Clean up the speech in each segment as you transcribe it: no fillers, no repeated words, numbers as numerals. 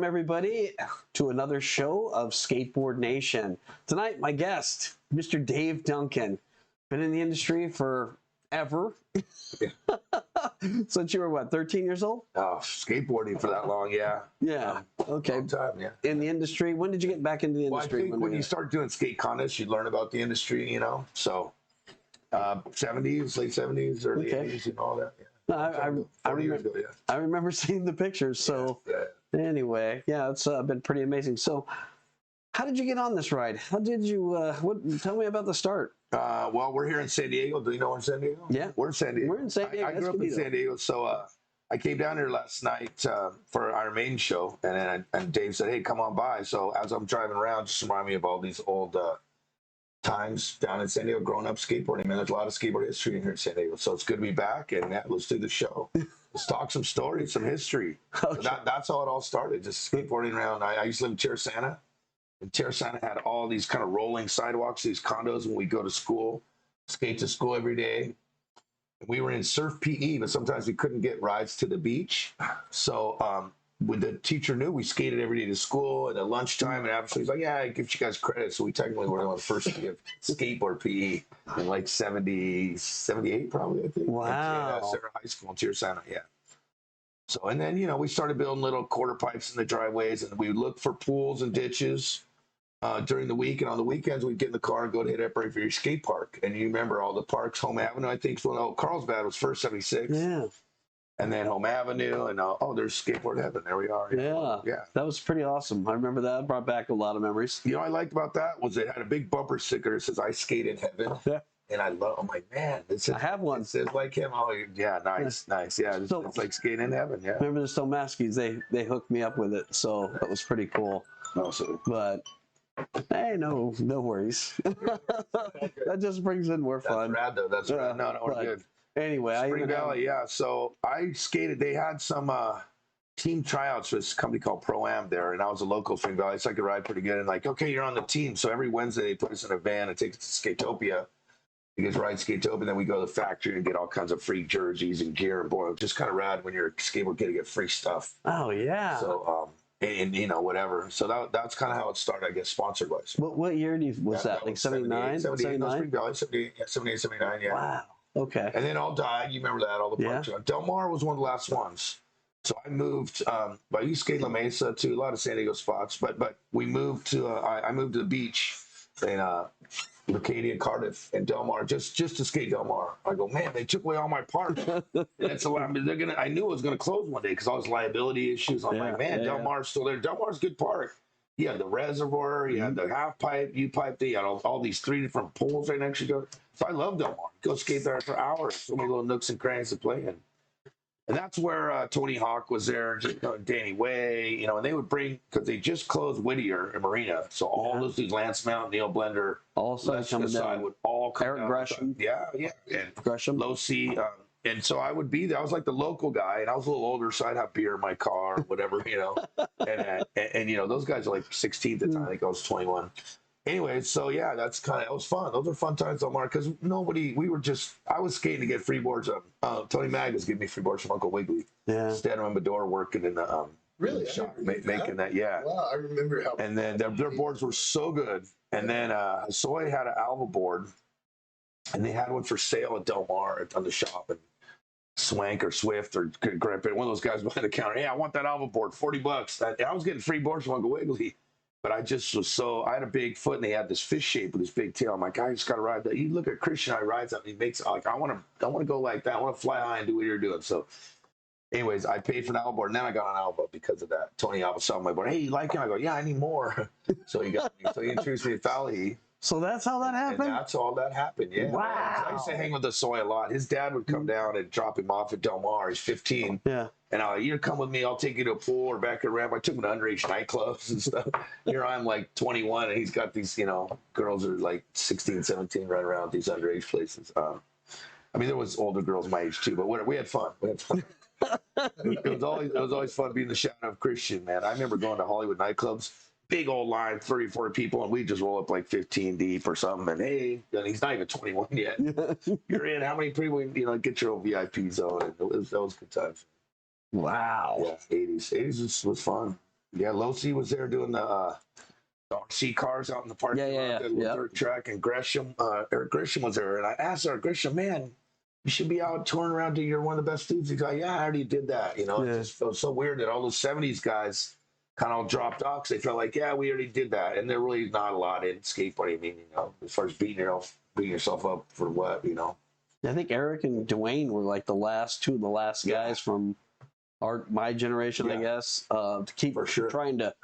Welcome, everybody, to another show of Skateboard Nation. Tonight, my guest, Mr. Dave Duncan. Been in the industry forever. Since you were, what, 13 years old? Oh, skateboarding for that long, yeah. Yeah, okay. Long time, yeah. In the industry, when did you get back into the industry? Well, I think when you start doing skate contests, you learn about the industry, you know. So, 70s, late 70s, early 80s, and all that. Yeah. I remember seeing the pictures. So anyway, yeah, it's been pretty amazing. So how did you get on this ride? How did you, tell me about the start. Well, we're here in San Diego. Do you know we're in San Diego? Yeah. We're in San Diego. We're in San Diego. I grew up in San Diego. So I came down here last night for our main show. And Dave said, hey, come on by. So as I'm driving around, just remind me of all these old times down in San Diego, growing up skateboarding. Man, there's a lot of skateboard history in here in San Diego. So it's good to be back. And let's do the show. Let's talk some stories, some history. Okay. So that's how it all started, just skateboarding around. I used to live in Terrasana. And Terrasana had all these kind of rolling sidewalks, these condos when we go to school, skate to school every day. And we were in surf PE, but sometimes we couldn't get rides to the beach. So when the teacher knew, we skated every day to school and at lunchtime, and after he's like, yeah, I give you guys credit. So we technically were one of the first to give skateboard PE in like 70, 78 probably, I think. Wow. In Sarah High School in Terrasana, yeah. So, and then, you know, we started building little quarter pipes in the driveways, and we would look for pools and ditches during the week. And on the weekends, we'd get in the car and go to hit up right for your skate park. And you remember all the parks, Home Avenue, I think, Carlsbad was first, 76. Yeah. And then Home Avenue, and there's Skateboard Heaven. There we are. Yeah. That was pretty awesome. I remember that. It brought back a lot of memories. You know what I liked about that was it had a big bumper sticker that says, I skate in heaven. Yeah. And I'm like, man, I have one. It says like him. Oh, yeah, nice. Yeah, it's like skating in heaven, yeah. Remember the Stomaskis, they hooked me up with it, so that was pretty cool. Awesome. But hey, no worries. That just brings in more fun. That's rad, though. That's rad. No, we're good. Anyway, Spring Valley, yeah. So I skated. They had some team tryouts for this company called Pro-Am there, and I was a local Spring Valley, so I could ride pretty good. And like, okay, you're on the team. So every Wednesday they put us in a van and take us to Skatopia. You guys ride Skatopia, and then we go to the factory and get all kinds of free jerseys and gear. And boy, it was just kind of rad when you're a skateboard kid to get free stuff. Oh yeah. So and you know, whatever. So that's kind of how it started, I guess, sponsored wise. What year was that? Like 79? 78, no, Spring Valley, 78, 79, yeah. Wow. Okay. And then all died. You remember that, all the parks. Del Mar was one of the last ones. So I moved, I used to skate La Mesa to a lot of San Diego spots, but we moved to, I moved to the beach in Leucadia, Cardiff, and Del Mar, just to skate Del Mar. I go, man, they took away all my parks. And so I knew it was going to close one day because all those liability issues. I'm like, man, Del Mar's still there. Del Mar's a good park. You had the reservoir, you had the half pipe, U-pipe, you had all these 3 different pools right next to each other. So I love Del Mar. Go skate there for hours. So many little nooks and crannies to play in. And that's where Tony Hawk was there, Danny Way, you know, and they would bring, because they just closed Whittier and Marina. So all those dudes, Lance Mount, Neil Blender, all coming down. Would all come Eric down. Gresham. Yeah. And Gresham. Low C. And so I would be there. I was like the local guy, and I was a little older, so I'd have beer in my car, whatever, you know. and you know, those guys are like 16 at the time. I think I was 21. Anyway, so yeah, it was fun. Those were fun times on Mark because I was skating to get free boards. Tony Mag was giving me free boards from Uncle Wiggly. Yeah. Standing on the door working in the really shop, making that. Yeah. Wow, I remember how. And then their boards were so good. And then Soy had an Alva board, and they had one for sale at Del Mar on the shop, and Swank or Swift or Grip, one of those guys behind the counter. Hey, I want that Alva board, $40. I was getting free boards from Uncle Wiggly. But I just was I had a big foot, and they had this fish shape with this big tail. I'm like, I just got to ride that. You look at Christian, I rides that, and he makes like, I want to go like that. I want to fly high and do what you're doing. So anyways, I paid for an Alva board, and then I got an Alva because of that. Tony Alva saw my board. Hey, you like him? I go, yeah, I need more. So he introduced me to Fally. So that's how that happened? And that's all that happened, yeah. Wow. I used to hang with the Soy a lot. His dad would come down and drop him off at Del Mar. He's 15. Yeah. And you come with me, I'll take you to a pool or back at a ramp. I took him to underage nightclubs and stuff. Here I'm like 21, and he's got these, you know, girls are like 16, 17 running around these underage places. I mean, there was older girls my age too, but whatever. We had fun. It was always fun being the shadow of Christian, man. I remember going to Hollywood nightclubs, big old line, 30, 40 people, and we just roll up like 15 deep or something. And hey, and he's not even 21 yet. You're in. How many people? You know, get your own VIP zone. And that was good times. Wow. Yeah, 80s was fun. Yeah, Losi was there doing the RC cars out in the parking lot, that little dirt track, and Gresham, Eric Gresham was there. And I asked Eric Gresham, man, you should be out touring around. You're one of the best dudes. He's like, yeah, I already did that. You know, it just felt so weird that all those 70s guys kind of all dropped off because they felt like, yeah, we already did that. And there really not a lot in skateboarding. I mean, you know, as far as beating yourself up for what, you know. I think Eric and Dwayne were like the last guys from my generation, I guess, to keep trying to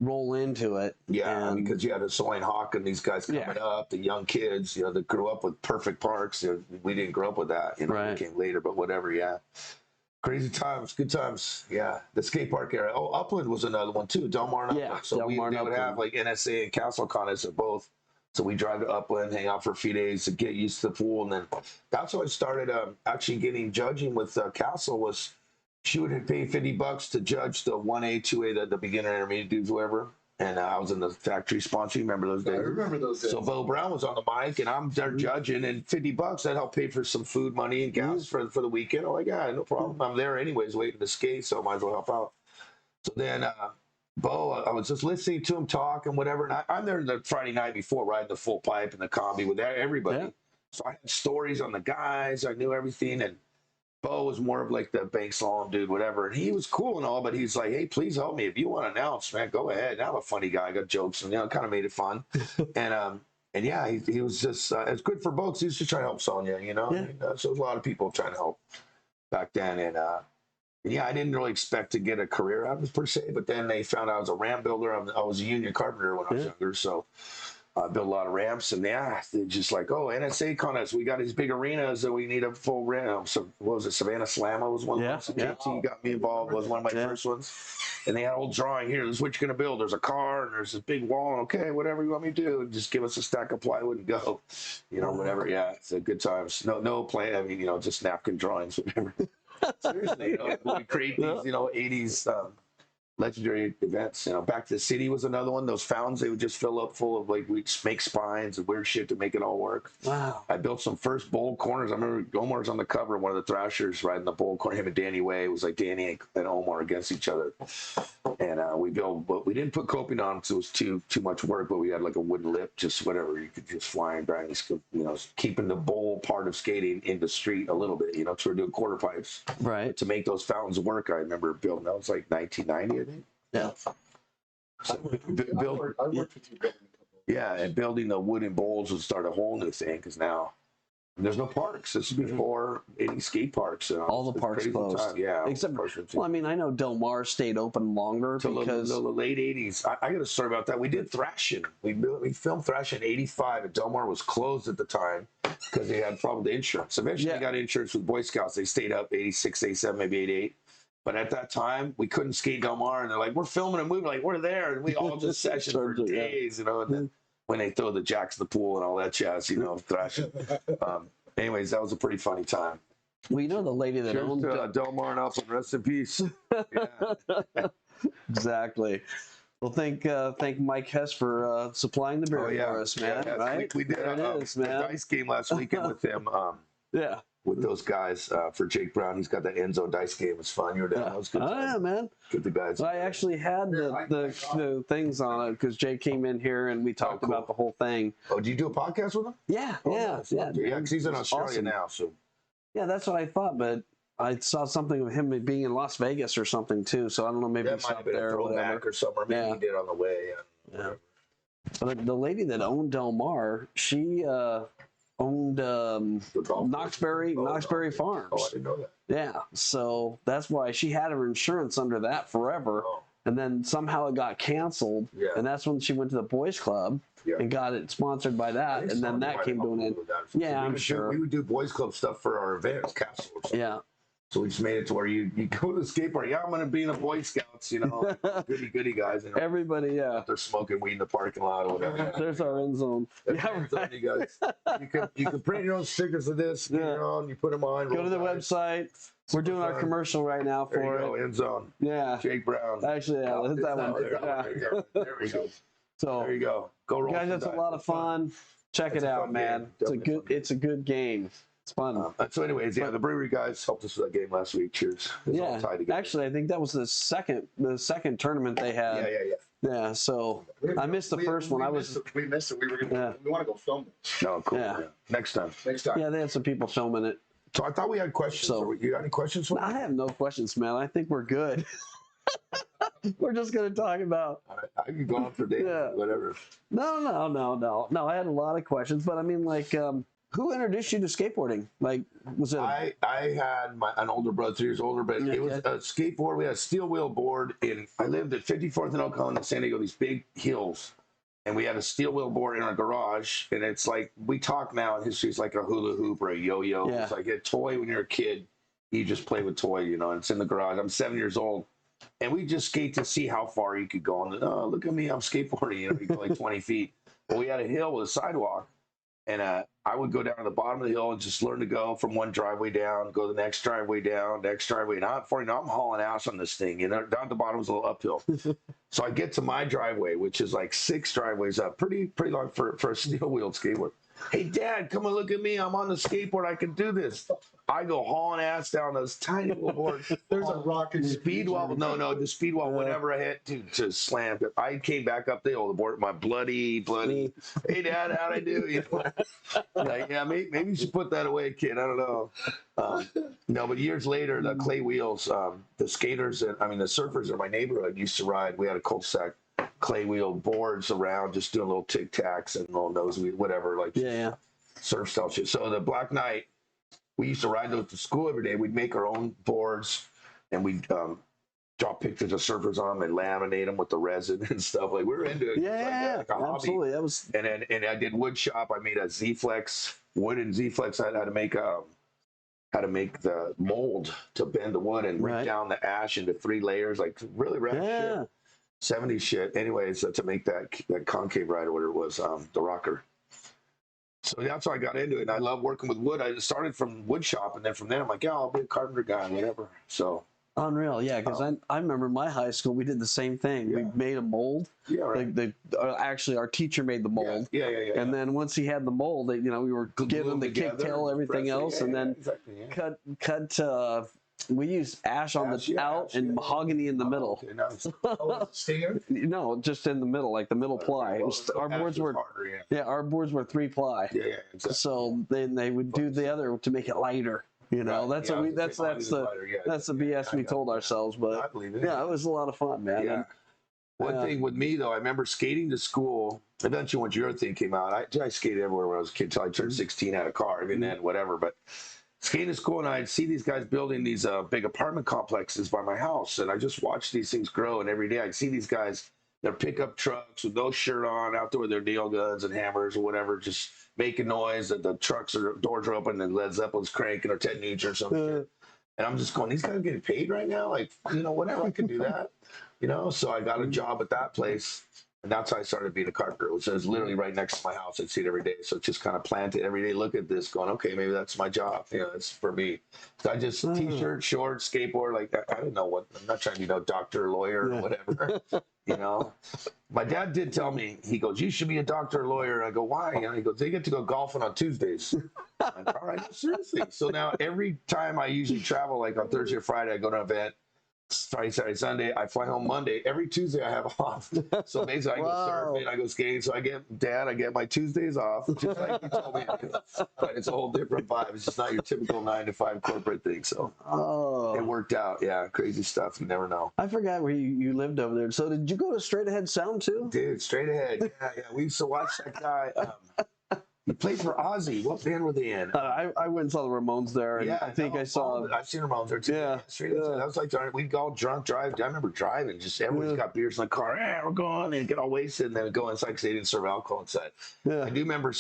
roll into it. Yeah, because you had a Solen Hawk and these guys coming up, the young kids, you know, that grew up with perfect parks. You know, we didn't grow up with that, you know, we came later, but whatever, yeah. Crazy times, good times, yeah. The skate park area. Oh, Upland was another one too, Del Mar and Upland. Yeah, so they would have like NSA and Castle Con at both. So we drive to Upland, hang out for a few days to get used to the pool, and then that's how I started actually getting judging with Castle. Was she would pay $50 to judge the 1A, 2A, the beginner, intermediate dudes, whatever. And I was in the factory sponsor. You remember those days? I remember those days. So Bo Brown was on the mic, and I'm there judging, and $50 that helped pay for some food money and gas for the weekend. I'm like, yeah, no problem. I'm there anyways, waiting to skate, so I might as well help out. So then Bo, I was just listening to him talk and whatever, and I'm there the Friday night before riding the full pipe and the combi with everybody. Yeah. So I had stories on the guys. I knew everything, and Bo was more of like the bank slalom dude, whatever. And he was cool and all, but he's like, hey, please help me. If you want to announce, man, go ahead. And I'm a funny guy. I got jokes and, you know, kind of made it fun. And yeah, he was just, it's good for both. He was just trying to help Sonia, you know? Yeah. And, so there's a lot of people trying to help back then. And yeah, I didn't really expect to get a career out of it per se, but then they found out I was a ramp builder. I was a union carpenter when I was younger. So I built a lot of ramps, and they're just like, oh, NSA contest. We got these big arenas that we need a full ramp. So what was it? Savannah Slamma was one of them. So JT got me involved. Was one of my first ones. And they had a whole drawing here. This is what you're gonna build. There's a car and there's this big wall. Okay, whatever you want me to do, and just give us a stack of plywood and go. You know, whatever. Yeah, it's a good times. No plan. I mean, you know, just napkin drawings, whatever. Seriously, you know, we create these, you know, 80s. Legendary events, you know. Back to the City was another one. Those fountains, they would just fill up full of, like, we'd make spines and weird shit to make it all work. Wow. I built some first bowl corners. I remember Omar's on the cover of one of the Thrashers riding the bowl corner. Him and Danny Way. It was like Danny and Omar against each other. And we built, but we didn't put coping on because it was too much work. But we had like a wooden lip, just whatever. You could just fly and grind, you know, keeping the bowl part of skating in the street a little bit. You know, so we're doing quarter pipes. Right. To make those fountains work, I remember building. That was like 1990, I think. Yeah. So I worked with you building a couple. Yeah, and building the wooden bowls would start a whole new thing because now there's no parks. This is before any skate parks. You know, all the parks closed. Time. Yeah, except well, I mean, I know Del Mar stayed open longer because the late '80s. I got a story about that. We did Thrashing. We filmed Thrashing in '85, and Del Mar was closed at the time because they had problem with the insurance. Eventually, they got insurance with Boy Scouts. They stayed up '86, '87, maybe '88. But at that time, we couldn't skate Del Mar, and they're like, "We're filming a movie." Like, we're there, and we all just session for days, you know. And then when they throw the jacks in the pool and all that jazz, you know, Thrashing. Anyways, that was a pretty funny time. Well, you know, the lady that owned Del Mar and Upland, rest in peace. Yeah. Exactly. Well, thank Mike Hess for supplying the beer for us, man. Yeah, right? We did a dice game last weekend with him. Yeah. With those guys for Jake Brown. He's got that end zone dice game. It was fun. You were down. That was good. Oh, yeah, man. Good the guys. So I actually had the things on it because Jake came in here and we talked about the whole thing. Oh, do you do a podcast with him? Yeah, nice. Yeah, because he's in Australia now. So yeah, that's what I thought, but I saw something of him being in Las Vegas or something too. So I don't know, maybe that might have been a throwback or something. Maybe he did on the way. Yeah. But the lady that owned Del Mar, she owned Knoxbury Farms. Oh, I didn't know that. Yeah, so that's why she had her insurance under that forever. Oh. And then somehow it got canceled. Yeah. And that's when she went to the Boys Club and got it sponsored by that. And then that came to an end. Yeah, I'm sure. We would do Boys Club stuff for our events, Castle or something. Yeah. So we just made it to where you go to the skate park. Yeah, I'm going to be in the Boy Scouts, you know, goody guys. You know, everybody, they're smoking weed in the parking lot or whatever. There's our end zone. End zone, you guys. You can print your own stickers of this, get your own, you put them on. Go to the website. We're doing our commercial right now for it. End zone. Yeah. Jake Brown. Actually, yeah, hit that one. There we go. So there you go. Go roll. Guys, that's a lot of fun. Check it out, man. It's a good game. It's fun. So, anyways, yeah, the brewery guys helped us with that game last week. Cheers. It was all tied together. Actually, I think that was the second tournament they had. Yeah, so I missed the first one. We missed it. We were gonna. We want to go film it. No, cool. Yeah. Next time. Yeah, they had some people filming it. So I thought we had questions. So, you got any questions for me? I have no questions, man. I think we're good. We're just gonna talk about. I can go on for days. Whatever. No. I had a lot of questions, but I mean, like, who introduced you to skateboarding? Like, was it? I had an older brother, 3 years older, but it was a skateboard. We had a steel wheel board I lived at 54th and Oakland in San Diego, these big hills. And we had a steel wheel board in our garage. And it's like, we talk now in history, it's like a hula hoop or a yo-yo. It's like a toy when you're a kid. You just play with toy, you know, and it's in the garage. I'm 7 years old. And we just skate to see how far you could go. And oh, look at me, I'm skateboarding. You know, you go like 20 feet. But we had a hill with a sidewalk. And I would go down to the bottom of the hill and just learn to go from one driveway down, go the next driveway down, next driveway. And I'm hauling ass on this thing. You know, down at the bottom was a little uphill. So I get to my driveway, which is like 6 driveways up, pretty long for a steel wheeled skateboard. Hey, Dad, come and look at me. I'm on the skateboard. I can do this. I go hauling ass down those tiny little boards. There's a rock in speed wall. No, the speed wall. Whenever I hit, dude, just slammed it. I came back up the hill, the board, my bloody. Hey, Dad, how'd I do? You know, like, yeah, maybe you should put that away, kid. I don't know. No, but years later, the clay wheels, the skaters, the surfers in my neighborhood used to ride. We had a cul-de-sac clay wheel boards around, just doing little tic tacs and little nosebleed, whatever, like surf style shit. So the Black Knight, we used to ride those to school every day. We'd make our own boards, and we'd draw pictures of surfers on them and laminate them with the resin and stuff. Like, we were into it. Yeah, like a hobby. Absolutely. That was. And I did wood shop. I made a Z-Flex, wooden Z-Flex. I had to make the mold to bend the wood and break down the ash into 3 layers, like really rad shit. 70s shit. Anyways, to make that concave ride, or whatever it was, the rocker. So that's how I got into it. And I love working with wood. I started from wood shop, and then from there I'm like, yeah, I'll be a carpenter guy, whatever. So unreal, yeah. Because I remember my high school, we did the same thing. We made a mold. Yeah, right. Actually, our teacher made the mold. Yeah. And then once he had the mold, we were giving him the kicktail, everything else, and then cut. We used ash on the out and mahogany in the middle. Okay, nice. Stinger? No, just in the middle, like the middle ply. It was, our boards were harder, our boards were 3 ply. Yeah, exactly. So then they would do the other to make it lighter. You know, that's the BS we told ourselves. But yeah, it was a lot of fun, man. Yeah. One thing with me though, I remember skating to school. Eventually, once your thing came out, I skated everywhere when I was a kid until I turned 16, had a car. I mean, then whatever, but. Skating to school, and I'd see these guys building these big apartment complexes by my house, and I just watched these things grow. And every day I'd see these guys, their pickup trucks with no shirt on, out there with their nail guns and hammers or whatever, just making noise. And the doors are open, and Led Zeppelin's cranking or Ted Nugent or something. And I'm just going, these guys are getting paid right now, like whatever, I could do that, So I got a job at that place. And that's how I started being a carpenter. It was literally right next to my house. I'd see it every day. So it's just kind of planted every day. Look at this going, okay, maybe that's my job. It's for me. So I just t-shirt, shorts, skateboard. Like, I don't know what, I'm not trying to be no doctor or lawyer or whatever, My dad did tell me, he goes, you should be a doctor or lawyer. I go, why? And he goes, they get to go golfing on Tuesdays. I'm like, all right, seriously. So now every time I usually travel, like on Thursday or Friday, I go to an event. Friday, Saturday, Sunday. I fly home Monday. Every Tuesday I have off. So basically I go surfing, I go skating. So I get my Tuesdays off, just like you told me. But it's a whole different vibe. It's just not your typical 9-to-5 corporate thing. So it worked out. Yeah, crazy stuff. You never know. I forgot where you lived over there. So did you go to Straight Ahead Sound too? Dude, Straight Ahead. Yeah. We used to watch that guy. He played for Ozzy. What band were they in? I went and saw the Ramones there. And I think I saw. I've seen Ramones there too. Yeah. That was like, we'd go all drunk, drive. I remember driving. Just everyone's got beers in the car. We're going and get all wasted, and then go inside because they didn't serve alcohol inside. Yeah. I do remember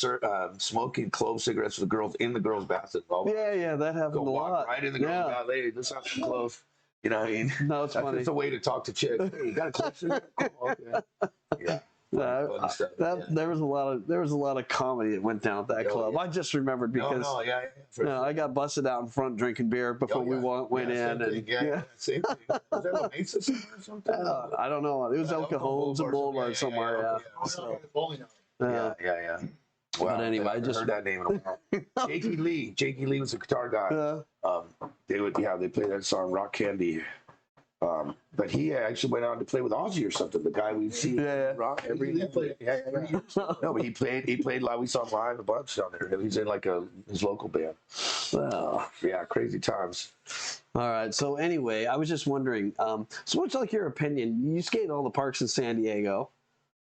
smoking clove cigarettes with the girls in the girls' bathroom. Yeah, that happened a lot. Right in the girls' bath. Lady, let's have some clove. You know what I mean? No, it's funny. It's a way to talk to chicks. Hey, you got a clove cigarette? Oh, okay. Yeah. There was a lot of comedy that went down at that club. Yeah. I just remembered because I got busted out in front drinking beer before we went in. Same thing. Was that La Mesa somewhere or something? I don't know. It was El Cajon's and Boulevard somewhere. Yeah. Wow, But anyway, I just heard that name in a while. Jakey Lee. Jakey Lee was a guitar guy. They played that song Rock Candy. But he actually went on to play with Ozzy or something. The guy we see rock every No, but he played live. We saw him live a bunch down there. He's in like his local band. Well, Yeah, crazy times. all right. So anyway, I was just wondering. So what's like your opinion? You skated all the parks in San Diego.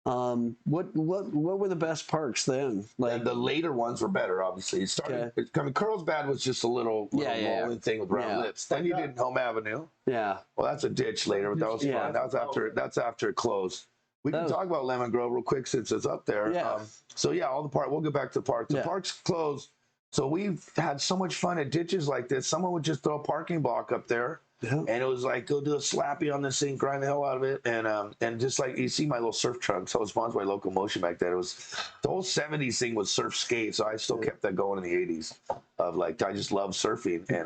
What were the best parks then? Like The later ones were better, obviously. It started. I mean, Carlsbad was just a little rolling thing with round lips. Then you did Home Avenue. Yeah. Well, that's a ditch later, but that was fun. That's after it closed. We can talk about Lemon Grove real quick since it's up there. Yeah. All the park. We'll get back to the park. The park's closed. So we've had so much fun at ditches like this. Someone would just throw a parking block up there. Yeah. And it was like, go do a slappy on this thing, grind the hell out of it. And just like, you see my little surf trunk. So it was sponsored by Locomotion back then. It was, the whole 70s thing was surf skate. So I still kept that going in the 80s of like, I just love surfing. And,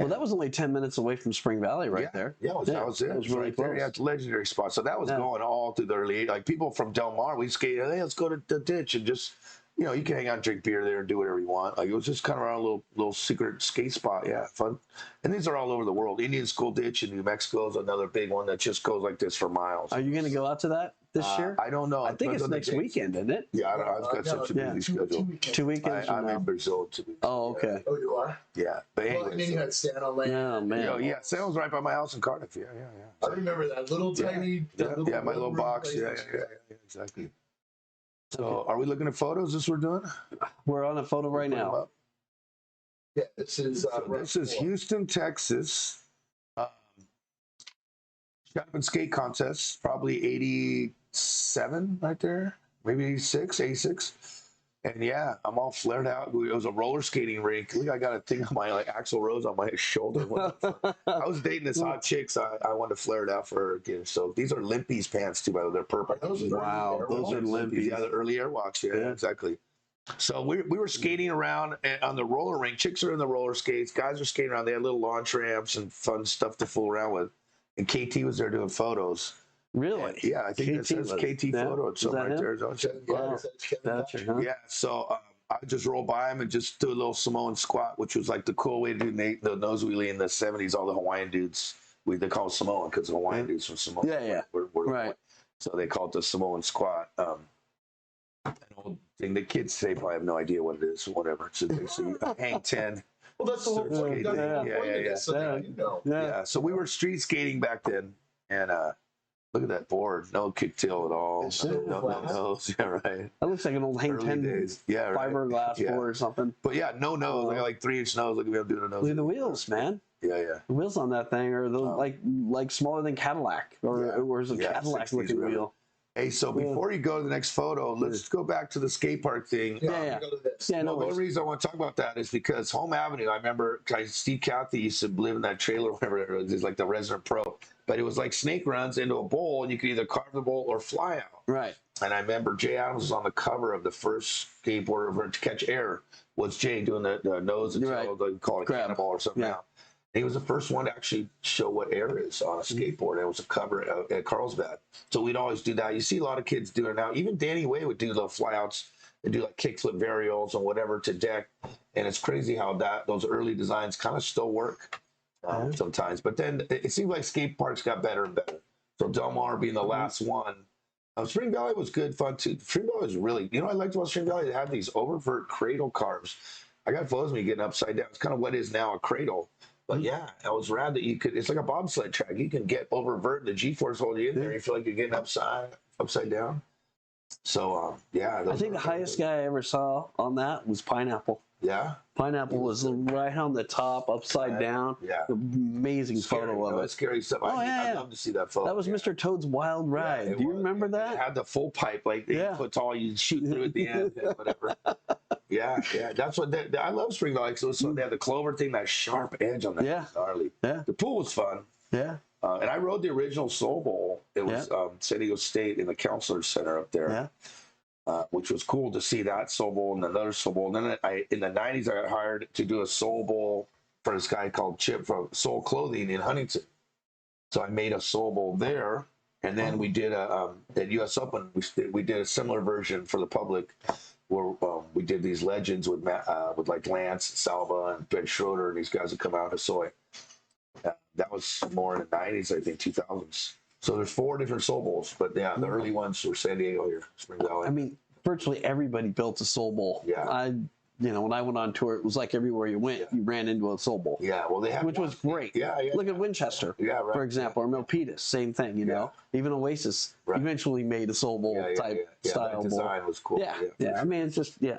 well, that was only 10 minutes away from Spring Valley there. Yeah, that was it. It was really close. There. Yeah, it's a legendary spot. So that was going all through the early 80s. Like people from Del Mar, we skated, hey, let's go to the ditch and just, you know, you can hang out and drink beer there and do whatever you want. Like it was just kind of our little secret skate spot. Yeah, fun. And these are all over the world. Indian School Ditch in New Mexico is another big one that just goes like this for miles. Are you going to go out to that this year? I don't know. I think it's next weekend, isn't it? Yeah, I've got such a busy schedule. 2 weekends. I'm in Brazil too. Oh, okay. Oh, you are? Yeah. But anyway, and then you had Santa Land. Oh, man. Yeah, Santa's right by my house in Cardiff. Yeah. I remember that little tiny. Yeah, my little box. Yeah, exactly. So, are we looking at photos? This we're doing? We're on a photo right now. Yeah, this is Houston, Texas. Shot up and skate contest, probably 87 right there, maybe 86. And yeah, I'm all flared out. It was a roller skating rink. Look, I got a thing on my Axl Rose on my shoulder. I was dating this hot chick, so I wanted to flare it out for her again. So these are Limpy's pants too, by the way. They're purple. Wow, those are Limpy's. Yeah, the early Airwalks. Yeah, exactly. So we were skating around on the roller rink. Chicks are in the roller skates. Guys are skating around. They had little launch ramps and fun stuff to fool around with. And KT was there doing photos. Really? Yeah, I think it says KT photo. It's right there. Yeah, so I just roll by him and just do a little Samoan squat, which was like the cool way to do the nose wheelie in the 70s. All the Hawaiian dudes, they call it Samoan because the Hawaiian dudes from Samoa. Yeah. Were right. So they call it the Samoan squat. An old thing. The kids today probably have no idea what it is or whatever. So basically a hang 10. Well, that's the whole point. Yeah. So we were street skating back then, and look at that board. No kick tail at all. No nose. Yeah, right. That looks like an old hang 10 fiberglass board or something. But yeah, no nose. I got like 3-inch nose. Look at me, I'm doing a nose. Look at the wheels, man. Yeah. The wheels on that thing are like smaller than Cadillac, or is a Cadillac looking wheel. Hey, so before you go to the next photo, let's go back to the skate park thing. Yeah. The only reason I want to talk about that is because Home Avenue, I remember Steve Cathy used to live in that trailer, whatever it was, like the resident pro. But it was like snake runs into a bowl, and you could either carve the bowl or fly out. Right. And I remember Jay Adams was on the cover of the first skateboarder to catch air. Was Jay doing the nose and tail, they call it cannonball or something now. He was the first one to actually show what air is on a skateboard. It was a cover at Carlsbad. So we'd always do that. You see a lot of kids do it now. Even Danny Way would do the flyouts and do like kickflip varials and whatever to deck. And it's crazy how those early designs kind of still work sometimes. But then it seems like skate parks got better and better. So Del Mar being the last one. Spring Valley was good fun too. Spring Valley was really, I liked about Spring Valley. They had these oververt cradle carves. I got photos of me getting upside down. It's kind of what is now a cradle. But yeah, it was rad that you could. It's like a bobsled track. You can get oververt. The G-force hold you in there. You feel like you're getting upside down. So I think the highest guy I ever saw on that was Pineapple. Yeah, Pineapple was right on the top, upside down. Yeah, amazing photo of it. Scary stuff. I'd love to see that photo. That was Mr. Toad's Wild Ride. Do you remember that? It had the full pipe, like the 8 foot tall. You shoot through at the end, and whatever. Yeah. That's what I love Spring Valley. So they had the clover thing, that sharp edge on that. Yeah, gnarly. Yeah, the pool was fun. Yeah. And I rode the original Soul Bowl. It was San Diego State in the Counselors Center up there. Yeah. Which was cool to see that Soul Bowl and another Soul Bowl. And then in the 90s, I got hired to do a Soul Bowl for this guy called Chip from Soul Clothing in Huntington. So I made a Soul Bowl there. And then we did at US Open, we did a similar version for the public where we did these legends with like Lance, Salva, and Ben Schroeder, and these guys would come out to Soy. That was more in the 90s, I think, 2000s. So there's 4 different Soul Bowls, but yeah, the early ones were San Diego here, Spring Valley. I mean, virtually everybody built a Soul Bowl. Yeah. You know, when I went on tour, it was like everywhere you went, you ran into a Soul Bowl. Yeah, well, they had which was great. Yeah. Look at Winchester, for example, or Milpitas, same thing. You know, even Oasis eventually made a Soul Bowl type style that design bowl. was cool. Yeah. I mean, it's just it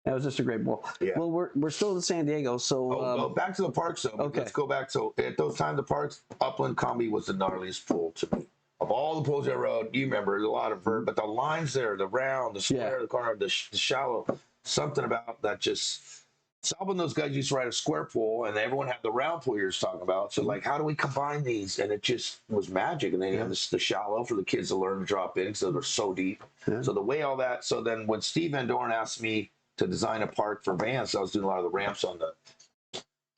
was just a great bowl. Yeah. Well, we're still in San Diego, so back to the parks though. Okay. Let's go back. So at those times, the parks, Upland Combi was the gnarliest pool to me. Of all the pools I rode, you remember a lot of vert, but the lines there, the round, the square, the corner, the shallow, something about that just. Salva and those guys used to ride a square pool, and everyone had the round pool you were talking about. So, like, how do we combine these? And it just was magic. And then you have the shallow for the kids to learn to drop in because they're so deep. Yeah. So the way all that. So then when Steve Van Doren asked me to design a park for Vance, I was doing a lot of the ramps on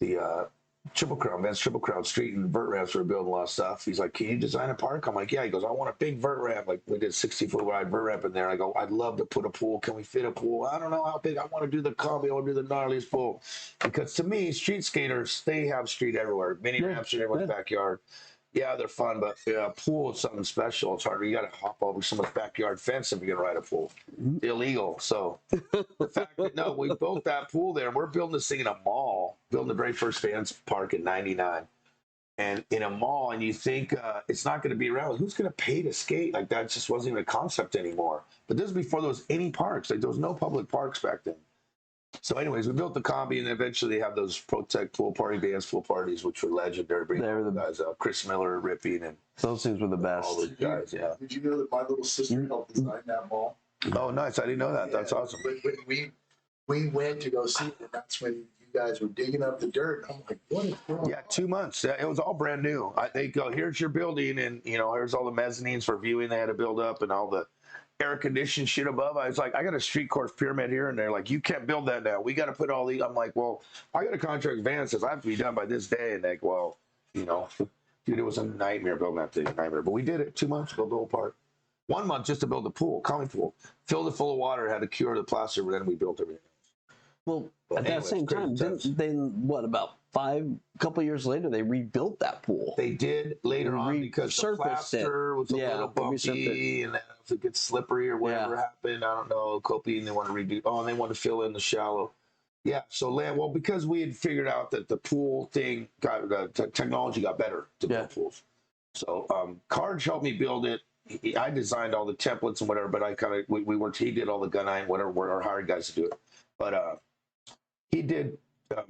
the Triple Crown, Vance Triple Crown Street, and vert ramps. We were building a lot of stuff. He's like, "Can you design a park?" I'm like, "Yeah." He goes, "I want a big vert ramp." Like we did 60-foot wide vert ramp in there. I go, "I'd love to put a pool. Can we fit a pool? I don't know how big. I want to do the combi. I want to do the gnarliest pool." Because to me, street skaters, they have street everywhere. Mini ramps in everyone's backyard. Yeah, they're fun, but a pool is something special. It's harder. You got to hop over someone's backyard fence if you're gonna ride a pool. Illegal. So the fact that we built that pool there, and we're building this thing in a mall, building the very first Vans park in '99, and in a mall, and you think it's not going to be around. Who's going to pay to skate? Like that just wasn't even a concept anymore. But this was before there was any parks. Like there was no public parks back then. So, anyways, we built the combi, and eventually they have those Protect pool party, Vans pool parties, which were legendary. They were the guys, Chris Miller, Ripping, and those things were the best. All those guys, Did you know that my little sister helped design that mall? Oh, nice! I didn't know that. That's awesome. When we went to go see it, and that's when you guys were digging up the dirt. I'm like, what is going on? Yeah, 2 months. It was all brand new. They go, "Here's your building, and here's all the mezzanines for viewing. They had to build up, and all the air conditioned shit above." I was like, "I got a street course pyramid here," and they're like, "You can't build that now. We got to put all these." I'm like, "Well, I got a contract with Vans says I have to be done by this day," and they go, "Well, dude, it was a nightmare building that thing, but we did it. 2 months, build the whole park. 1 month just to build the pool, common pool, filled it full of water, had to cure the plaster, but then we built everything. Well, at that same time, then what? About a couple of years later, they rebuilt that pool. They did later on because the plaster was a little bumpy, and then if it gets slippery or whatever happened, I don't know. Coping, they want to redo. Oh, and they want to fill in the shallow. Yeah. So because we had figured out that the pool thing technology got better to build pools. So Carge helped me build it. I designed all the templates and whatever, but I kind of we worked. He did all the gun eye and whatever. Or hired guys to do it, but he did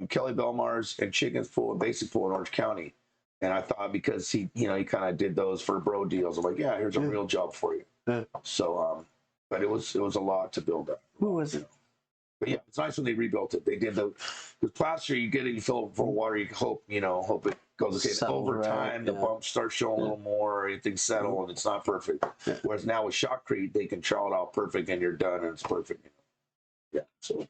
Kelly Belmar's and Chicken's pool and Basic pool in Orange County. And I thought because he kind of did those for bro deals. I'm like, yeah, here's a real job for you. So, but it was a lot to build up. Who was it? But yeah, it's nice when they rebuilt it. They did the plaster. You get it, you fill it full of water. You hope it goes okay. Over time, the bumps start showing a little more. Everything's settled, and it's not perfect. Whereas now with Shotcrete, they can draw it out perfect, and you're done, and it's perfect. Yeah. So.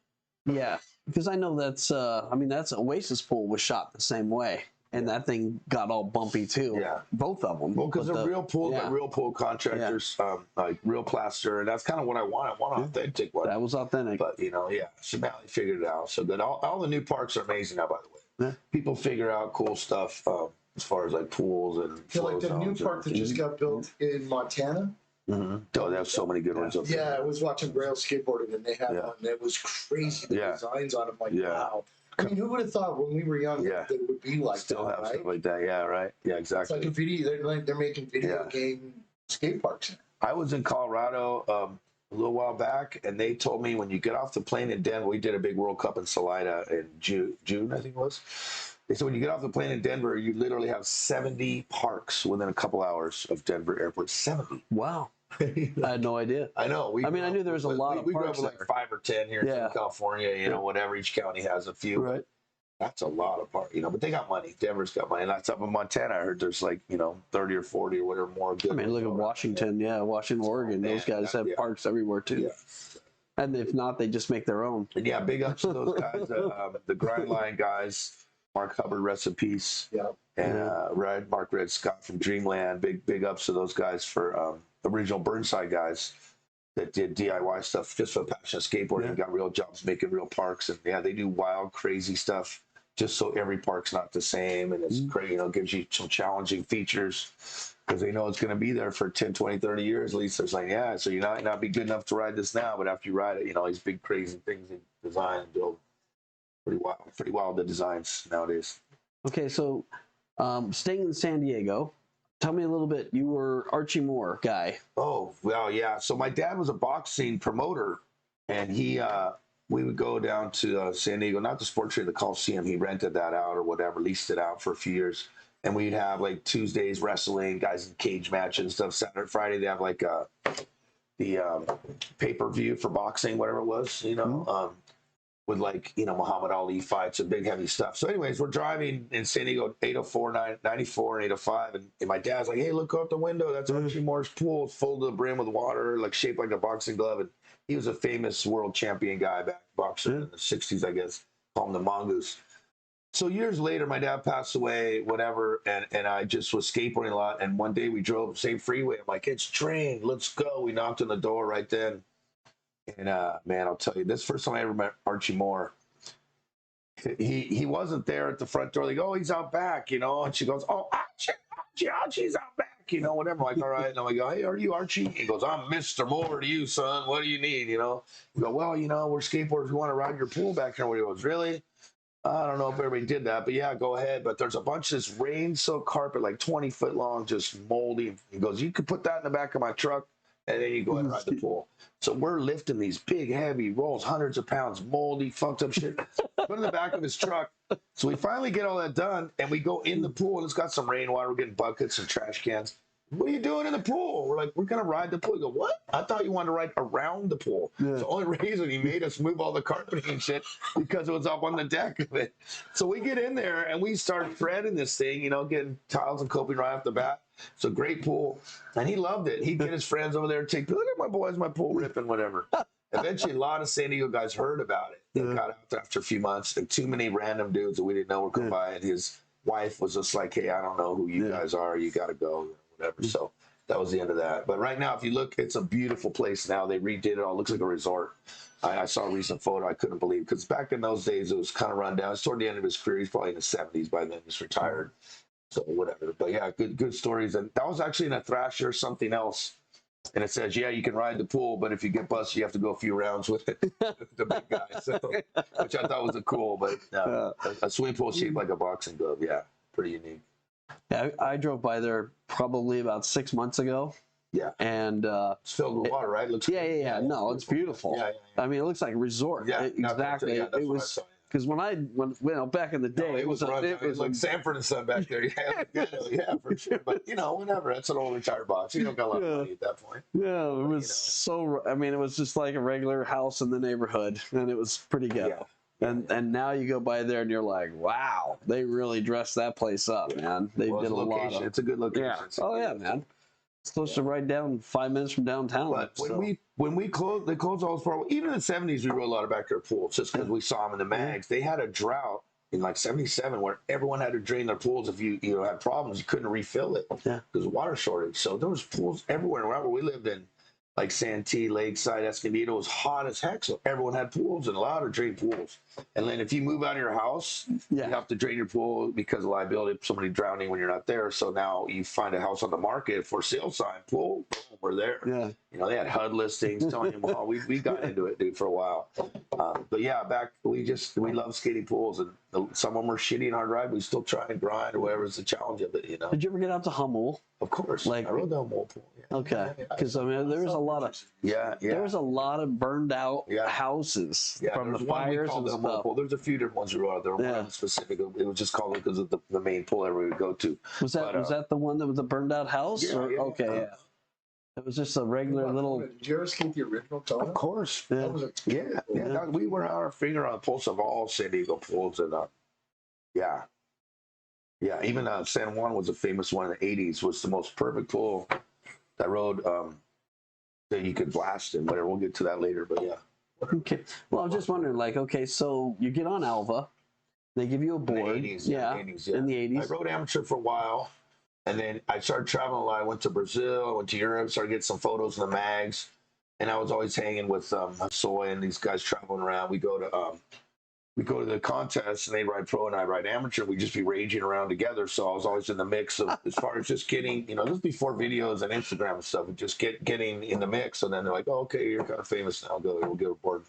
Yeah, because I know that's Oasis pool was shot the same way, and that thing got all bumpy too. Yeah, both of them. Well, because the real pool contractors, like real plaster, and that's kind of what I want. I want an authentic one. That was authentic. But Shamali figured it out. So good. All the new parks are amazing now. By the way, people figure out cool stuff as far as like pools and. I feel like the new park that just got built in Montana. Mm-hmm. Oh, they have so many good ones up there. Yeah, I was watching rail skateboarding, and they had one, and it was crazy. The designs on them, like wow. I mean, who would have thought when we were young that it would be like Still that? Have stuff like that. Yeah, right. Yeah, exactly. It's like a video. They're making video game skate parks. I was in Colorado a little while back, and they told me when you get off the plane in Denver, we did a big World Cup in Salida in June, I think it was. They said when you get off the plane in Denver, you literally have 70 parks within a couple hours of Denver airport. 70. Wow. I had no idea. I know. I knew there was a lot of parks. We grew up with like 5 or 10 here in California, whatever. Each county has a few. Right. That's a lot of parks, but they got money. Denver's got money. And that's up in Montana. I heard there's like, 30 or 40 or whatever more. Good look at Washington. Yeah, Washington, Oregon. Those guys have parks everywhere too. Yeah. And if not, they just make their own. And big ups to those guys, the Grind Line guys. Mark Hubbard, rest in peace. Yeah. And Mark Red Scott from Dreamland. Big ups to those guys for original Burnside guys. that did DIY stuff just for the passion of skateboarding. And got real jobs making real parks, and yeah, they do wild, crazy stuff. Just so every park's not the same, and it's great, you know, gives you some challenging features because they know it's going to be there for 10, 20, 30 years. At least there's like, yeah, so you might not be good enough to ride this now, but after you ride it, you know, these big crazy things they design and build. Pretty wild, the designs nowadays. Okay, so staying in San Diego, tell me a little bit. You were Archie Moore guy. Oh, well, yeah. So my dad was a boxing promoter, and we would go down to San Diego, not the Sports Trade, the Coliseum. He rented that out or whatever, leased it out for a few years. And we'd have like Tuesdays wrestling, guys in cage matches and stuff. Saturday, Friday, they have like the pay-per-view for boxing, whatever it was, you know, with like, you know, Muhammad Ali fights and big heavy stuff. So anyways, we're driving in San Diego, 804, 94 and 805. And my dad's like, hey, look out the window. That's Archie Moore's pool. It's full to the brim with water, like shaped like a boxing glove. And he was a famous world champion guy back boxer in the 60s, I guess. Call him the Mongoose. So years later, my dad passed away, whatever, and I just was skateboarding a lot. And one day we drove the same freeway. I'm like, it's train, let's go. We knocked on the door right then. And man, I'll tell you, this first time I ever met Archie Moore. He wasn't there at the front door. They go, oh, he's out back, you know. And she goes, oh, Archie's out back, you know, whatever. I'm like, all right. And I go, hey, are you Archie? He goes, I'm Mr. Moore to you, son. What do you need, you know? We go, well, you know, we're skateboarders. We want to ride your pool back here. He goes, really? I don't know if everybody did that, but yeah, go ahead. But there's a bunch of this rain soaked carpet, like 20 foot long, just moldy. He goes, you could put that in the back of my truck, and then you go ahead and ride the pool. So we're lifting these big, heavy rolls, hundreds of pounds, moldy, funked up shit, put in the back of his truck. So we finally get all that done, and we go in the pool, and it's got some rainwater. We're getting buckets and trash cans. What are you doing in the pool? We're like, we're going to ride the pool. You go, what? I thought you wanted to ride around the pool. Yeah. It's the only reason he made us move all the carpeting and shit because it was up on the deck of it. So we get in there and we start threading this thing, you know, getting tiles and coping right off the bat. It's a great pool. And he loved it. He'd get his friends over there and take, look at my boys, my pool ripping, whatever. Eventually, a lot of San Diego guys heard about it. They got out after a few months, and too many random dudes that we didn't know were coming by. And his wife was just like, hey, I don't know who you guys are. You got to go. Whatever. So that was the end of that. But right now, if you look, it's a beautiful place now. They redid it all. It looks like a resort. I saw a recent photo I couldn't believe because back in those days, it was kind of run down. It's toward the end of his career. He's probably in his 70s by then. He's retired. So whatever. But yeah, good stories. And that was actually in a Thrasher, something else. And it says, yeah, you can ride the pool, but if you get busted, you have to go a few rounds with it. The big guy. So, which I thought was a cool, but a swimming pool shaped like a boxing glove. Yeah, pretty unique. Yeah, I drove by there probably about 6 months ago. Yeah. And it's filled with water, right? It looks yeah. No, it's beautiful. Yeah. I mean, it looks like a resort. Yeah, exactly. It was because when you know, back in the day, it was like Sanford and Son back there. Yeah, for sure. But you know, whatever. It's an old retired box. You don't got a lot of money at that point. Yeah, it was so. I mean, it was just like a regular house in the neighborhood, and it was pretty ghetto. Yeah. And now you go by there and you're like, wow, they really dressed that place up, man. They did a lot of. It's a good location. Yeah. Oh yeah, man. It's close to right down 5 minutes from downtown. But when we closed, they closed all those parks. Even in the 70s, we rode a lot of backyard pools just because we saw them in the mags. They had a drought in like 77 where everyone had to drain their pools. If you had problems, you couldn't refill it because of water shortage. So there was pools everywhere around where we lived in. Like Santee, Lakeside, Escondido was hot as heck, so everyone had pools and allowed to drain pools. And then if you move out of your house, you have to drain your pool because of liability of somebody drowning when you're not there. So now you find a house on the market for sale sign, pool, boom, we're there. Yeah. You know, they had HUD listings telling you, well, we got into it, dude, for a while. But yeah, we love skating pools, and some of them are shitty and hard to ride, but we still try and grind or whatever's the challenge of it, you know. Did you ever get out to Hummel? Of course. I rode the Hummel pool. Yeah. Okay. Because, I mean, there was a lot of... There was a lot of burned out houses from the fires and stuff. Pool. There's a few different ones we rode out there. One specific, it was just called because of the main pool everybody would go to. Was that the one that was the burned out house? Okay. It was just a regular little. Did you ever skate the original Kona? Of course. Yeah. We were our finger on the pulse of all San Diego pools, and even San Juan was a famous one in the '80s. Was the most perfect pool that rode that you could blast in. Whatever. We'll get to that later, but yeah. Okay. Well, I'm just wondering, like, okay, so you get on Alva, they give you a board. In the 80s, In the 80s. I rode amateur for a while. And then I started traveling a lot. I went to Brazil, I went to Europe, started getting some photos in the mags. and I was always hanging with Soy and these guys traveling around. We go to the contest and they ride pro and I ride amateur. We'd just be raging around together. So I was always in the mix of, as far as just getting, this was before videos and Instagram and stuff, and just getting in the mix. And then they're like, oh, okay, you're kind of famous now. We'll get a board.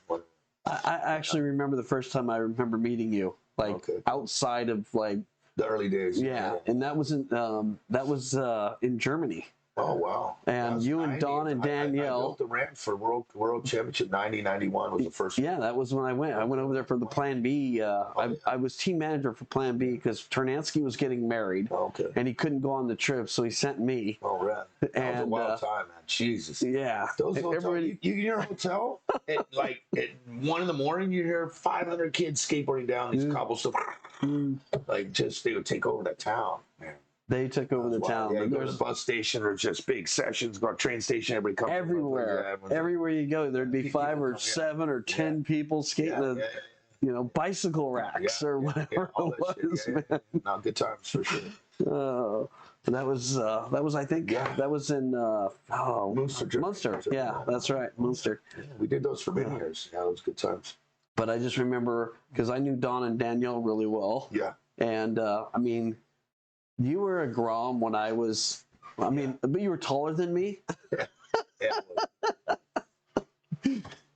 I actually remember the first time I remember meeting you, like outside of like the early days. Yeah. And that was in Germany. Oh, wow. And you and 90. Don and Danielle. I built the ramp for World Championship 90-91 was the first one. Yeah, that was when I went. I went over there for the Plan B. I was team manager for Plan B because Ternansky was getting married. Okay. And he couldn't go on the trip, so he sent me. Oh, right. That was a wild time, man. Jesus. Yeah. Those hotels, you in your hotel, at 1 in the morning, you hear 500 kids skateboarding down these cobblestones. Like, they would take over that town, man. They took over the town. Yeah, you go to the bus station or just big sessions, go to train station, everybody comes. Everywhere. Everywhere you go, there'd be 5 or 7 or 10 people skating bicycle racks or whatever it was, man. No, good times for sure. That was I think that was in Munster. Yeah, that's right, Munster. Yeah, we did those for many years. Yeah, those good times. But I just remember because I knew Don and Danielle really well. Yeah. And I mean, you were a Grom when I was. I mean, but you were taller than me.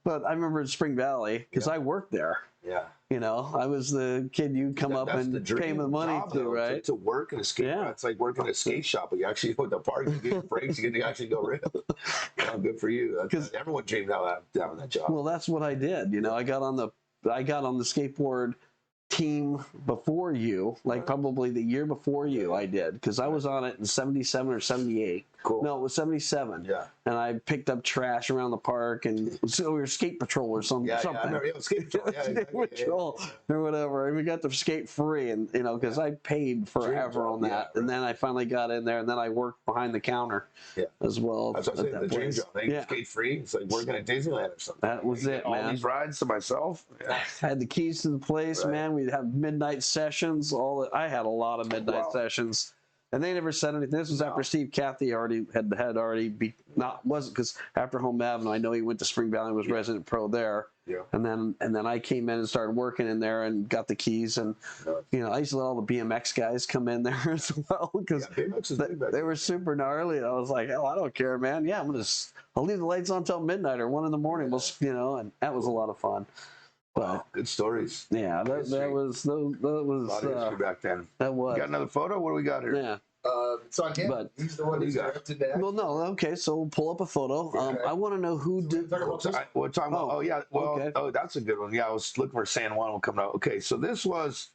But I remember in Spring Valley because I worked there. Yeah. I was the kid you'd come up and pay the money to, right? To work in a skate shop. It's like working at a skate shop. You actually go to the park, you get your breaks, you get to actually go rail. Good for you. Because everyone dreamed of having that job. Well, that's what I did. I got on the skateboard team before you, like probably the year before you. I did because I was on it in 77 or 78. Cool. No, it was 77. Yeah. And I picked up trash around the park, and so we were skate patrol or something. Yeah, I remember, skate patrol. Yeah, skate patrol or whatever. And we got to skate free, and because I paid forever on that. Right. And then I finally got in there, and then I worked behind the counter as well. That's what I said, the dream job. They skate free. It's like working at Disneyland or something. That was it, man. All these rides to myself. Yeah. I had the keys to the place, man. We'd have midnight sessions. I had a lot of midnight sessions. And they never said anything. This was after Steve Cathy wasn't because after Home Avenue, I know he went to Spring Valley and was resident pro there. Yeah. And then I came in and started working in there and got the keys. And I used to let all the BMX guys come in there as well because they were super gnarly. And I was like, hell, I don't care, man. Yeah, I'll leave the lights on till midnight or 1 in the morning. And that was a lot of fun. Wow, good stories. Yeah, that was a lot of history back then. That was. You got another photo? What do we got here? Yeah. It's on him. But he's the one who's directed that. Well, no, okay. So we'll pull up a photo. I want to know who did. We're talking about. Oh yeah. Well, that's a good one. Yeah, I was looking for San Juan coming out. Okay, so this was.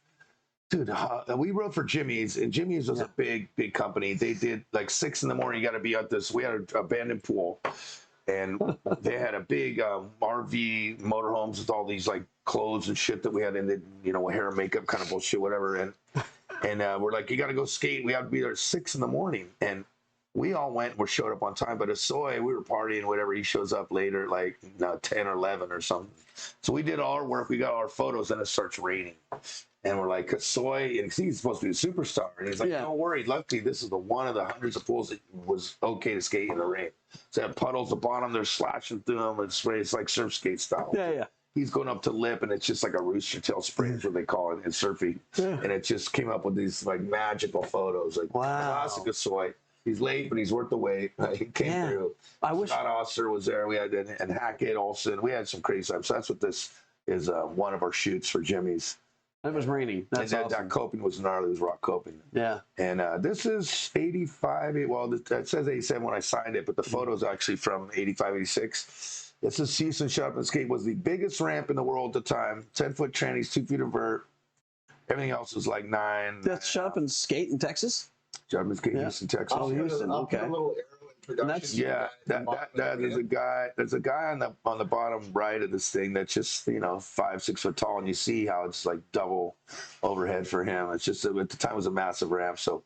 Dude, we rode for Jimmy's, and Jimmy's was a big company. They did like 6 in the morning. You got to be at this. We had an abandoned pool, and they had a big RV motorhomes with all these like clothes and shit that we had in the hair and makeup kind of bullshit, whatever. And we're like, you got to go skate. We have to be there at 6 in the morning, and we all went. We showed up on time, but Asoy, we were partying, whatever. He shows up later, like 10 or 11 or something. So we did all our work. We got all our photos, and it starts raining. And we're like, Soy, and he's supposed to be a superstar. And he's like, don't worry. Luckily, this is one of the hundreds of pools that was okay to skate in the rain. So they have puddles at the bottom. They're slashing through them. It's like surf skate style. Yeah. He's going up to lip, and it's just like a rooster tail spray is what they call it in surfing. Yeah. And it just came up with these like magical photos. Like, classic of Soy. He's late, but he's worth the wait. He came through. I wish Scott Oster was there. We had and Hackett, Olsen. We had some crazy stuff. So that's what this is. One of our shoots for Jimmy's. It was raining. That's awesome. That coping was gnarly. It was rock coping. Yeah. And this is 85. Well, it says 87 when I signed it, but the photo's actually from 85, 86. This is Houston Shop and Skate. Was the biggest ramp in the world at the time. 10-foot trannies, 2 feet of vert. Everything else was like 9. That's Shop and Skate in Texas? Shop and Skate, Houston, Texas. Oh, Houston. Okay. A little introduction. There's a guy on the bottom right of this thing that's just 5-6 foot tall, and you see how it's like double overhead for him. It's just at the time it was a massive ramp. So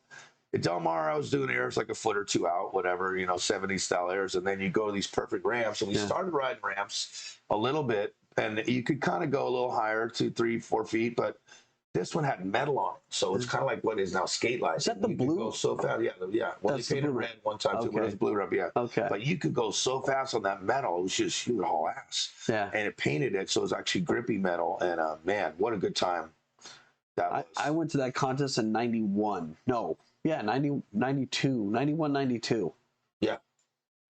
at Del Mar, I was doing airs like a foot or 2 out, whatever, 70s style airs, and then you go to these perfect ramps, and we started riding ramps a little bit, and you could kind of go a little higher, 2, 3, 4 feet, but This one had metal on it, so it's kind of like what is now skate light. Is that the you blue? Could go so fast, yeah. Well, That's they the painted blue red one time too, but it was blue rub, yeah. Okay. But you could go so fast on that metal, it was just you would haul ass. Yeah. And it painted it, so it was actually grippy metal. And man, what a good time that was. I went to that contest in 91. No, yeah, 90, 92, 91, 92. Yeah.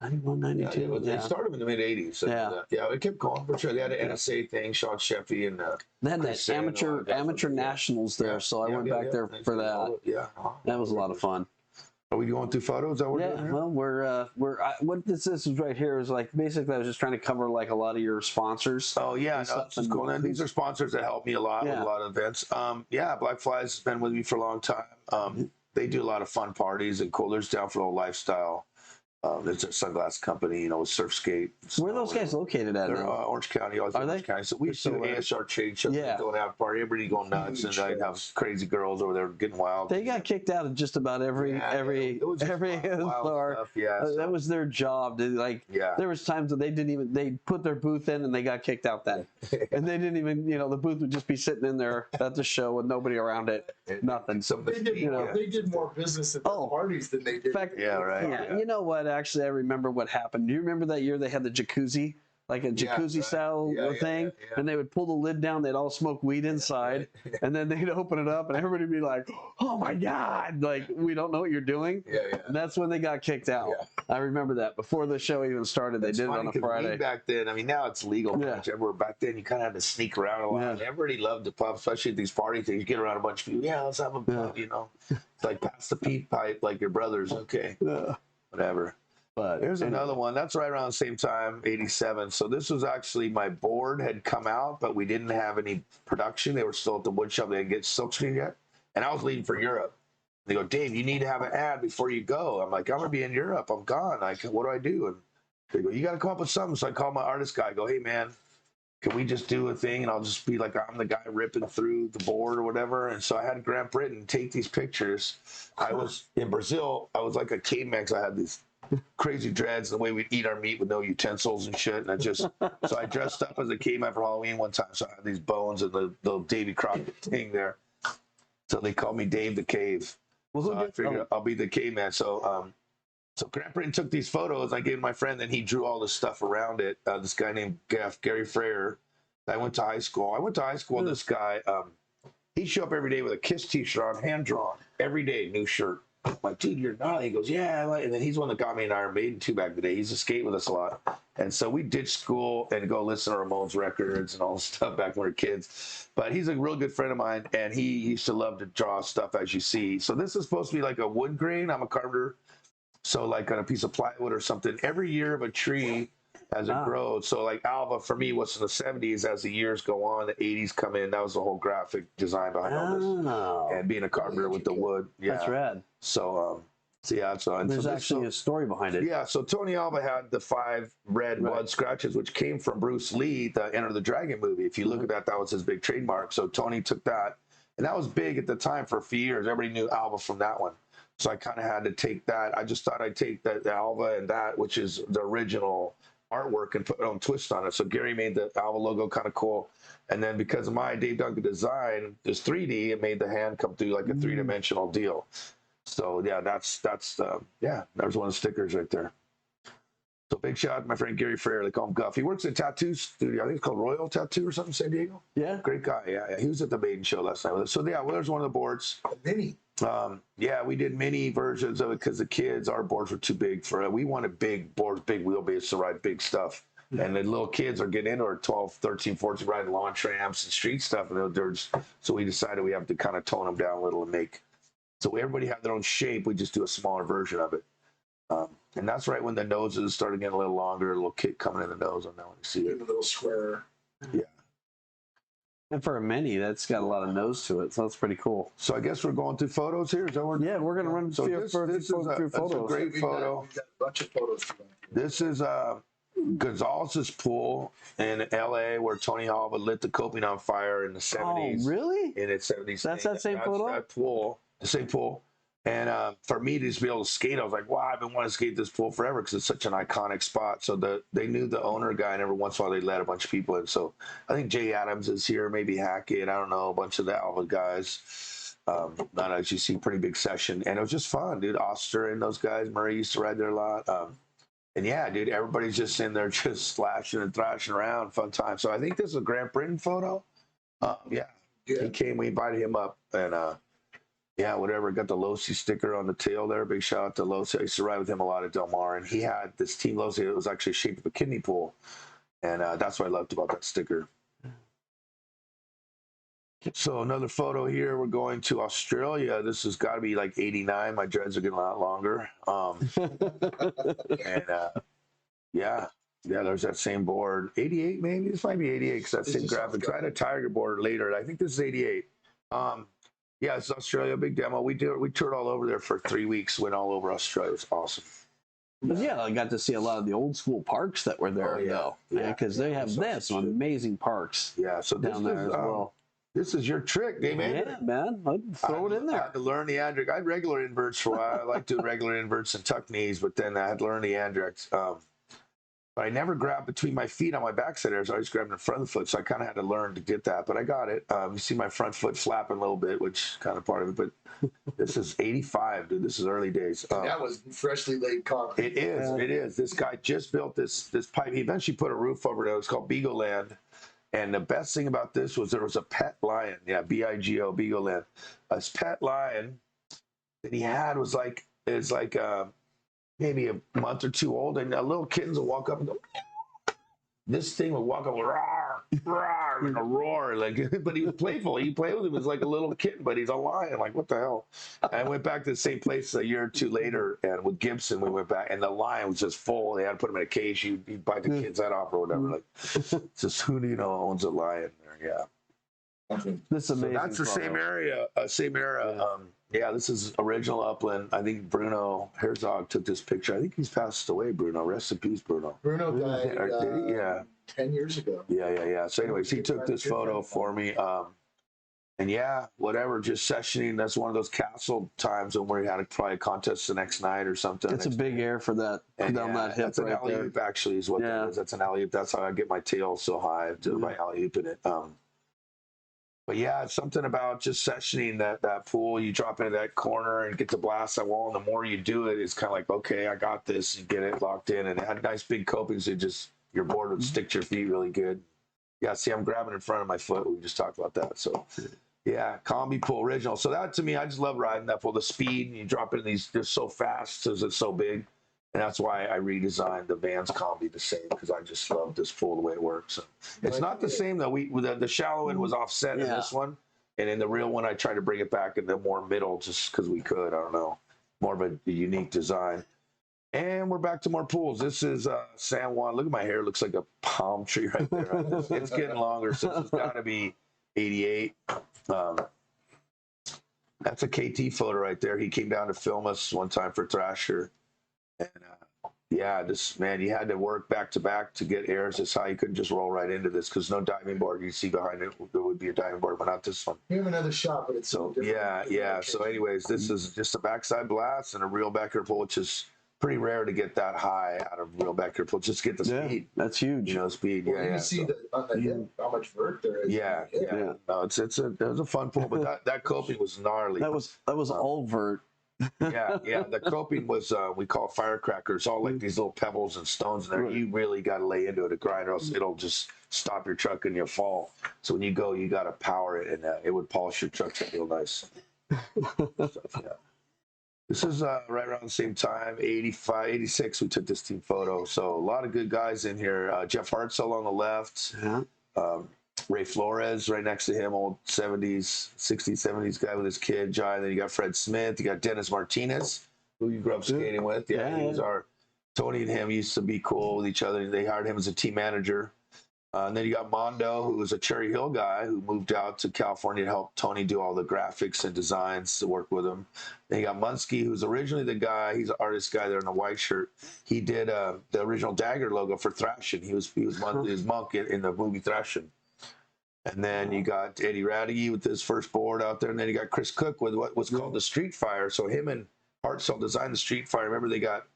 91, 92. They started in the mid 80s. So it kept going for sure. They had an NSA thing, Sean Sheffy, and they had that amateur nationals there, so I went back there for that. Yeah, that was a lot of fun. Are we going through photos? That we're doing here? Well, what this is right here is like basically I was just trying to cover like a lot of your sponsors. Oh yeah, that's cool. And these are sponsors that help me a lot with a lot of events. Black Flies has been with me for a long time. They do a lot of fun parties and cool. There's Down for the Lifestyle. There's a sunglass company, with surf skate. Where are those guys located at? They're Orange County. Are they? Orange County. So we used to do ASR trade shows. Going out party, everybody going nuts, and I'd have crazy girls over there getting wild. They got kicked out of just about every bar. That was their job. There was times that they put their booth in and they got kicked out then, and they didn't even the booth would just be sitting in there at the show with nobody around it, nothing. They did more business at the parties than they did. In fact, you know what? Actually, I remember what happened. Do you remember that year they had the jacuzzi, like a jacuzzi style thing, and they would pull the lid down. They'd all smoke weed inside, and then they'd open it up, and everybody would be like, "Oh my God!" Like, we don't know what you're doing. And that's when they got kicked out. I remember that before the show even started. They did it on a Friday. Back then, I mean, now it's legal. Back then, you kind of had to sneak around a lot. Everybody loved the pub, especially at these party things. You get around a bunch of people. Yeah, let's have a pub. It's like pass the peep pipe, like your brothers. Okay, whatever. But here's another one. That's right around the same time, 87. So this was actually my board had come out, but we didn't have any production. They were still at the wood shop. They didn't get silkscreen yet. And I was leaving for Europe. They go, Dave, you need to have an ad before you go. I'm like, I'm going to be in Europe. I'm gone. What do I do? And they go, you got to come up with something. So I call my artist guy. I go, hey, man, can we just do a thing? And I'll just be like, I'm the guy ripping through the board or whatever. And so I had Grant Britton take these pictures. I was in Brazil. I was like a caveman because I had these crazy dreads, the way we'd eat our meat with no utensils and shit. And so I dressed up as a caveman for Halloween one time. So I had these bones and the little Davy Crockett thing there. So they called me Dave the Cave. So I figured I'll be the caveman. So Grant Britton took these photos. I gave my friend, and he drew all this stuff around it. This guy named Gary Frayer. I went to high school. This guy, he'd show up every day with a KISS t-shirt on, hand drawn. Every day, new shirt. I'm like, dude, you're not. He goes, yeah. And then he's the one that got me an Iron Maiden 2 back in the day. He used to skate with us a lot. And so we ditched school and go listen to Ramones records and all this stuff back when we were kids. But he's a real good friend of mine, and he used to love to draw stuff, as you see. So this is supposed to be like a wood grain. I'm a carver. So like on a piece of plywood or something. Every year of a tree as it grows. So like Alva, for me, was in the 70s. As the years go on, the 80s come in. That was the whole graphic design behind all this. And being a carpenter with the wood. Yeah. That's rad. So, there's actually a story behind it. Yeah, so Tony Alva had the 5 red blood scratches, which came from Bruce Lee, the Enter the Dragon movie. If you look at that, that was his big trademark. So Tony took that, and that was big at the time for a few years. Everybody knew Alva from that one. So I kind of had to take that. I just thought I'd take the Alva and that, which is the original artwork, and put my own twist on it. So Gary made the Alva logo kind of cool. And then because of my Dave Duncan design, this 3D, it made the hand come through like a 3-dimensional deal. So yeah, there's one of the stickers right there. So big shout out to my friend Gary Frayer. They call him Guff. He works at a tattoo studio. I think it's called Royal Tattoo or something, San Diego. Yeah. Great guy. Yeah. He was at the Maiden show last night with us. So yeah, well, there's one of the boards. Mini. We did mini versions of it because the kids, our boards were too big for it. We wanted big boards, big wheelbase to ride big stuff. And the little kids are getting into it, 12, 13, 14, riding lawn tramps and street stuff. And so we decided we have to kind of tone them down a little and make. So everybody had their own shape. We just do a smaller version of it. And that's right when the noses started getting a little longer, a little kick coming in the nose on that one. You see it? A little square. Yeah. And for a mini, that's got a lot of nose to it, so that's pretty cool. So I guess we're going through photos here. Is that what we're going to run through photos. That's a great photo. We've got a bunch of photos. This is Gonzalez's pool in L.A. where Tony Alva lit the coping on fire in the 70s. Oh, really? In its 70s. That's that same photo? That pool, the same pool. And for me to just be able to skate, I was like, wow, I've been wanting to skate this pool forever because it's such an iconic spot. So they knew the owner guy, and every once in a while they let a bunch of people in. So I think Jay Adams is here, maybe Hackett, I don't know, a bunch of the Alva guys. Not as you see, pretty big session. And it was just fun, dude. Oster and those guys, Murray used to ride there a lot. And yeah, dude, everybody's just in there just slashing and thrashing around, fun time. So I think this is a Grant Britton photo. Yeah, he came, we invited him up, and yeah, whatever. Got the Losi sticker on the tail there. Big shout out to Losi. I used to ride with him a lot at Del Mar, and he had this Team Losi. It was actually shaped of a kidney pool, and that's what I loved about that sticker. So another photo here. We're going to Australia. This has got to be like '89. My dreads are getting a lot longer. And yeah, there's that same board. '88 maybe. This might be '88 because that same graphics. I had a Tiger board later. I think this is '88. Yeah, it's Australia, big demo. We toured all over there for 3 weeks, went all over Australia. It was awesome. Yeah, I got to see a lot of the old school parks that were there, though. Yeah, because they have some amazing parks. Yeah, so down there as well. This is your trick, Dave. Yeah, man. I'd throw it in there. I had to learn the Andrex. I had regular inverts for a while. I like doing regular inverts and tuck knees, but then I had to learn the Andrex. But I never grabbed between my feet on my backside there, so I always grabbed in front of the foot. So I kind of had to learn to get that, but I got it. You see my front foot flapping a little bit, which kind of part of it. But this is '85, dude. This is early days. That was freshly laid concrete. It is. It is. This guy just built this pipe. He eventually put a roof over it. It was called Beagle Land. And the best thing about this was there was a pet lion. Yeah, BIGO, Beagle Land. This pet lion that he had was like, maybe a month or two old, and little kittens will walk up and go. This thing would walk up, roar, roar, like a roar, like. But he was playful. He played with him as like a little kitten, but he's a lion. Like, what the hell? I went back to the same place a year or two later, and with Gibson, we went back, and the lion was just full. They had to put him in a cage. He'd bite the kid's head off or whatever. Like, it's just who do you know owns a lion there? Yeah. This amazing. So that's the same area. Same era. Yeah, this is original Upland. I think Bruno Herzog took this picture. I think he's passed away, Bruno. Rest in peace, Bruno. Bruno died yeah. 10 years ago. Yeah. So anyways, he took this photo for me. And yeah, whatever, just sessioning. That's one of those castle times when we had probably a contest the next night or something. It's a big air for that, down that hip. That's an alley-oop, actually, is what that is. That's an alley-oop. That's how I get my tail so high to my alley-oop in it. But yeah, it's something about just sessioning that pool. You drop into that corner and get to blast that wall. And the more you do it, it's kind of like, okay, I got this. You get it locked in. And it had nice big coping, so your board would stick to your feet really good. Yeah, see, I'm grabbing in front of my foot. We just talked about that. So yeah, combi pool original. So that, to me, I just love riding that pool. The speed, and you drop in these, they're so fast because it's so big. And that's why I redesigned the Vans combi the same, because I just love this pool the way it works. So it's not the same though. The shallow end was offset in this one, and in the real one I tried to bring it back in the more middle just because we could. I don't know, more of a unique design. And we're back to more pools. This is San Juan. Look at my hair; looks like a palm tree right there. It's getting longer, so it's got to be '88. That's a KT photo right there. He came down to film us one time for Thrasher. And yeah, this man, you had to work back to back to get airs. That's how you couldn't just roll right into this, because no diving board you see behind it, there would be a diving board, but not this one. We have another shot, but it's so yeah. So anyways, this is just a backside blast and a real backyard pull, which is pretty rare to get that high out of real backyard pull. Just get the speed. That's huge. You know, speed. Well, you see on the hip how much vert there is. Yeah. No, it was a fun pull, but that coping was gnarly. That was all vert. yeah. The coping was we call firecrackers, all like these little pebbles and stones in there. Right. You really got to lay into it to grind, or else it'll just stop your truck and you'll fall. So when you go, you got to power it, and it would polish your truck real nice. This is right around the same time, 85, 86, we took this team photo. So a lot of good guys in here. Jeff Hartzell on the left. Ray Flores right next to him, old 70s, 60s, 70s guy with his kid, John. Then you got Fred Smith. You got Dennis Martinez, who you grew up skating with. Yeah, he was Tony and him used to be cool with each other. They hired him as a team manager. And then you got Mondo, who was a Cherry Hill guy who moved out to California to help Tony do all the graphics and designs to work with him. Then you got Munsky, who's originally the guy, he's an artist guy there in a white shirt. He did the original Dagger logo for Thrashing. He was Monk in the movie Thrashing. And then you got Eddie Radke with his first board out there. And then you got Chris Cook with what was called the Street Fire. So him and Hartzell designed the Street Fire. Remember, they got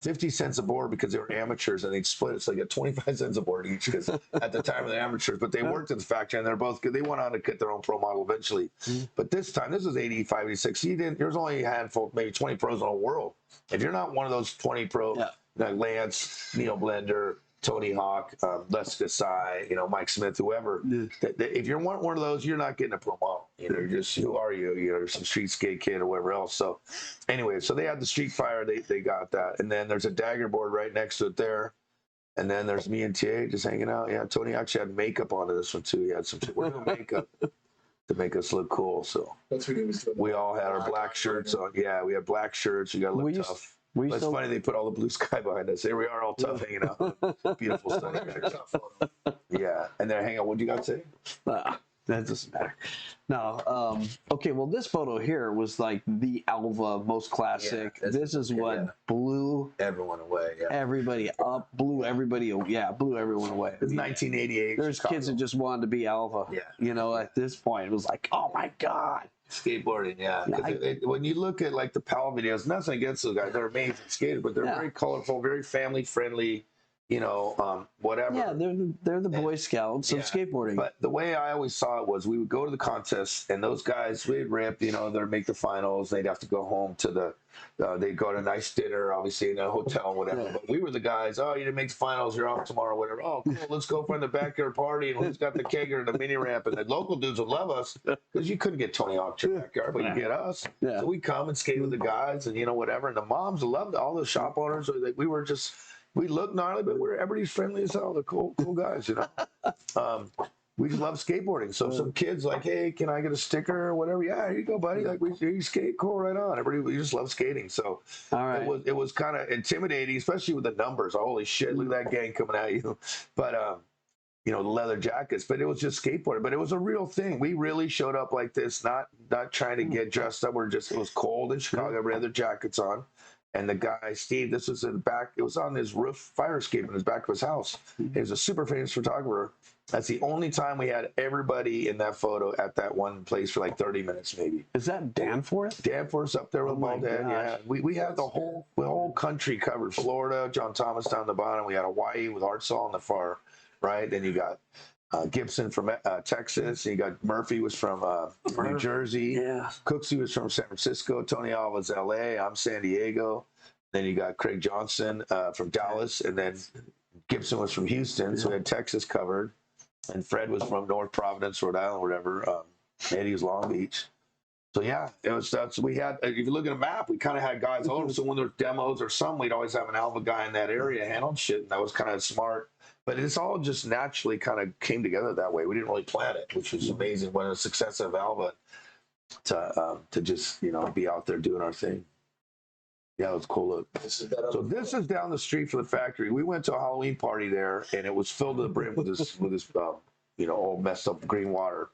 50 cents a board because they were amateurs, and they'd split it. So they got 25 cents a board each because at the time of the amateurs. But they worked at the factory, and they're both good. They went on to get their own pro model eventually. But this time, this was 85, 86. There was only a handful, maybe 20 pros in the world. If you're not one of those 20 pro, like Lance, Neil Blender, Tony Hawk, Les Desai, Mike Smith, whoever. If you're one of those, you're not getting a pro model. You're just, who are you? You're some street skate kid or whatever else. So anyway, so they had the Street Fire. They got that. And then there's a dagger board right next to it there. And then there's me and TA just hanging out. Yeah, Tony actually had makeup onto this one too. He had some makeup to make us look cool. So that's what he was doing. We all had our black shirts on. Yeah, we had black shirts. You got to look tough. It's funny they put all the blue sky behind us. Here we are all tough hanging out. Beautiful stuff. Yeah. And then hang on, what do you got to say? That doesn't matter. No. Okay, well, this photo here was like the Alva most classic. This is what blew everyone away. Yeah. Everybody up, blew everybody away. Yeah, blew everyone away. It was 1988. There's Chicago. Kids that just wanted to be Alva. Yeah. At this point, it was like, oh my God. Skateboarding, yeah. When you look at like the PAL videos, nothing against those guys, they're amazing skaters, but they're very colorful, very family friendly, whatever. Yeah, they're the Boy Scouts of skateboarding. But the way I always saw it was we would go to the contests, and those guys, they'd rip, they'd make the finals, they'd have to go home to they'd go to a nice dinner, obviously in a hotel, whatever. Yeah. But we were the guys, you didn't make the finals, you're off tomorrow, whatever. Oh, cool, let's go find the backyard party, and who's got the kegger and the mini ramp. And the local dudes would love us because you couldn't get Tony Hawk to your backyard, but you get us. Yeah. So we come and skate with the guys and, whatever. And the moms loved it. All the shop owners, we looked gnarly, but everybody's friendly as hell. They're cool guys, We just love skateboarding. So some kids like, hey, can I get a sticker or whatever? Yeah, here you go, buddy. Like, you skate, cool, right on. We just love skating. So it was kind of intimidating, especially with the numbers. Holy shit, look at that gang coming at you. But the leather jackets. But it was just skateboarding. But it was a real thing. We really showed up like this, not trying to get dressed up. It was cold in Chicago. We had the jackets on. And the guy, Steve, this was in the back. It was on his roof fire escape in his back of his house. He was a super famous photographer. That's the only time we had everybody in that photo at that one place for like 30 minutes, maybe. Is that Danforth? Danforth's up there with Bald Head. Yeah, we had the whole country covered. Florida, John Thomas down the bottom. We had Hawaii with Hartzell on the far right. Then you got Gibson from Texas. You got Murphy was from New Jersey. Yeah. Cooksey was from San Francisco. Tony Alva's L.A. I'm San Diego. Then you got Craig Johnson from Dallas, and then Gibson was from Houston. So we had Texas covered. And Fred was from North Providence, Rhode Island, whatever. Eddie was Long Beach. So yeah, we had. If you look at a map, we kind of had guys all over. So when there's demos or something, we'd always have an Alva guy in that area handling shit, and that was kind of smart. But it's all just naturally kind of came together that way. We didn't really plan it, which was amazing. When the success of Alva to just be out there doing our thing. Yeah, it was cool. Look. This is down the street from the factory. We went to a Halloween party there, and it was filled to the brim with this old messed up green water.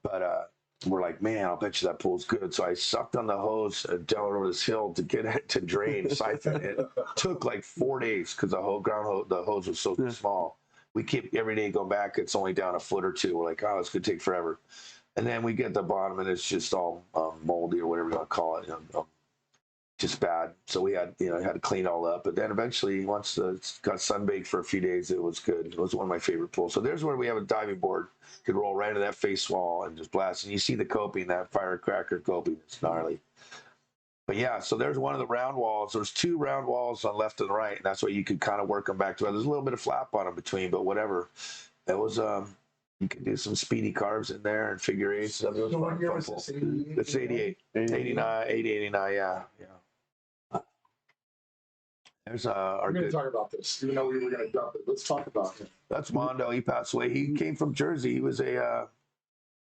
But we're like, man, I'll bet you that pool's good. So I sucked on the hose down over this hill to get it to drain, siphon. It took like 4 days because the hose was so small. We keep every day going back. It's only down a foot or two. We're like, oh, it's gonna take forever. And then we get to the bottom, and it's just all moldy or whatever you want to call it. Just bad. So we had to clean it all up. But then eventually, once it got sunbaked for a few days, it was good. It was one of my favorite pools. So there's where we have a diving board. Could roll right into that face wall and just blast. And you see the coping, that firecracker coping. It's gnarly. But yeah, so there's one of the round walls. There's 2 round walls on left and right, and that's why you could kind of work them back together. There's a little bit of flap on them between, but whatever. It was you could do some speedy carves in there and figure eights. It was fun. It's 88, 89, 89, yeah. There's we're going to talk about this, even though we were going to dump it. Let's talk about him. That's Mondo. He passed away. He came from Jersey. He was a,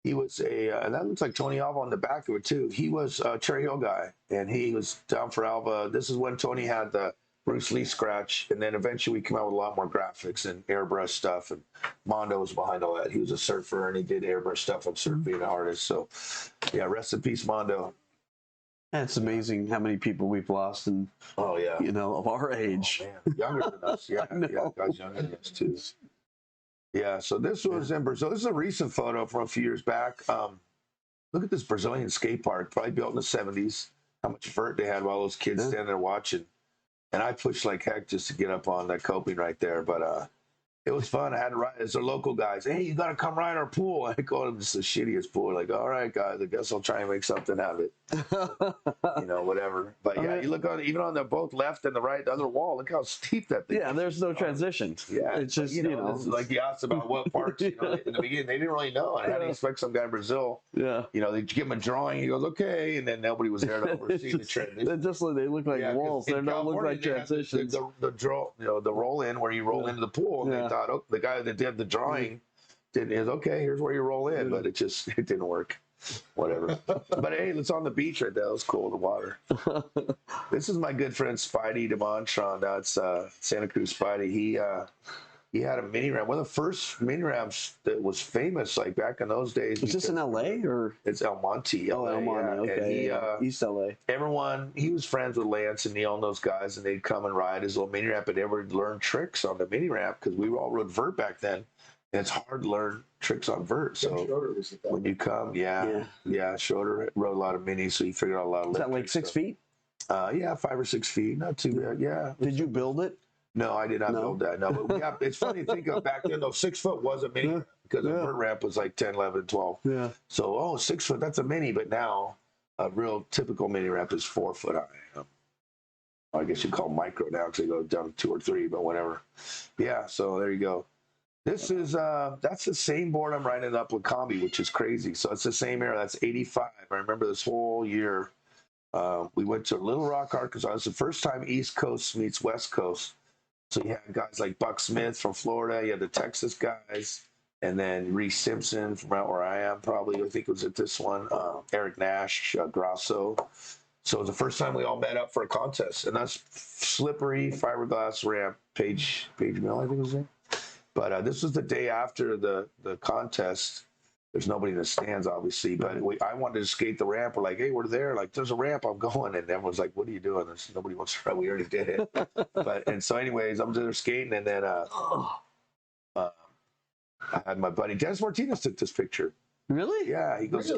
and that looks like Tony Alva on the back of it too. He was a Cherry Hill guy, and he was down for Alva. This is when Tony had the Bruce Lee scratch, and then eventually we came out with a lot more graphics and airbrush stuff, and Mondo was behind all that. He was a surfer, and he did airbrush stuff on surf, being an artist. So, yeah, rest in peace, Mondo. It's amazing how many people we've lost, and of our age, younger than us. Yeah, guys younger than us too. Yeah, so this was in Brazil. This is a recent photo from a few years back. Look at this Brazilian skate park, probably built in the 70s. How much vert they had while those kids standing there watching. And I pushed like heck just to get up on that coping right there. But it was fun. I had to ride. It's the local guys. Hey, you got to come ride our pool. I called them just the shittiest pool. Like, all right, guys, I guess I'll try and make something out of it. You know, whatever. But yeah, you look on, even on the both left and the right, the other wall, look how steep that thing is. Yeah, there's no transition. Yeah. It's just, you know. Like you asked about what parts, you know, in the beginning, they didn't really know. And how do you expect some guy in Brazil? Yeah. You know, they give him a drawing. He goes, okay. And then nobody was there to oversee the transition. They look like walls. They don't look like transitions. The roll in where you roll into the pool. And they thought, oh, the guy that did the drawing is okay. Here's where you roll in, but it didn't work. Whatever. But hey, it's on the beach right there. It was cool. The water. This is my good friend Spidey DeMontron. That's Santa Cruz Spidey. He had a mini ramp. One of the first mini ramps that was famous, like back in those days. Is this in LA or? It's El Monte. Oh, El Monte. Yeah. Okay. And East LA. He was friends with Lance and Neil and those guys, and they'd come and ride his little mini ramp, and they would learn tricks on the mini ramp because we were all rode vert back then. And it's hard to learn tricks on vert. So when you come, Schroeder rode a lot of minis, so he figured out a lot of. Is that like 6 feet? Yeah, 5 or 6 feet. Not too bad. Yeah. Did you build it? No, I did not build that. No, but yeah, it's funny to think of back then, though, 6 foot was a mini because the vert ramp was like 10, 11, 12. Yeah. So, 6 foot, that's a mini, but now a real typical mini ramp is 4 foot high. I guess you call micro now because they go down to 2 or 3, but whatever. Yeah, so there you go. This is, that's the same board I'm riding up with Combi, which is crazy. So it's the same era. That's 85. I remember this whole year. We went to Little Rock, Arkansas. It was the first time East Coast meets West Coast. So you had guys like Buck Smith from Florida. You had the Texas guys. And then Reese Simpson from out where I am, probably. I think it was at this one. Eric Nash, Grasso. So it was the first time we all met up for a contest. And that's slippery fiberglass ramp. Page Mill, I think it was there. But this was the day after the contest. There's nobody in the stands, obviously. But I wanted to skate the ramp. We're like, hey, we're there. Like, there's a ramp. I'm going. And everyone's like, what are you doing? Nobody wants to ride. We already did it. And so anyways, I'm there skating. And then I had my buddy, Dennis Martinez took this picture. Really? Yeah, he goes,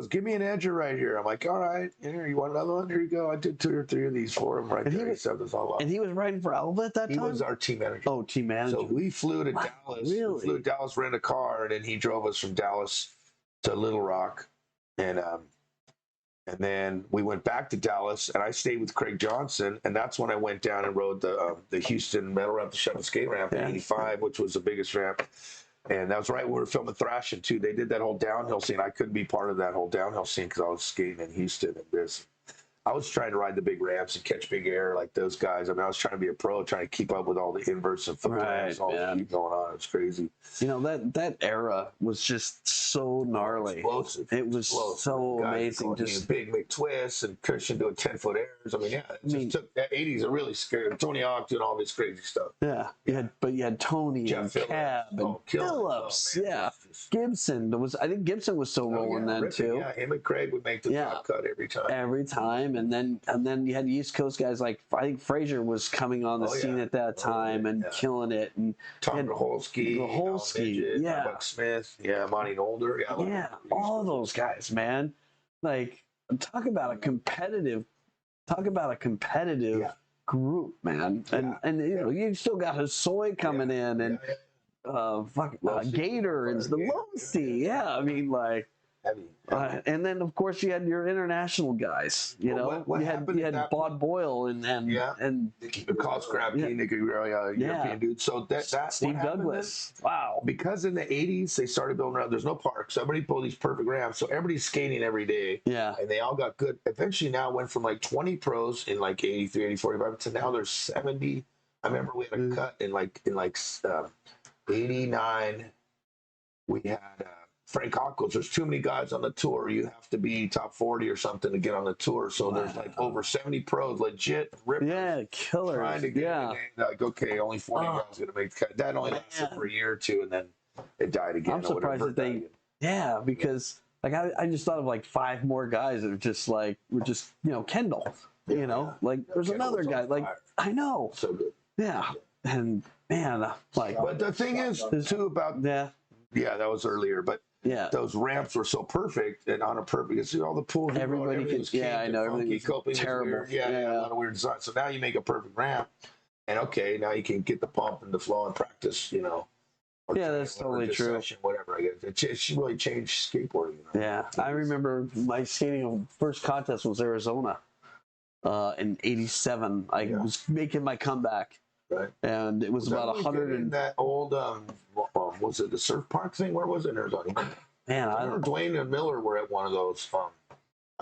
give me an edger right here. I'm like, all right, here, you want another one? Here you go. I did 2 or 3 of these for him right there. He set this all up. And he was riding for Alva at that time? He was our team manager. Oh, team manager. So we flew to Dallas. Really? We flew to Dallas, rent a car, and then he drove us from Dallas to Little Rock. And then we went back to Dallas, and I stayed with Craig Johnson, and that's when I went down and rode the Houston metal ramp, the shuttle skate ramp in 85, which was the biggest ramp. And that was right when we were filming Thrashing, too. They did that whole downhill scene. I couldn't be part of that whole downhill scene because I was skating in Houston. And I was trying to ride the big ramps and catch big air like those guys. I mean, I was trying to be a pro, trying to keep up with all the inverts and flips, all the shit going on. It's crazy. You know, that era was just so gnarly. Explosive. It was so amazing. Just big McTwists and Christian doing 10-foot airs. I mean, yeah, just took that 80s are really scary. Tony Hawk doing all this crazy stuff. Yeah. You had Tony Jeff and Cab and Phillips. Gibson. I think Gibson was still rolling then too. Yeah, him and Craig would make the top cut every time. Every time. And then you had East Coast guys like, I think Frazier was coming on the scene at that time and killing it. And Tom Graholski, Buck Smith, Monty Older, all those guys, man. Like, talk about a competitive group, man. And you know, you still got Hosoi coming in and Gator and the Losey. Yeah, I mean, like. And then of course you had your international guys. You know, you had Bod Boyle and the cost crap, European dude. So that Steve Douglas. Wow. Because in the 80s they started building around. There's no parks. Everybody pulled these perfect ramps, so everybody's skating every day. Yeah. And they all got good. Eventually, now went from like 20 pros in like 83, 84, 85 to now there's 70. I remember we had a cut in 89. We had. Frank Hockles, there's too many guys on the tour. You have to be top 40 or something to get on the tour. So there's like over 70 pros, legit rippers. Yeah, killers. Trying to get in. Like, okay, only 40 guys going to make the cut. That only lasted for a year or two, and then it died again. I'm surprised that because like I just thought of like 5 more guys that were just Kendall. You know, like there's another guy. Like I know. So good. Yeah. And man, like. But the thing is, too, about that was earlier, but those ramps were so perfect and on a perfect. See all the pool. Everybody can. Yeah, I know. Everything was terrible. Yeah, a lot of weird design. So now you make a perfect ramp, and okay, now you can get the pump and the flow and practice. You know. Yeah, that's totally true. Session, whatever. I guess it really changed skateboarding. You know? Yeah, I remember my skating first contest was Arizona in '87. I was making my comeback. Right. And it was about 100 and that old was it the surf park thing? Where was it in Arizona? Man, I don't know. Dwayne and Miller were at one of those.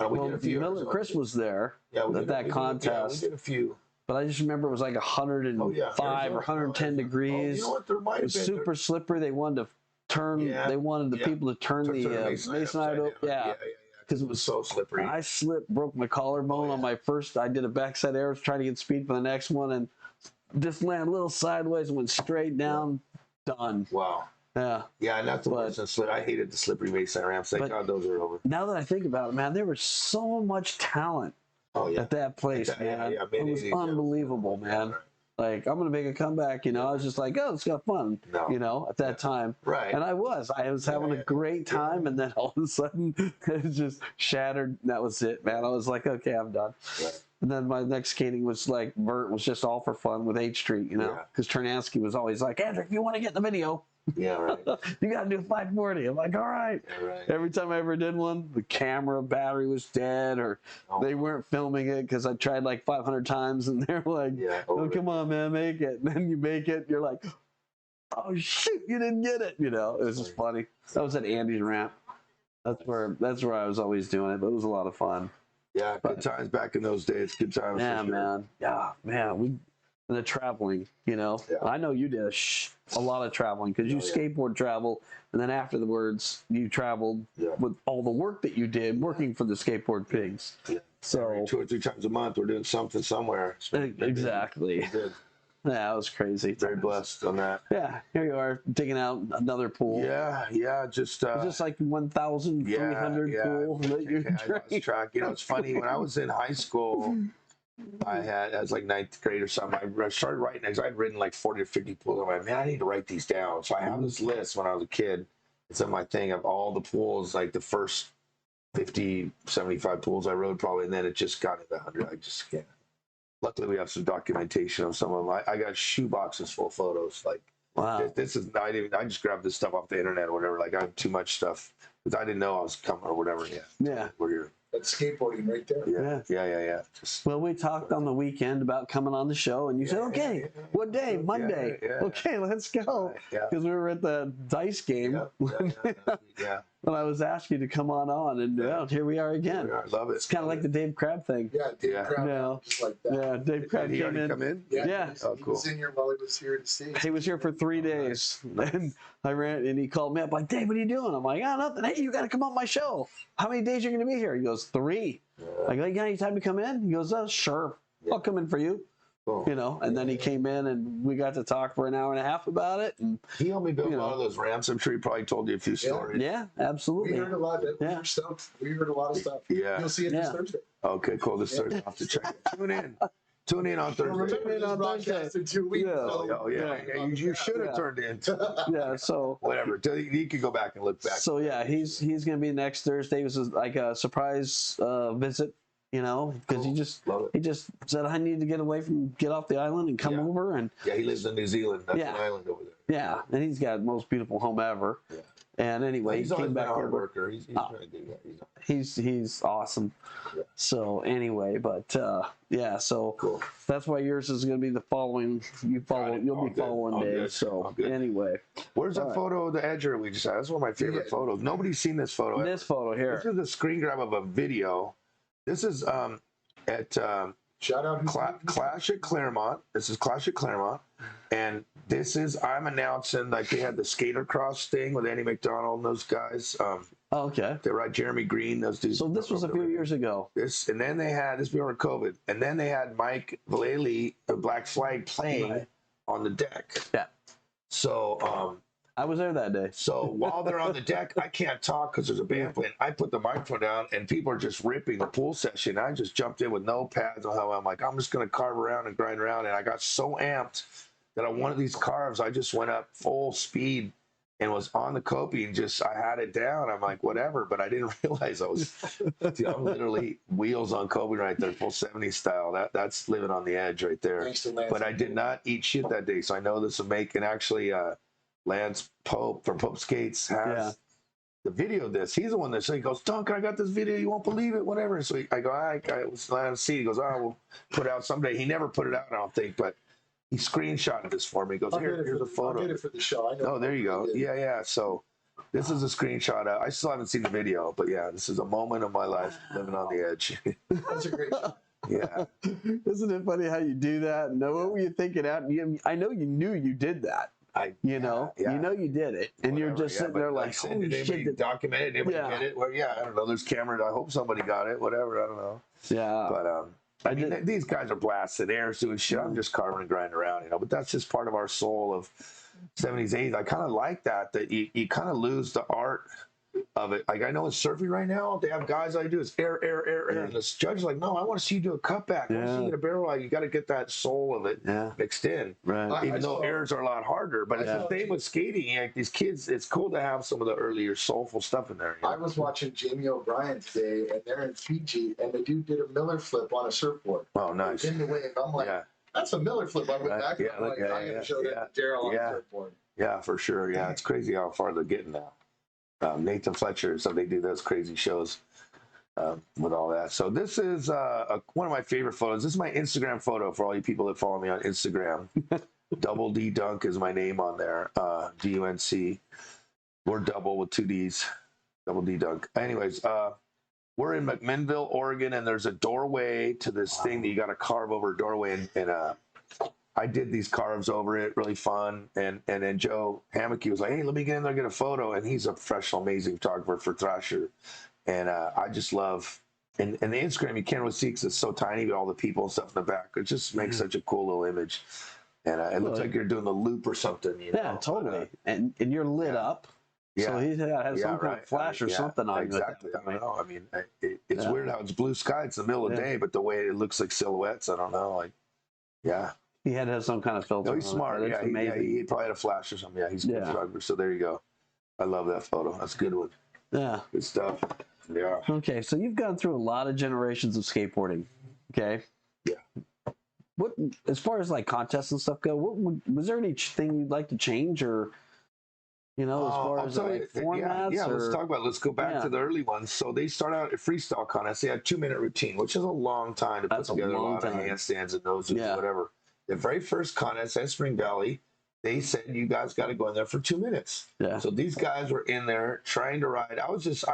We did a few. Miller Chris was there at that contest. We did a few. But I just remember it was like 105 or 110 degrees. You know what? There might have been super slippery. They wanted to turn. They wanted the people to turn the masonite up. Yeah. Because it was so slippery. I slipped, broke my collarbone on my first. I did a backside air, trying to get speed for the next one, and just landed a little sideways and went straight down. Done. Wow. Yeah. Yeah, and that's the worst. I hated the slippery masonite ramps. Thank God those are over. Now that I think about it, man, there was so much talent at that place, man. It was unbelievable, man. Like, I'm going to make a comeback, you know. I was just like, oh, let's have fun, you know, at that time. Right. And I was having a great time, and then all of a sudden, it just shattered. That was it, man. I was like, okay, I'm done. Right. And then my next skating was like, Bert was just all for fun with H Street, you know, because Chernansky was always like, Andrew, if you want to get in the video, yeah, right. you got to do 540. I'm like, all right. Yeah, right. Every time I ever did one, the camera battery was dead, or they weren't filming it because I tried like 500 times, and they're like, oh, come on, man, make it. And then you make it, you're like, oh, shoot, you didn't get it. You know, it was just funny. That was at Andy's ramp. That's where I was always doing it, but it was a lot of fun. Yeah, good times back in those days. Good times. Yeah, man. Yeah, man. The traveling, you know. Yeah. I know you did a lot of traveling because you skateboard travel, and then afterwards you traveled with all the work that you did working for the Skateboard Pigs. Yeah. So 2 or 3 times a month we're doing something somewhere. Exactly. Yeah, that was crazy. Very blessed on that. Yeah, here you are digging out another pool. Yeah, just like 1,300 pool that you lost track. You know, it's funny when I was in high school. I was like 9th grade or something. I started writing because I'd written like 40 or 50 pools. I'm like, man, I need to write these down. So I have this list when I was a kid. It's on my thing of all the pools, like the first 50, 75 pools I rode probably, and then it just got into 100. I just can't. Luckily, we have some documentation of some of them. I got shoe boxes full of photos. Like, wow. This is I just grabbed this stuff off the internet or whatever. Like, I have too much stuff because I didn't know I was coming or whatever. Yeah. We're here. That's skateboarding right there. Yeah. Well, we talked on the weekend about coming on the show, and you said, okay, what day? Monday. Okay, let's go. Because we were at the dice game. When I was asking you to come on, and here we are again. I love it. It's kind of like the Dave Crab thing. Yeah, Dave Crab. Just like that. Yeah, Dave Crab came in. Yeah. Oh, cool. He was in here while he was here to see. He was here for 3 days. And I ran, and he called me up like, Dave, what are you doing? I'm like, nothing. Hey, you got to come on my show. How many days are you going to be here? He goes, 3. Like, you got any time to come in? He goes, sure. I'll come in for you. Cool. You know, and then he came in and we got to talk for an hour and a half about it. And he helped me build a lot of those ramps. I'm sure he probably told you a few stories. Yeah, absolutely. We heard a lot of stuff. We heard a lot of stuff. Yeah. You'll see it this Thursday. Okay, cool. This Thursday. I'll have to check it. Tune in on Thursday. Tune in on Thursday. In 2 weeks. You should have turned in. So whatever. You can go back and look back. So he's going to be next Thursday. It was like a surprise visit. You know, because he just said I need to get off the island and come over, and he lives in New Zealand. That's an island over there. Yeah, and he's got the most beautiful home ever. Yeah. And anyway, he's he came back a hard worker. He's awesome. Yeah. So anyway, but so cool. That's why yours is going to be the following. You'll be following Dave. So anyway, where's that photo of the edger we just had? That's one of my favorite photos. Nobody's seen this photo. This photo here. This is a screen grab of a video. This is at shout out Clash at Claremont. This is Clash at Claremont, and this is I'm announcing like they had the skater cross thing with Andy McDonald and those guys. Okay. They ride Jeremy Green. Those dudes. So this was a few years ago. And then they had this before COVID, and then they had Mike Vallely, the Black Flag, playing on the deck. Yeah. So. I was there that day. So while they're on the deck, I can't talk because there's a band playing. I put the microphone down, and people are just ripping the pool session. I just jumped in with no pads. I'm like, I'm just going to carve around and grind around. And I got so amped that on one of these carves, I just went up full speed and was on the coping, just I had it down. I'm like, whatever, but I didn't realize I was. Dude, I'm literally wheels on coping right there, full 70s style. That's living on the edge right there. But I did not eat shit that day, so I know this will make. And actually, Lance Pope from Pope Skates has the video of this. He's the one that said, he goes, Duncan, I got this video. You won't believe it, whatever. So I go, I was glad to see. He goes, oh, we'll put it out someday. He never put it out, I don't think, but he screenshotted this for me. He goes, here's a photo. I'll get it for the show. I know. Oh, there you go. Yeah. So this is a screenshot. I still haven't seen the video, but yeah, this is a moment of my life living on the edge. That's a great shot. Yeah. Isn't it funny how you do that? No, what were you thinking out? I know you knew you did that. You know you did it, and whatever, you're just sitting there like, holy shit! Documented, anybody get it? Well, I don't know. There's cameras. I hope somebody got it. Whatever, I don't know. Yeah, but I mean, these guys are blasted airs doing shit. I'm just carving and grinding around, but that's just part of our soul of 70s, 80s. I kind of like that you kind of lose the art of it. Like I know in surfing right now, they have guys I do is air, and the judge is like, no, I want to see you do a cutback. I want to see you in a barrel. You got to get that soul of it mixed in. Right. Even though airs are a lot harder, but it's the same with skating. Like these kids, it's cool to have some of the earlier soulful stuff in there. I was watching Jamie O'Brien today, and they're in Fiji, and the dude did a Miller flip on a surfboard. Oh, nice. In the wave. I'm like, that's a Miller flip. I went back and I'm like, I'm going to show that to Daryl on the surfboard. Yeah, for sure. Yeah, it's crazy how far they're getting now. Nathan Fletcher, so they do those crazy shows with all that. So this is one of my favorite photos. This is my Instagram photo for all you people that follow me on Instagram. Double D Dunk is my name on there. DUNC. We're double with 2 Ds. Double D Dunk. Anyways, we're in McMinnville, Oregon, and there's a doorway to this thing that you got to carve over a doorway, and I did these carves over it, really fun. And then Joe Hammocky was like, hey, let me get in there and get a photo. And he's a professional, amazing photographer for Thrasher. And I just love, and the Instagram, you can't really see because it's so tiny, but all the people and stuff in the back, it just makes such a cool little image. And it looks like you're doing the loop or something. Yeah, totally. And you're lit up. So he has some kind of flash or something on exactly. I don't know. I mean, it's weird how it's blue sky. It's the middle of the day, but the way it looks like silhouettes, I don't know. Like, he had to have some kind of filter. No, he's smart. He probably had a flash or something. Yeah, he's a good photographer. So there you go. I love that photo. That's a good one. Yeah. Good stuff. Yeah. Okay, so you've gone through a lot of generations of skateboarding. Okay. Yeah. What, as far as like contests and stuff go, was there anything you'd like to change, or as far as like formats? Let's go back to the early ones. So they start out at freestyle contests. They had 2-minute routine, which is a long time to put together a lot of handstands and noses, whatever. The very first contest at Spring Valley, they said you guys got to go in there for 2 minutes. Yeah. So these guys were in there trying to ride.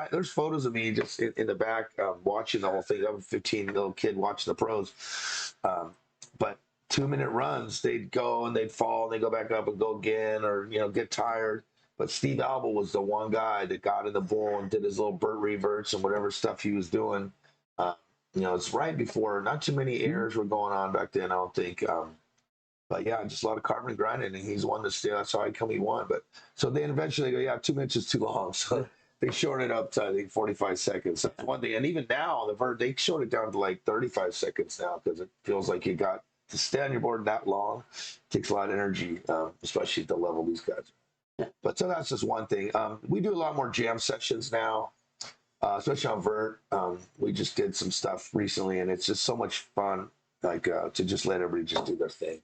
There's photos of me just in the back watching the whole thing. I was a 15 little kid watching the pros. But 2-minute runs, they'd go and they'd fall and they'd go back up and go again, or get tired. But Steve Alba was the one guy that got in the bull and did his little Burt reverts and whatever stuff he was doing. It's right before, not too many airs were going on back then, I don't think. But yeah, just a lot of carving and grinding, and he's one to steal. That's how he won. But so then eventually they go, 2 minutes is too long. So they shortened it up to, I think, 45 seconds. That's one thing. And even now, they shortened it down to like 35 seconds now, because it feels like you got to stay on your board that long. It takes a lot of energy, especially at the level these guys are. But so that's just one thing. We do a lot more jam sessions now, especially on vert. We just did some stuff recently, and it's just so much fun, like to just let everybody just do their thing.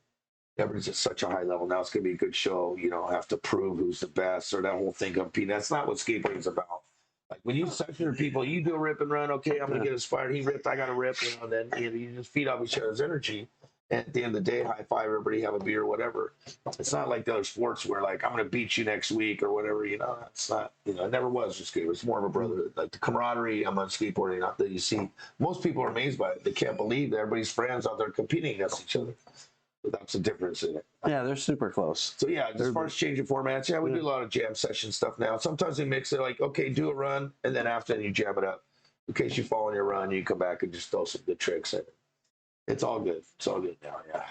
Everybody's at such a high level now. It's going to be a good show. You don't have to prove who's the best or that whole thing competing. That's not what skateboarding is about. Like when you session people, you do a rip and run. Okay, I'm going to get inspired. He ripped, I got to rip. And then you just feed off each other's energy. And at the end of the day, high five everybody, have a beer, whatever. It's not like the other sports where like I'm going to beat you next week or whatever. It's not. It never was just skateboarding. It's more of a brotherhood. Like the camaraderie among skateboarding, not that you see. Most people are amazed by it. They can't believe that everybody's friends out there competing against each other. So that's the difference in it. Yeah, they're super close. So yeah, as far as changing formats, we do a lot of jam session stuff now. Sometimes we mix it like, okay, do a run, and then after that you jam it up. In case you fall on your run, you come back and just throw some good tricks in it. It's all good. It's all good now, yeah.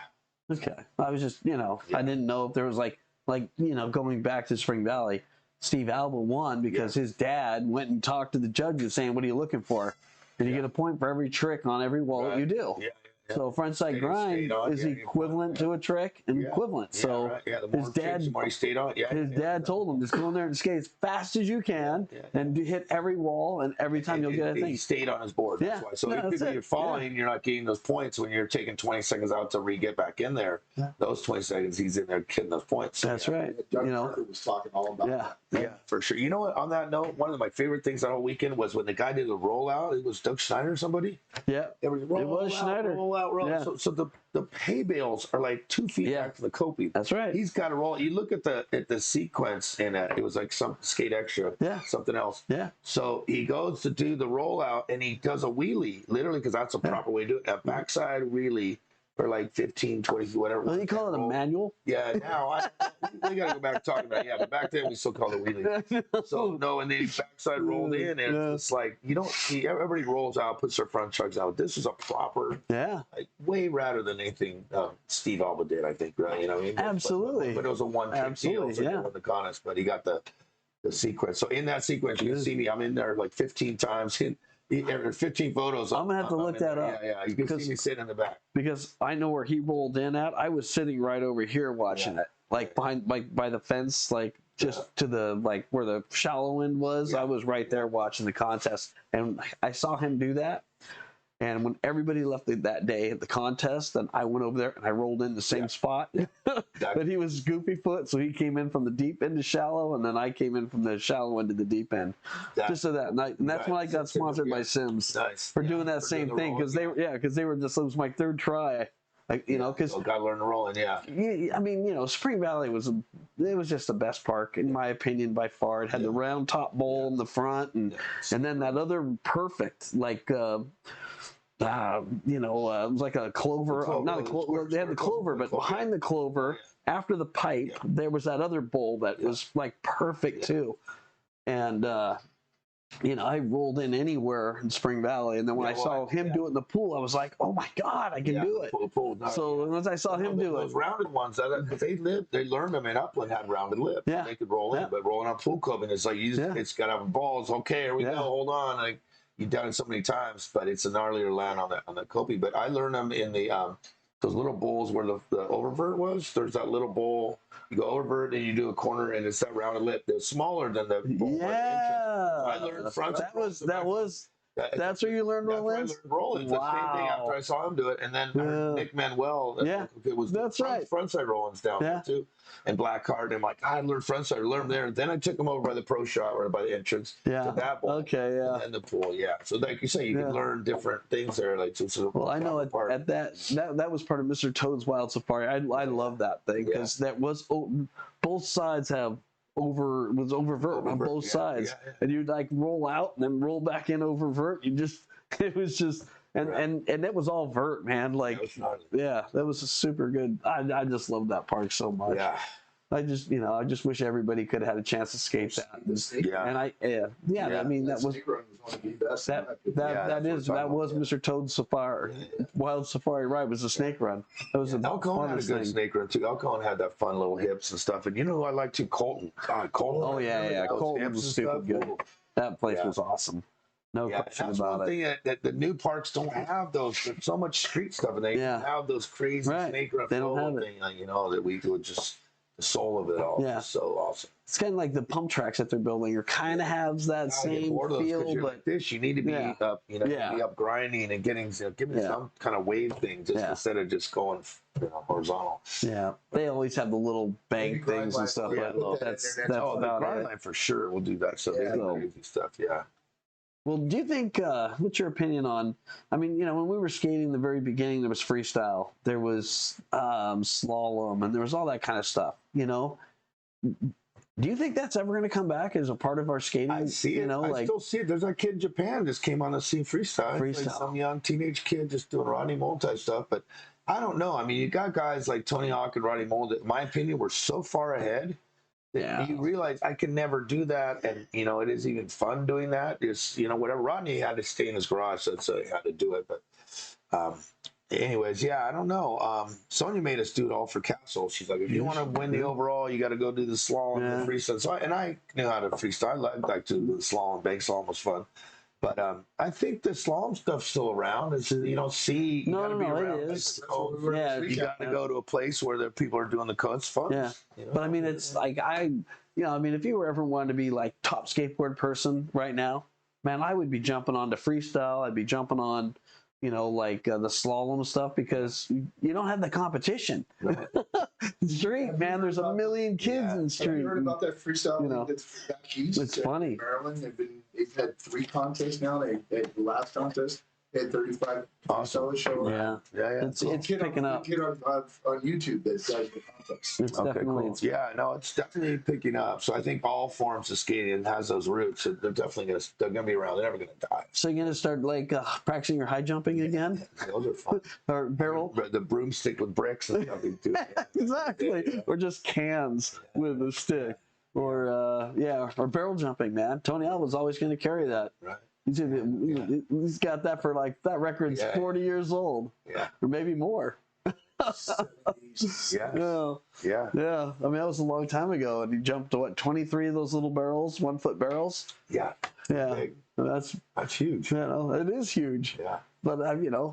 Okay. I was just, I didn't know if there was like going back to Spring Valley, Steve Alba won because his dad went and talked to the judges saying, what are you looking for? And you get a point for every trick on every wall that you do. Yeah. So frontside grind is equivalent to a trick and equivalent. So his dad, his dad told him, just go in there and skate as fast as you can and hit every wall, and every time you'll get a thing. He stayed on his board. That's why. So if you're falling, you're not getting those points when you're taking 20 seconds out to get back in there. Those 20 seconds, he's in there getting those points. That's right. Doug Carter was talking all about that. Yeah, for sure. You know what? On that note, one of my favorite things that whole weekend was when the guy did the rollout. It was Doug Schneider or somebody. Yeah, it was Schneider. Roll out. So the hay bales are like 2 feet back from the coping. That's right. He's got to roll. You look at the sequence, and it was like some skate extra. Something else. So he goes to do the rollout, and he does a wheelie, literally, because that's a proper way to do it. A backside wheelie. For like 15, 20, whatever. Well, you call it a manual? Yeah, now we got to go back and talk about it. Yeah, but back then we still called it wheelie. So, no, and then he backside rolled in, and it's like, you don't see, everybody rolls out, puts their front chugs out. This is a proper, like, way rather than anything Steve Alba did, I think, right? You know what I mean? Absolutely. But it was a one-trick deal, so he won the contest, but he got the sequence. So in that sequence, you can see me, I'm in there like 15 times, 15 photos. I'm gonna have to look that up. Yeah, you can see me sitting in the back. Because I know where he rolled in at. I was sitting right over here watching it, like behind, like by the fence, like just to the where the shallow end was. I was right there watching the contest, and I saw him do that. And when everybody left that day at the contest, then I went over there and I rolled in the same spot. But he was goofy foot, so he came in from the deep end to shallow, and then I came in from the shallow end to the deep end. Just so that, and that's when I got sponsored by Sims for doing that same thing, because they were just, it was my third try. Like, you know, because got to learn to roll, I mean, you know, Spring Valley was just the best park in my opinion by far. It had the round top bowl in the front, and then that other perfect it was like a clover, not a clover. They had the clover, but behind the clover, after the pipe, there was that other bowl that was like perfect too. And I rolled in anywhere in Spring Valley, and then when I saw him do it in the pool, I was like, "Oh my God, I can do it!" So once I saw him do those rounded ones, they learned them in Upland had rounded lips. They could roll in, but rolling on pool coping, it's like it's got to have a ball. It's okay. Here we go. Hold on. Like, you've done it so many times, but it's a gnarlier land on the coping. But I learned them in the those little bowls where the oververt was. There's that little bowl. You go oververt and you do a corner, and it's that rounded lip. They're smaller than the bowl. I learned front. That's where you learned rolling. That's where I learned rolling. Wow. The same thing after I saw him do it, and then Nick Manuel. It was frontside rollings down there too. And Blackheart, and I'm like, I learned frontside, learned them there. Then I took him over by the pro shop or by the entrance to that bowl. And then the pool, So like you say, you can learn different things there. Like, well, I know at that was part of Mr. Toad's Wild Safari. I love that thing because that was both sides have oververt on both sides, and you'd like roll out and then roll back in oververt. It was just. And it was all vert, man. Like, that was a super good. I just love that park so much. I just wish everybody could have had a chance to skate that. And I mean, that was Mr. Toad's Safari Wild Safari ride was a snake run. That was El Cajon had a good snake run too. El Cajon had that fun little hips and stuff. And you know who I like too? Colton. Colton. Oh yeah. Colton was super good. That place was awesome. No question about it. That's one thing that the new parks don't have those. There's so much street stuff, and they have those crazy snake run. They don't have thing, that we would just the soul of it all. Yeah, so awesome. It's kind of like the pump tracks that they're building. Or kind of has that same feel, but like this, you need to be up, be up grinding and getting, give me some kind of wave thing, just instead of just going, horizontal. Yeah, they always have the little bank things and stuff. That's about grind line for sure. We'll do that. So crazy stuff. Yeah. Well, do you think, what's your opinion on, I mean, when we were skating in the very beginning, there was freestyle, there was slalom, and there was all that kind of stuff, Do you think that's ever going to come back as a part of our skating? I see it. I still see it. There's that kid in Japan just came on the scene freestyle. Like some young teenage kid just doing Rodney Mullen type stuff. But I don't know. I mean, you got guys like Tony Hawk and Rodney Mullen that, in my opinion, were so far ahead. You realize I can never do that, and it is even fun doing that. Just whatever. Rodney had to stay in his garage, so he had to do it. But anyways, I don't know. Sonia made us do it all for Castle. She's like, if you want to win the overall, you got to go do the slalom and the freestyle. So I knew how to freestyle. I like to do the slalom. Bank slalom was fun. But I think the slalom stuff's still around. It's, you don't see. You gotta be around, it is. yeah, you got to go to a place where the people are doing the cuts. Fun. Yeah, you know? But I mean, it's like I mean, if you were ever wanted to be like top skateboard person right now, man, I would be jumping on to freestyle. I'd be jumping on, like the slalom stuff because you don't have the competition. Right. Street, man, there's a million kids in the street. Have you heard about that freestyle that's back east? It's funny. Maryland, they've had 3 contests now. They had the last contest. They had 35 awesome. show. Yeah. It's picking up. Kid on YouTube that does the contest. It's definitely, cool. Yeah, no, it's definitely picking up. So I think all forms of skating has those roots. They're definitely gonna be around. They're never gonna die. So you're gonna start like practicing your high jumping again? Those are fun. Or barrel? The broomstick with bricks and stuff. Exactly. Yeah. Or just cans with a stick. Or or barrel jumping, man. Tony Alva's always gonna carry that. Right. He's got that for like that record's 40 years old. Yeah. Or maybe more. Yeah. I mean, that was a long time ago, and he jumped to 23 of those little barrels, 1 foot barrels. Yeah. Big. That's huge. It is huge. Yeah. But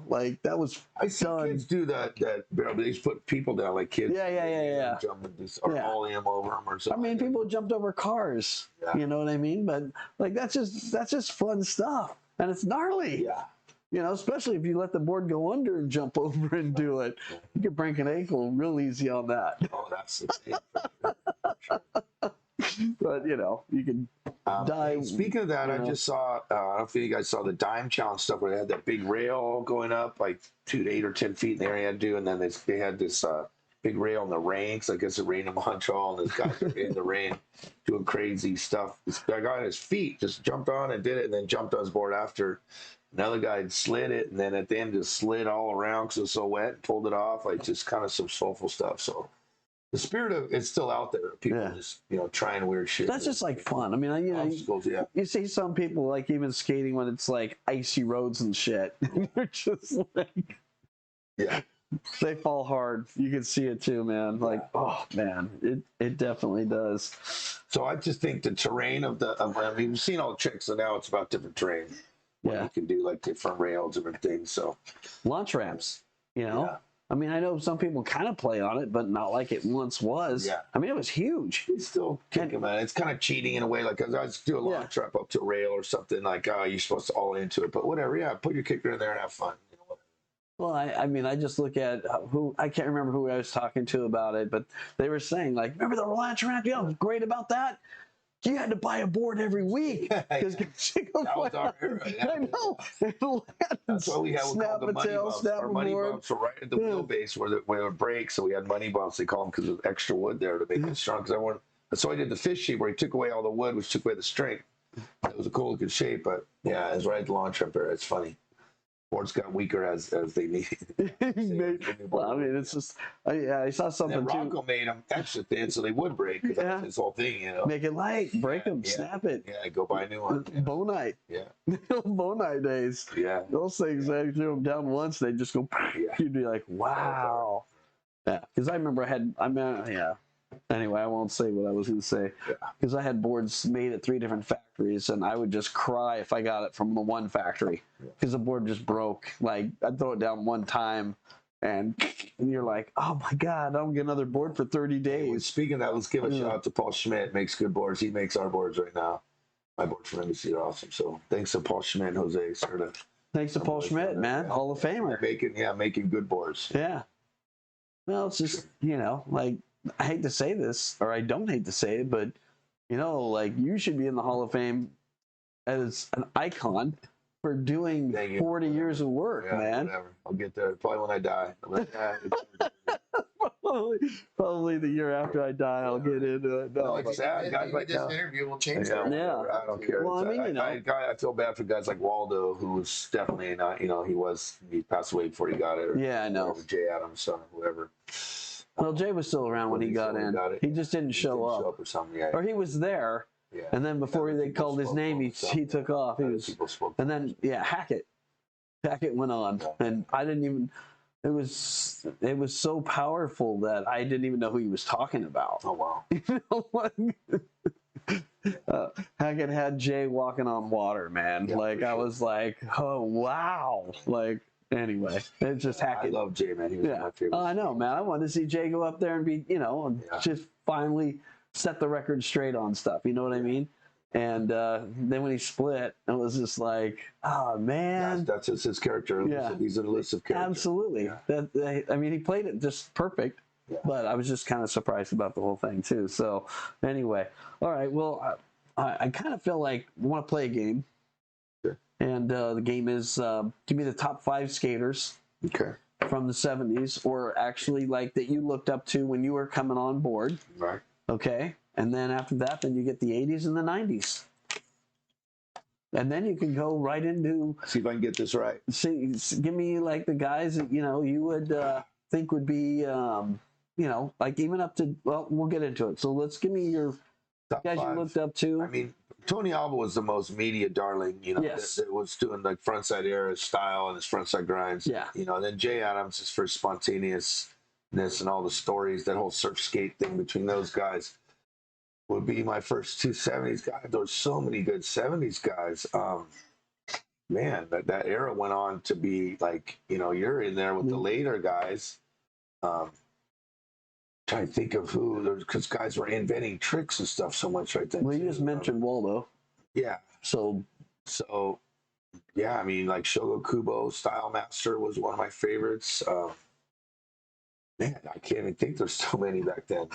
like that was. I see kids do that barrel. They just put people down like kids. Yeah. Jump or ollie them over them or something. I mean, people jumped over cars. Yeah. You know what I mean? But like that's just fun stuff, and it's gnarly. Yeah. Especially if you let the board go under and jump over and do it. You could break an ankle real easy on that. Oh, that's the thing. But you can die. Speaking of that, I just saw. I don't know if you guys saw the Dime Challenge stuff where they had that big rail going up like 2 to 8 or 10 feet in the area to do, and then they had this big rail in the rain. Cause I guess it rained in Montreal, and this guy in the rain doing crazy stuff. This guy on his feet just jumped on and did it, and then jumped on his board after. Another guy had slid it, and then at the end just slid all around because it was so wet, and pulled it off. Like just kind of some soulful stuff. So the spirit of it's still out there. People just trying weird shit. That's just like fun. I mean, obstacles, you see some people like even skating when it's like icy roads and shit. They're just like they fall hard. You can see it too, man. Like oh man, it definitely does. So I just think the terrain of I mean, we've seen all the tricks, so now it's about different terrain. You can do like different rails, different things. So launch ramps, I mean, I know some people kind of play on it, but not like it once was. Yeah. I mean, it was huge. It's still kicking, man. It's kind of cheating in a way. Like, cause I just do a launch ramp up to a rail or something. Like, you're supposed to all into it, but whatever. Yeah, put your kicker in there and have fun. Well, I mean, I just look at I can't remember who I was talking to about it, but they were saying like, remember the launch ramp? Yeah, what's great about that? You had to buy a board every week because that was our era. I know. That's why we had the money bumps. Our money bumps were right at the wheelbase where it would break, so we had money bumps. They call them because of extra wood there to make it strong. Because so I did the fish sheet where he took away all the wood, which took away the strength. It was a cool looking shape, but yeah, it's right at the launch ramp there. It's funny. Boards got weaker as they needed. Well, I mean, it's just I saw something and too. Rocco made them extra thin so they would break. That's his whole thing, Make it light, break them, snap it. Yeah, go buy a new one. Bonite. Yeah. Bonite days. Yeah. Those things, they threw them down once, they just go. You'd be like, wow. Yeah, because I remember Anyway, I won't say what I was going to say because I had boards made at 3 different factories, and I would just cry if I got it from the one factory because the board just broke. Like I'd throw it down one time, and you're like, "Oh my god, I don't get another board for 30 days." Speaking of that, let's give a shout out to Paul Schmidt. Makes good boards. He makes our boards right now. My boards from NBC are awesome. So thanks to Paul Schmidt and Jose Serta. Thanks to Paul Schmidt, man, Hall of Famer. Making good boards. Yeah. Well, it's just like. I hate to say this, or I don't hate to say it, but like you should be in the Hall of Fame as an icon for doing 40 years of work, man. Whatever. I'll get there probably when I die. Probably the year after I die, I'll get into it. No, it's sad. Guys like this interview will change that. Yeah, I don't care. Well, I mean, I feel bad for guys like Waldo, who was definitely not. He passed away before he got it. I know. Jay Adams' son, whoever. Well, Jay was still around when he got in. He just didn't show up. Or something. Or he was there, and then before they called his name, he took off. And then Hackett went on, and I didn't even. It was so powerful that I didn't even know who he was talking about. Oh wow! Hackett had Jay walking on water, man. Yeah, like I sure. was like, oh wow. Like anyway, it's just Hackett. I love Jay, man. He was one of my favorites. Oh, I know, man. I wanted to see Jay go up there and be, and just finally set the record straight on stuff. You know what I mean? And then when he split, it was just like, oh man. That's just his character. Yeah. He's an elusive character. Absolutely. Yeah. I mean, he played it just perfect. Yeah. But I was just kind of surprised about the whole thing too. So anyway, all right. Well, I kind of feel like I want to play a game. Sure. And the game is give me the top 5 skaters. Okay. From the 70s, or actually like that you looked up to when you were coming on board. Right. Okay. And then after that, then you get the 80s and the 90s. And then you can go right into... See if I can get this right. See, give me like the guys that, you would think would be, like even up to... Well, we'll get into it. So let's give me your top guys 5. you looked up to. I mean, Tony Alva was the most media darling, Yes. that was doing like frontside era style and his frontside grinds. Yeah. And then Jay Adams is for spontaneousness and all the stories, that whole surf skate thing between those guys would be my first 2 70s guys. There were so many good 70s guys. Man, that era went on to be like, you're in there with the later guys. Trying to think of who, because guys were inventing tricks and stuff so much right then. Well, you just mentioned Waldo. Yeah. So yeah, I mean, like Shogo Kubo, Style Master was one of my favorites. Man, I can't even think there's so many back then.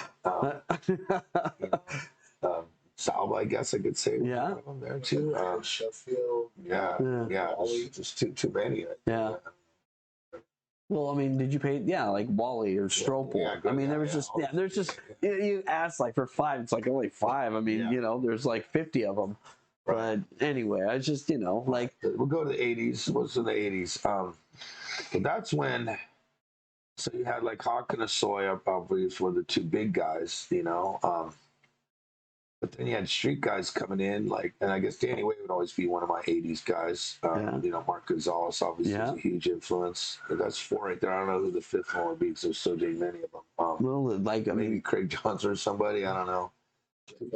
Salva, I guess I could say. Yeah. One of them there too. Sheffield. Yeah. Just too many. Yeah. Well, I mean, did you pay? Yeah, like Wally or Stropel. Yeah, I mean, there was there's just, you asked like for 5, it's like only 5. I mean, there's like 50 of them. Right. But anyway, I just, like. We'll go to the 80s. What's in the 80s? But that's when, so you had like Hawk and Asoy, obviously, were the 2 big guys, But then you had street guys coming in, like, and I guess Danny Way would always be one of my 80s guys. Mark Gonzalez obviously is a huge influence. And that's 4 right there. I don't know who the 5th one would be because there's so many of them. Well, like, maybe Craig Johnson or somebody. I don't know.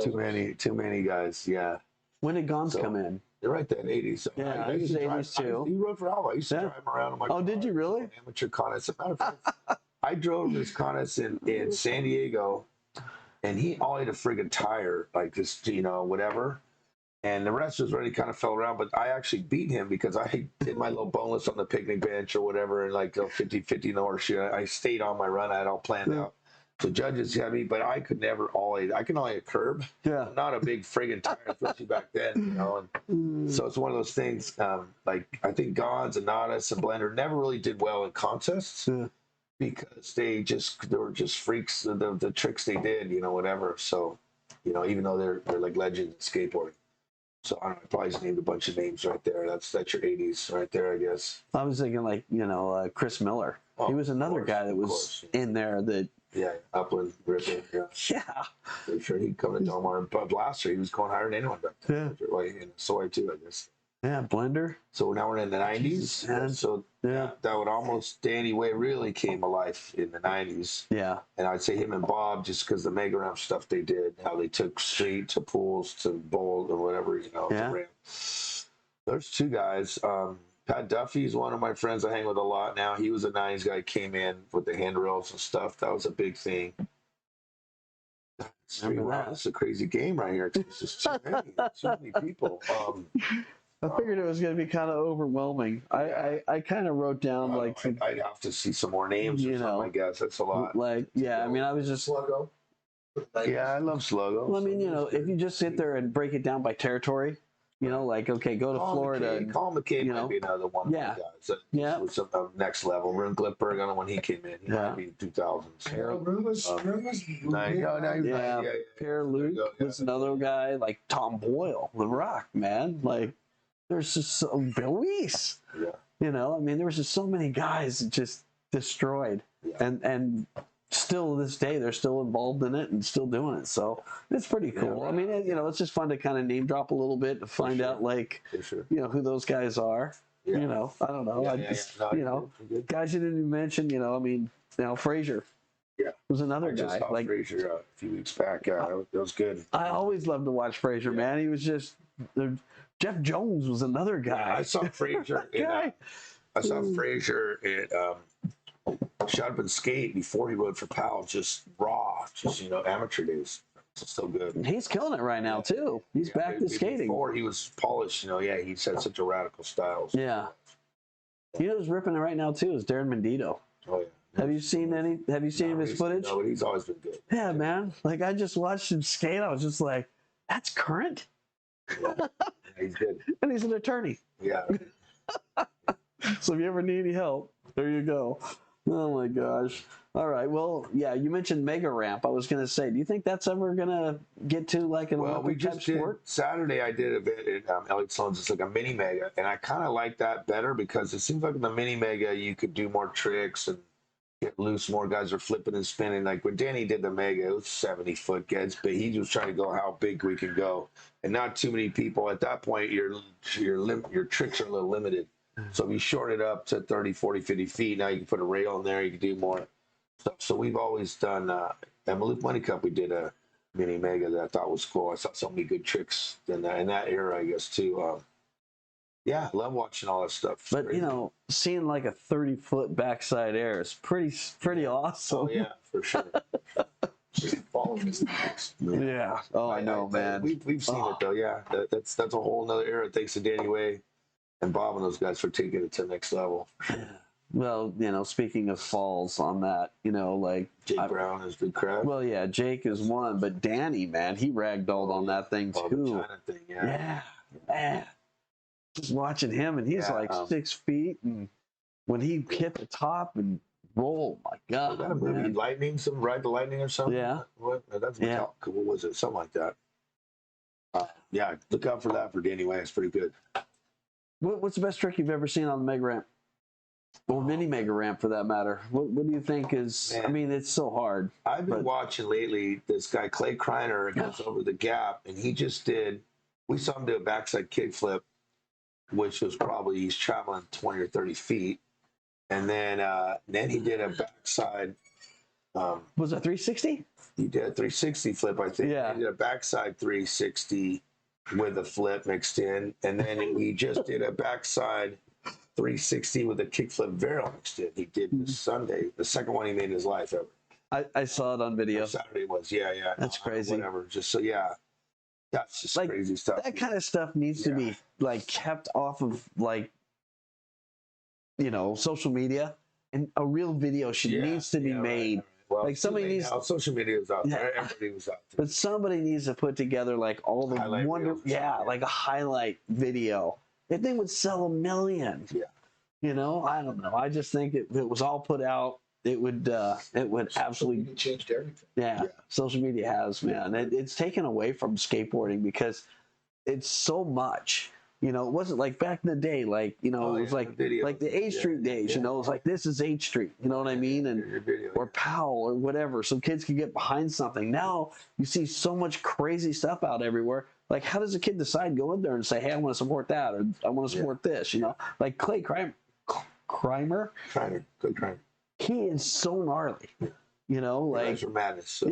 Too many guys. Yeah. When did Gons come in? You're right there in the 80s. So yeah, I used to 80s too. He rode for Alva. I used to drive him around on my car. Oh, did you really? Amateur contests. As a matter of fact, I drove this contest in San Diego. And he all had a friggin' tire, like this, whatever. And the rest was already kind of fell around, but I actually beat him because I did my little boneless on the picnic bench or whatever, and like 50-50 no horseshoe. I stayed on my run. I had all planned out. So judges had me, but I could never I can only a curb. Yeah. I'm not a big friggin' tire, especially back then, And so it's one of those things, like I think Gons and Nadas and Blender never really did well in contests. Yeah. Because they were just freaks, the tricks they did, whatever. So, even though they're like legends in skateboarding. So I don't know, I probably just named a bunch of names right there. That's your 80s right there, I guess. I was thinking like, Chris Miller. He was another guy that was in there that. Yeah, Upland, Ripper, yeah. Yeah. Pretty sure he'd come to Del Mar. But last year he was going higher than anyone back then. Yeah. Like in Soy too, I guess. Yeah, Blender. So now we're in the 90s. And so that would almost, Danny Way really came alive in the 90s. Yeah. And I'd say him and Bob, just because the Mega Ramp stuff they did, how they took street to pools to bowl or whatever, to ramp. There's 2 guys. Pat Duffy's one of my friends I hang with a lot now. He was a 90s guy, came in with the handrails and stuff. That was a big thing. Wow, this is a crazy game right here. It's just too many people. I figured it was going to be kind of overwhelming. I kind of wrote down I'd have to see some more names or something, I guess. That's a lot. Like, I mean, I was just... Sluggo. Yeah, I love Sluggo. Well, I mean, if you just sit there and break it down by territory, like, okay, go to Florida. Colin McKay might be another one. Yeah. Yeah. Was next level. Ron Glipberg, I don't know when he came in. He might be 2000s. Pierre Luke was another guy, like Tom Boyle, The Rock, man. Like, there's just Bill Weiss. Yeah. I mean, there was just so many guys that just destroyed. Yeah. And still to this day, they're still involved in it and still doing it. So it's pretty cool. Yeah, right. I mean, it's just fun to kind of name drop a little bit to find out, like, who those guys are. Yeah. I don't know. Guys you didn't even mention, I mean, Frazier. Yeah, was another I just guy. saw Like Frazier a few weeks back. Yeah, that was good. I always loved to watch Frazier, man. He was just Jeff Jones was another guy. Yeah, I saw Frazier in Shut Up and Skate before he rode for Powell, just raw, just amateur days. It's so good. He's killing it right now too. He's back to skating. Before he was polished, he's had such a radical style. So. Yeah. You know who's ripping it right now too is Darren Mendito. Oh yeah. Have you seen his footage? No, but he's always been good. Yeah, man. Like I just watched him skate. I was just like, that's current. Yeah, he's good. And he's an attorney. Yeah. So if you ever need any help, there you go. Oh my gosh. All right. Well, yeah, you mentioned mega ramp. I was going to say, do you think that's ever going to get to like an Olympic type sport? Saturday I did a bit at Elliott Sloan's. It's like a mini mega, and I kind of like that better because it seems like in the mini mega you could do more tricks and get loose. More guys are flipping and spinning. Like when Danny did the mega, it was 70-foot gets, but he was trying to go how big we can go, and not too many people at that point. Your tricks are a little limited. So we shorted up to 30, 40, 50 feet. Now you can put a rail in there. You can do more stuff. So we've always done, at Maloof Money Cup, we did a mini mega that I thought was cool. I saw so many good tricks in that era, I guess, too. Yeah, I love watching all that stuff. But, seeing like a 30-foot backside air is pretty awesome. Oh, yeah, for sure. Just following his legs. Yeah. Oh, I know, man. We've seen it, though, yeah. That's a whole nother era. Thanks to Danny Way and Bob and those guys for taking it to the next level. Well, speaking of falls on that, like Jake Brown is the crap. Well, yeah, Jake is one, but Danny, man, he ragdolled on that thing too. The China thing, yeah, man. Just watching him, and he's like 6 feet, and when he hit the top and roll, my God, was that a movie, Lightning, Ride the Lightning or something? Yeah, that's Metallica. What was it? Something like that. Yeah, look out for that for Danny Way. It's pretty good. What's the best trick you've ever seen on the mega ramp? Or mini mega ramp for that matter. What do you think is, man, I mean, it's so hard. I've been watching lately this guy, Clay Kreiner, goes over the gap, and we saw him do a backside kickflip, which was probably, he's traveling 20 or 30 feet. And then he did a backside. Was it 360? He did a 360 flip, I think. Yeah. He did a backside 360 with a flip mixed in. And then he just did a backside 360 with a kickflip varial mixed in. He did this Sunday, the second one he made in his life ever. I saw it on video. Saturday was, yeah. That's crazy. Whatever. Just so, yeah. That's just like, crazy stuff. That kind of stuff needs to be like kept off of social media, and a real video needs to be made. Right. Well, like somebody needs. Social media is out there. Everybody was out there. But somebody needs to put together like all the like a highlight video. That thing would sell 1 million. Yeah. I don't know. I just think if it was all put out, it would absolutely changed everything. Yeah. Social media has, man. It's taken away from skateboarding because it's so much. It wasn't like back in the day, like, it was like the 8th Street days, it was like, this is 8th Street, you know what I mean? And or Powell or whatever, so kids can get behind something. Now you see so much crazy stuff out everywhere. Like, how does a kid decide go in there and say, hey, I want to support that, or I want to support this, Like Clay Kreiner. He is so gnarly. Like madness. So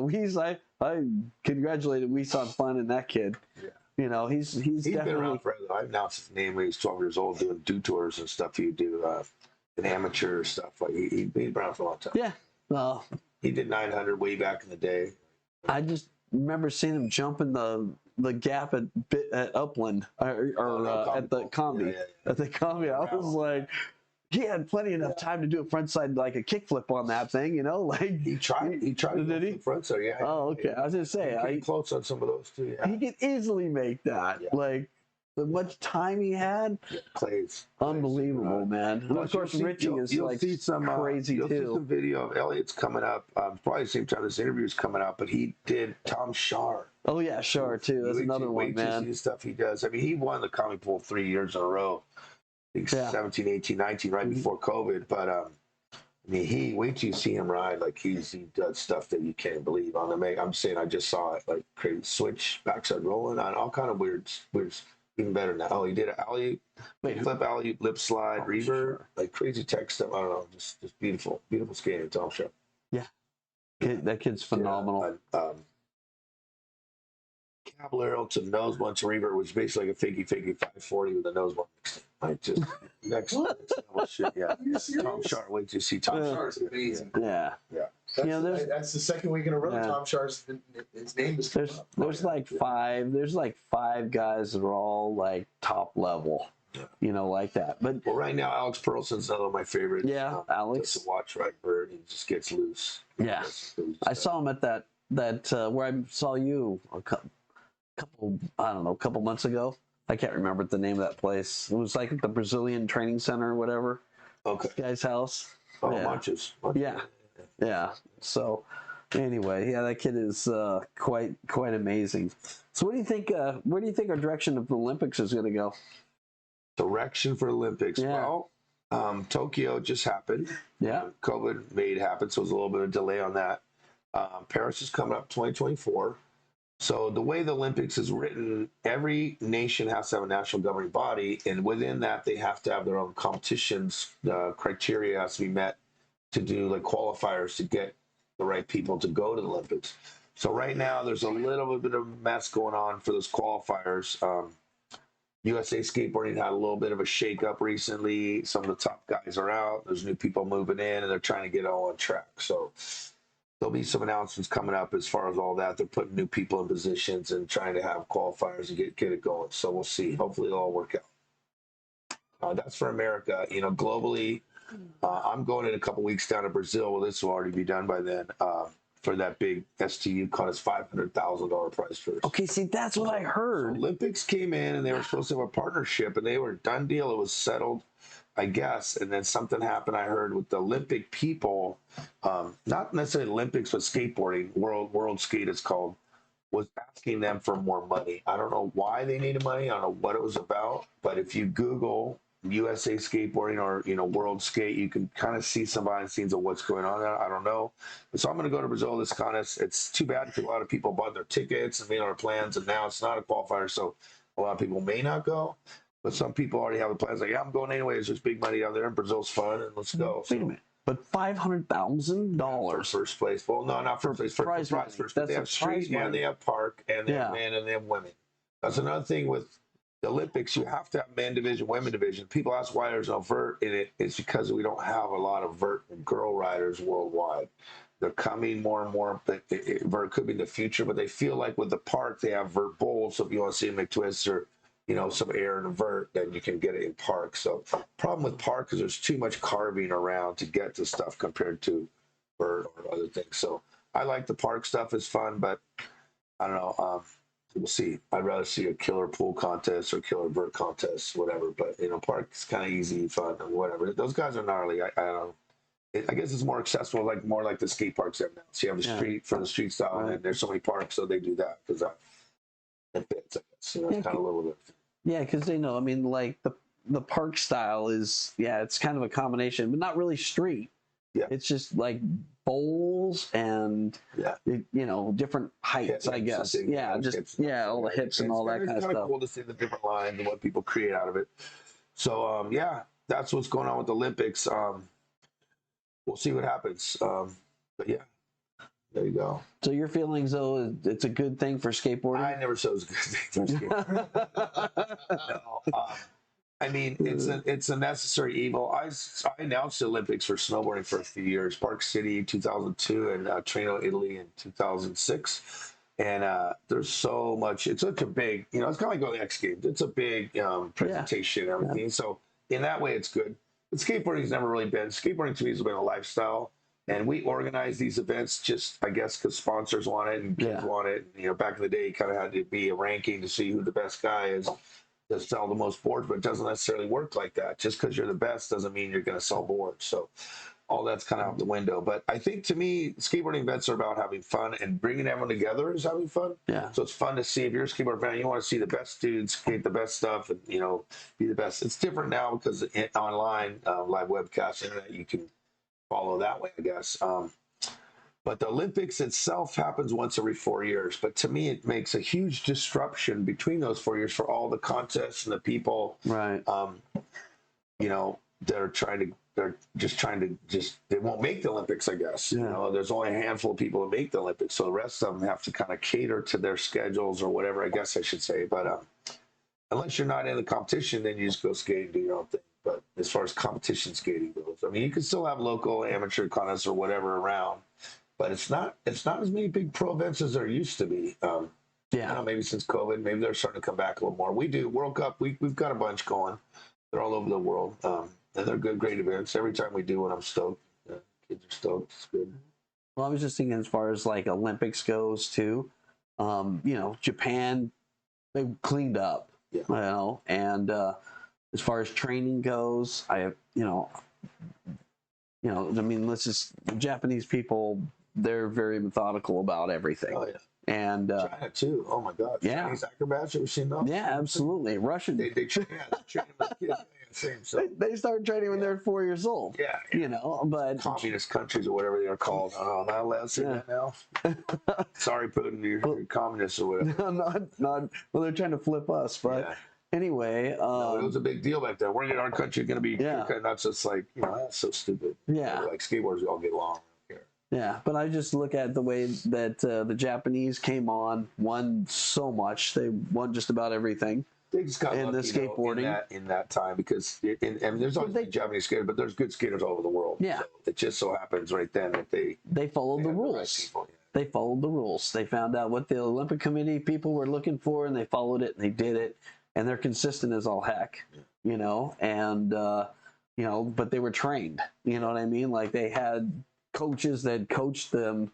he's like, I congratulated Weiss on finding that kid. Yeah. He's definitely been around forever. I've announced his name when he was 12 years old, doing tours and stuff. He'd do an amateur stuff. Like he'd been around for a long time. Yeah. Well, he did 900 way back in the day. I just remember seeing him jumping the gap at Upland or at the combi. At the combi, I was like, he had plenty enough time to do a front side, like a kickflip on that thing, Like he tried. Did he? Front side, yeah. Oh, okay. I was gonna say, he close on some of those too. Yeah. He could easily make that. Yeah. Like the much time he had. Yeah, Clay's unbelievable, man. And of course, Richie is like crazy you'll too. See some video of Elliott's coming up. Probably the same time this interview is coming up, but he did Tom Shar. Oh yeah, Shar too. That's another one, man. The stuff he does. I mean, he won the Comic Pool 3 years in a row. 17, 18, 19, right before COVID. But I mean, wait till you see him ride. Like he does stuff that you can't believe on the make. I'm saying I just saw it, like crazy switch, backside rolling on all kind of weird Even better now. Oh, he did an alley, Wait, flip alley, lip slide, Oh, reverb, sure. like crazy tech stuff. I don't know, just beautiful, beautiful skating. Tom Sharp. Yeah, that kid's phenomenal. Yeah, Caballero to nose blunt to reverb, which is basically like a fakey 540 with a nose blunt mixed in. Like just next level shit. Yeah, Tom Sharp. Wait till you see Tom Sharp. Amazing. Yeah. That's the second week in a row. Yeah. Tom Sharp's his name is. There's like five guys that are all like top level. Like that. But well, right now Alex Perlson's another of my favorites. Yeah, Alex. Just to watch right where he just gets loose. Yeah, I saw him at that where I saw you a couple months ago. I can't remember the name of that place. It was like the Brazilian Training Center or whatever. Okay. This guy's house. Oh, Munches. Yeah. So anyway, that kid is quite amazing. So what do you think? Where do you think our direction of the Olympics is going to go? Direction for Olympics. Yeah. Well, Tokyo just happened. Yeah. COVID made it happen, so there's a little bit of delay on that. Paris is coming up 2024. So the way the Olympics is written, every nation has to have a national governing body, and within that, they have to have their own competitions. The criteria has to be met to do like qualifiers to get the right people to go to the Olympics. So right now, there's a little bit of mess going on for those qualifiers. USA Skateboarding had a little bit of a shakeup recently. Some of the top guys are out. There's new people moving in, and they're trying to get all on track. So there'll be some announcements coming up as far as all that. They're putting new people in positions and trying to have qualifiers and get it going. So we'll see. Hopefully it'll all work out. That's for America. Globally, I'm going in a couple weeks down to Brazil. Well, this will already be done by then. For that big STU contest, $500,000 prize first. Okay, see, that's what I heard. So Olympics came in and they were supposed to have a partnership, and they were done deal. It was settled, I guess. And then something happened, I heard, with the Olympic people, not necessarily Olympics, but skateboarding, World Skate it's called, was asking them for more money. I don't know why they needed money. I don't know what it was about. But if you Google USA Skateboarding or World Skate, you can kind of see some behind the scenes of what's going on there. I don't know. So I'm going to go to Brazil this contest. It's too bad because a lot of people bought their tickets and made our plans, and now it's not a qualifier, so a lot of people may not go. But some people already have the plans. Like, yeah, I'm going anyways. There's big money out there, and Brazil's fun, and let's go. Wait a minute. But $500,000 first place. Well, no, not first place. Prize first. They have street and they have park and they have men and they have women. That's another thing with the Olympics. You have to have men division, women division. People ask why there's no vert in it. It's because we don't have a lot of vert girl riders worldwide. They're coming more and more, but vert could be in the future. But they feel like with the park, they have vert bowls. So if you want to see a McTwist or some air in a vert, then you can get it in park. So problem with park is there's too much carving around to get to stuff compared to vert or other things. So I like the park stuff. It's fun, but I don't know. We'll see. I'd rather see a killer pool contest or killer vert contest, whatever. But park is kind of easy, fun, whatever. Those guys are gnarly. I don't know. I guess it's more accessible, more like the skate parks have now. So you have a street for the street style, and there's so many parks, so they do that because it fits, I guess. It's kind of a little bit. Yeah, because they know. I mean, like the park style is, it's kind of a combination, but not really street. Yeah, it's just like bowls and different heights, I guess. Yeah, just all the hips and all that kind of stuff. It's kind of cool to see the different lines and what people create out of it. So that's what's going on with the Olympics. We'll see what happens. But yeah. There you go. So your feelings, though, it's a good thing for skateboarding? I never said it was a good thing for skateboarding. No, I mean, it's a necessary evil. I announced the Olympics for snowboarding for a few years. Park City 2002 and Trento, Italy in 2006. And there's so much. It's such a big, it's kind of like going to the X Games. It's a big presentation and everything. Yeah. So in that way, it's good. But skateboarding's never really been. Skateboarding to me has been a lifestyle. And we organize these events just, I guess, because sponsors want it and kids want it. And, back in the day, you kind of had to be a ranking to see who the best guy is to sell the most boards, but it doesn't necessarily work like that. Just because you're the best doesn't mean you're going to sell boards. So all that's kind of out the window. But I think, to me, skateboarding events are about having fun, and bringing everyone together is having fun. Yeah. So it's fun to see. If you're a skateboard fan, you want to see the best dudes skate the best stuff and, be the best. It's different now because online, live webcasts, internet, you can follow that way, I guess. But the Olympics itself happens once every 4 years. But to me, it makes a huge disruption between those 4 years for all the contests and the people. Right. You know, they're just trying to they won't make the Olympics, I guess. Yeah. You know, there's only a handful of people that make the Olympics, so the rest of them have to kind of cater to their schedules or whatever, I guess I should say. But unless you're not in the competition, then you just go skate and do your own thing. But as far as competition skating goes, I mean, you can still have local amateur contests or whatever around, but it's not as many big pro events as there used to be. I don't know, maybe since COVID, maybe they're starting to come back a little more. We do World Cup. We've got a bunch going. They're all over the world, and they're good, great events. Every time we do one, I'm stoked. Kids are stoked. It's good. Well, I was just thinking as far as like Olympics goes too. You know, Japan, they cleaned up. Yeah. You know, and as far as training goes, I mean, the Japanese people, they're very methodical about everything. Oh yeah. And China too. Oh my God. Yeah. Chinese acrobats. Ever seen those? Yeah, absolutely. Russian. They train with kids. So. They started training when they're 4 years old. Yeah. You know, but communist countries or whatever they are called. Oh, not allowed to say that now. Sorry, Putin, you're communists or whatever. Not. Well, they're trying to flip us, but anyway. No, it was a big deal back then. We're in our country going to be not just like, you know, that's so stupid. Yeah. Like skateboarders, we all get along. Yeah, but I just look at the way that the Japanese came on, won so much. They won just about everything. They just got in lucky, the skateboarding in that time because there's always been Japanese skaters, but there's good skaters all over the world. Yeah, so it just so happens right then that they followed the rules. They followed the rules. They found out what the Olympic Committee people were looking for, and they followed it, and they did it, and they're consistent as all heck. Yeah. You know, and you know, but they were trained. You know what I mean? Like they had coaches that coached them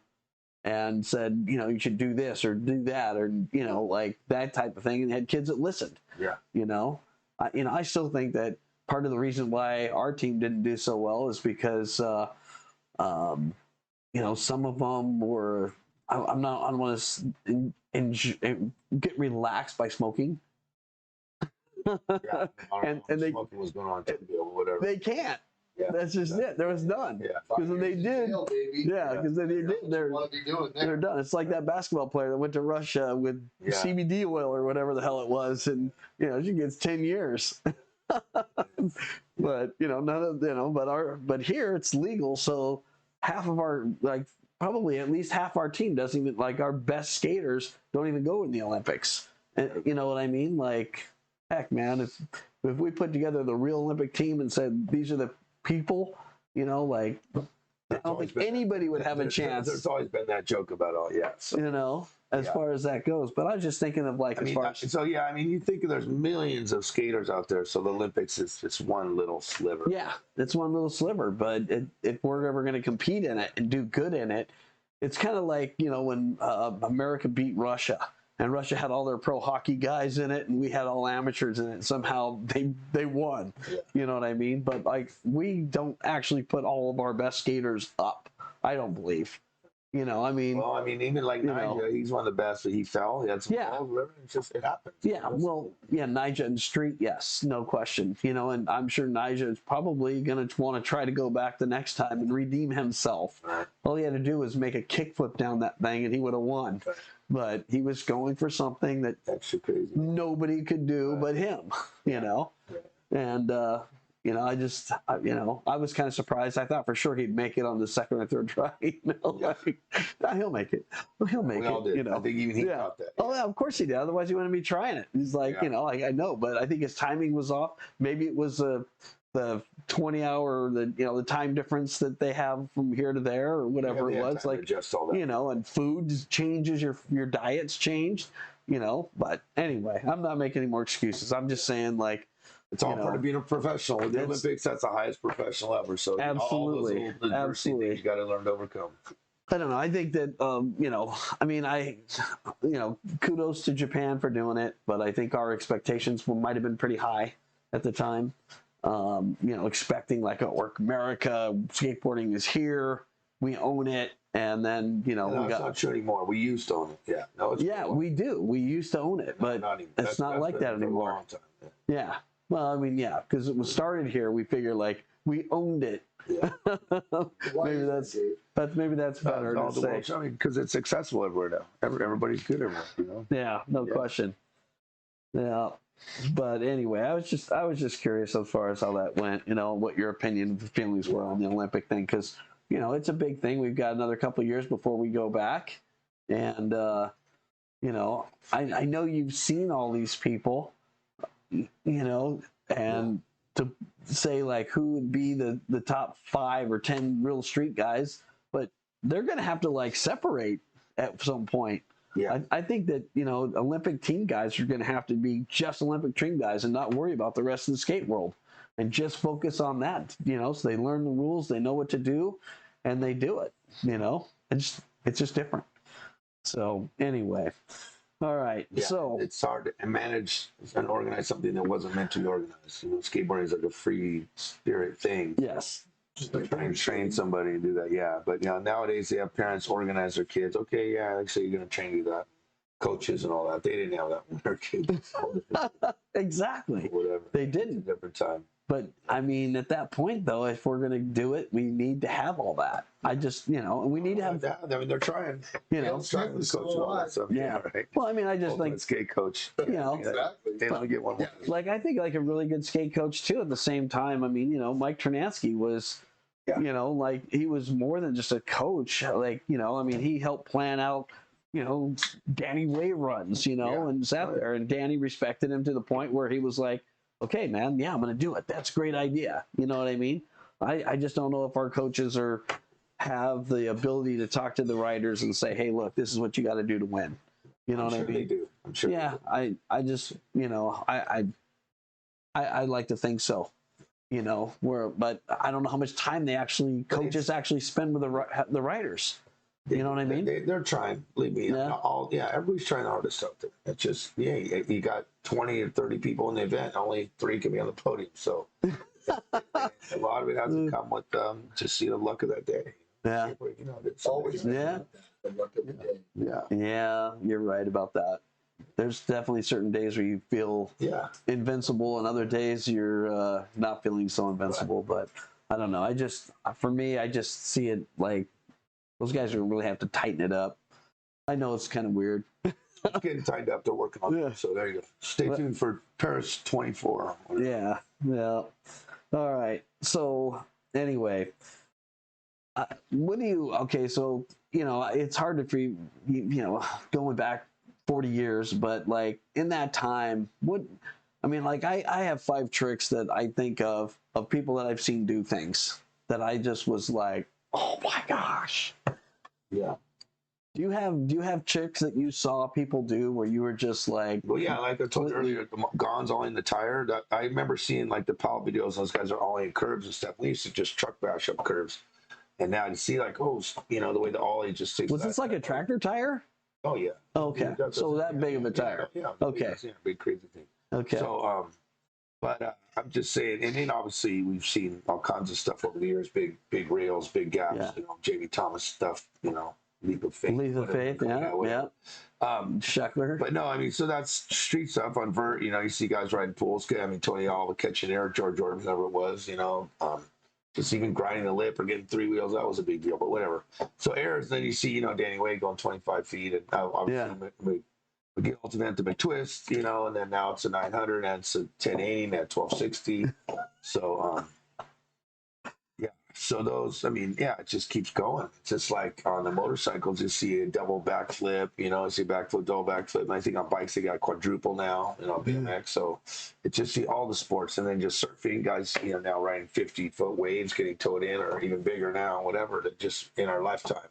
and said, you know, you should do this or do that, or, you know, like that type of thing, and had kids that listened. Yeah. You know, I still think that part of the reason why our team didn't do so well is because, you know, some of them were, I don't want to get relaxed by smoking. Yeah. and they, smoking was going on or whatever. They can't. Yeah. That's just it. There was none. Yeah. Because when they did, because then they did, they're done. It's like that basketball player that went to Russia with CBD oil or whatever the hell it was, and you know she gets 10 years. But you know none of but here it's legal, so half of our probably at least half our team doesn't even our best skaters don't even go in the Olympics. And you know what I mean? Like heck, man, if we put together the real Olympic team and said these are the people, you know, I don't think anybody would have a chance. There's always been that joke about so. You know, as far as that goes. But I was just thinking of I mean, you think there's millions of skaters out there, so the Olympics is just one little sliver. Yeah, it's one little sliver. But if we're ever going to compete in it and do good in it, it's kind of like, you know, when America beat Russia. And Russia had all their pro hockey guys in it, and we had all amateurs in it. Somehow they won. Yeah. You know what I mean? But we don't actually put all of our best skaters up. I don't believe. You know, I mean. Well, I mean, even like Nyjah, he's one of the best. But he fell. He had some falls, whatever. It happens. Yeah. Well, yeah, Nyjah in the street, yes, no question. You know, and I'm sure Nyjah is probably going to want to try to go back the next time and redeem himself. Right. All he had to do was make a kickflip down that thing, and he would have won. Right. But he was going for something that nobody could do but him, you know. And, you know, I was kind of surprised. I thought for sure he'd make it on the second or third try. You know, he'll make it. Well, he'll make it. Did. You know, I think even he thought that. Oh, yeah, of course he did. Otherwise, he wouldn't be trying it. He's like, you know, I know, but I think his timing was off. Maybe it was the 20-hour, the time difference that they have from here to there or whatever it was, you know, and food changes, your diet's changed, you know. But anyway, I'm not making any more excuses. I'm just saying it's all part of being a professional. With the Olympics, that's the highest professional ever. So absolutely, all those adversity things you got to learn to overcome. I don't know. I think that, you know, I mean, kudos to Japan for doing it, but I think our expectations might have been pretty high at the time. You know, expecting America skateboarding is here, we own it, and then you know it's not true anymore. We used to own it. Yeah, no, it's we do. We used to own it, but it's not like that anymore. Yeah. Well, I mean, because it was started here. We figure we owned it. Yeah. maybe that's better to say. I mean, because it's accessible everywhere now. Everybody's good everywhere, you know. Yeah, no question. Yeah, but anyway, I was just curious as far as how that went. You know, what your opinion, feelings were on the Olympic thing, because you know it's a big thing. We've got another couple of years before we go back, and you know, I know you've seen all these people, you know, and to say like who would be the top 5 or 10 real street guys, but they're going to have to like separate at some point. Yeah. I think that, you know, Olympic team guys are going to have to be just Olympic team guys and not worry about the rest of the skate world and just focus on that, you know, so they learn the rules, they know what to do, and they do it, you know. It's just different. So anyway, all right. Yeah, so it's hard to manage and organize something that wasn't meant to be organized. You know, skateboarding is like a free spirit thing. Yes. Just like trying to train somebody to do that. Yeah, but you know, nowadays they have parents organize their kids. Okay, yeah, like say you're gonna train you that. Coaches and all that. They didn't have that when their kids. Exactly. Whatever. They didn't. Different time. But I mean, at that point, though, if we're going to do it, we need to have all that. I just, you know, we need to have. I mean, they're trying. You know, trying to coach all that stuff. Yeah. Right. Well, I mean, I just Ultimate like skate coach. You know, exactly. They don't get one. Yeah. Like I think like a really good skate coach too. At the same time, I mean, you know, Mike Ternansky was, you know, like he was more than just a coach. Like, you know, I mean, he helped plan out, you know, Danny Way runs, you know, and sat there, and Danny respected him to the point where he was like, okay, man, yeah, I'm going to do it. That's a great idea. You know what I mean? I just don't know if our coaches have the ability to talk to the riders and say, hey, look, this is what you got to do to win. You know what I mean? They do. I'm sure. Yeah, I just, you know, I like to think so. You know, but I don't know how much time coaches actually spend with the riders. You know what I mean? They're trying. Believe me. Yeah. Everybody's trying the hardest out there. It's just, you got 20 or 30 people in the event. Only 3 can be on the podium. So a lot of it hasn't come with just the luck of that day. Yeah. You know, it's Always. Yeah. The luck of the day. Yeah. Yeah, you're right about that. There's definitely certain days where you feel invincible, and other days you're not feeling so invincible. But I don't know. For me, I just see it like those guys are really have to tighten it up. I know it's kind of weird. It's getting tightened up. They're working on it. So there you go. Stay tuned for Paris 24. Yeah. All right. So anyway, what do you? Okay, so you know it's hard for you know, going back 40 years, but like in that time, I mean, like I have 5 tricks that I think of people that I've seen do things that I just was like, oh my gosh. Yeah. Do you have tricks that you saw people do where you were just like? Well, yeah, like I told you earlier, the Gon's all in the tire. I remember seeing like the Powell videos. Those guys are all in curves and stuff. We used to just truck bash up curves, and now you see like, oh, you know, the way the ollie just takes. Was this like a tractor tire? Oh yeah. Okay. So that big of a tire. Yeah. Okay. Yeah, big crazy thing. Okay. So but I'm just saying, and then obviously we've seen all kinds of stuff over the years, big rails, big gaps, you know, Jamie Thomas stuff, you know, leap of faith. Yeah. Scheckler. But no, I mean, so that's street stuff on vert. You know, you see guys riding pools. I mean, Tony Alva catching air, George Jordan, whatever it was. You know, just even grinding the lip or getting 3 wheels, that was a big deal. But whatever. So airs, then you see, you know, Danny Way going 25 feet, and obviously we get ultimate to big twist, you know, and then now it's a 900 and it's a 1080 at 1260. So so those, I mean, it just keeps going. It's just like on the motorcycles, you see a double backflip, you know, you see backflip, double backflip. And I think on bikes, they got quadruple now, you know, BMX. So it's just see all the sports. And then just surfing, guys, you know, now riding 50-foot waves, getting towed in, or even bigger now, whatever, that just in our lifetime.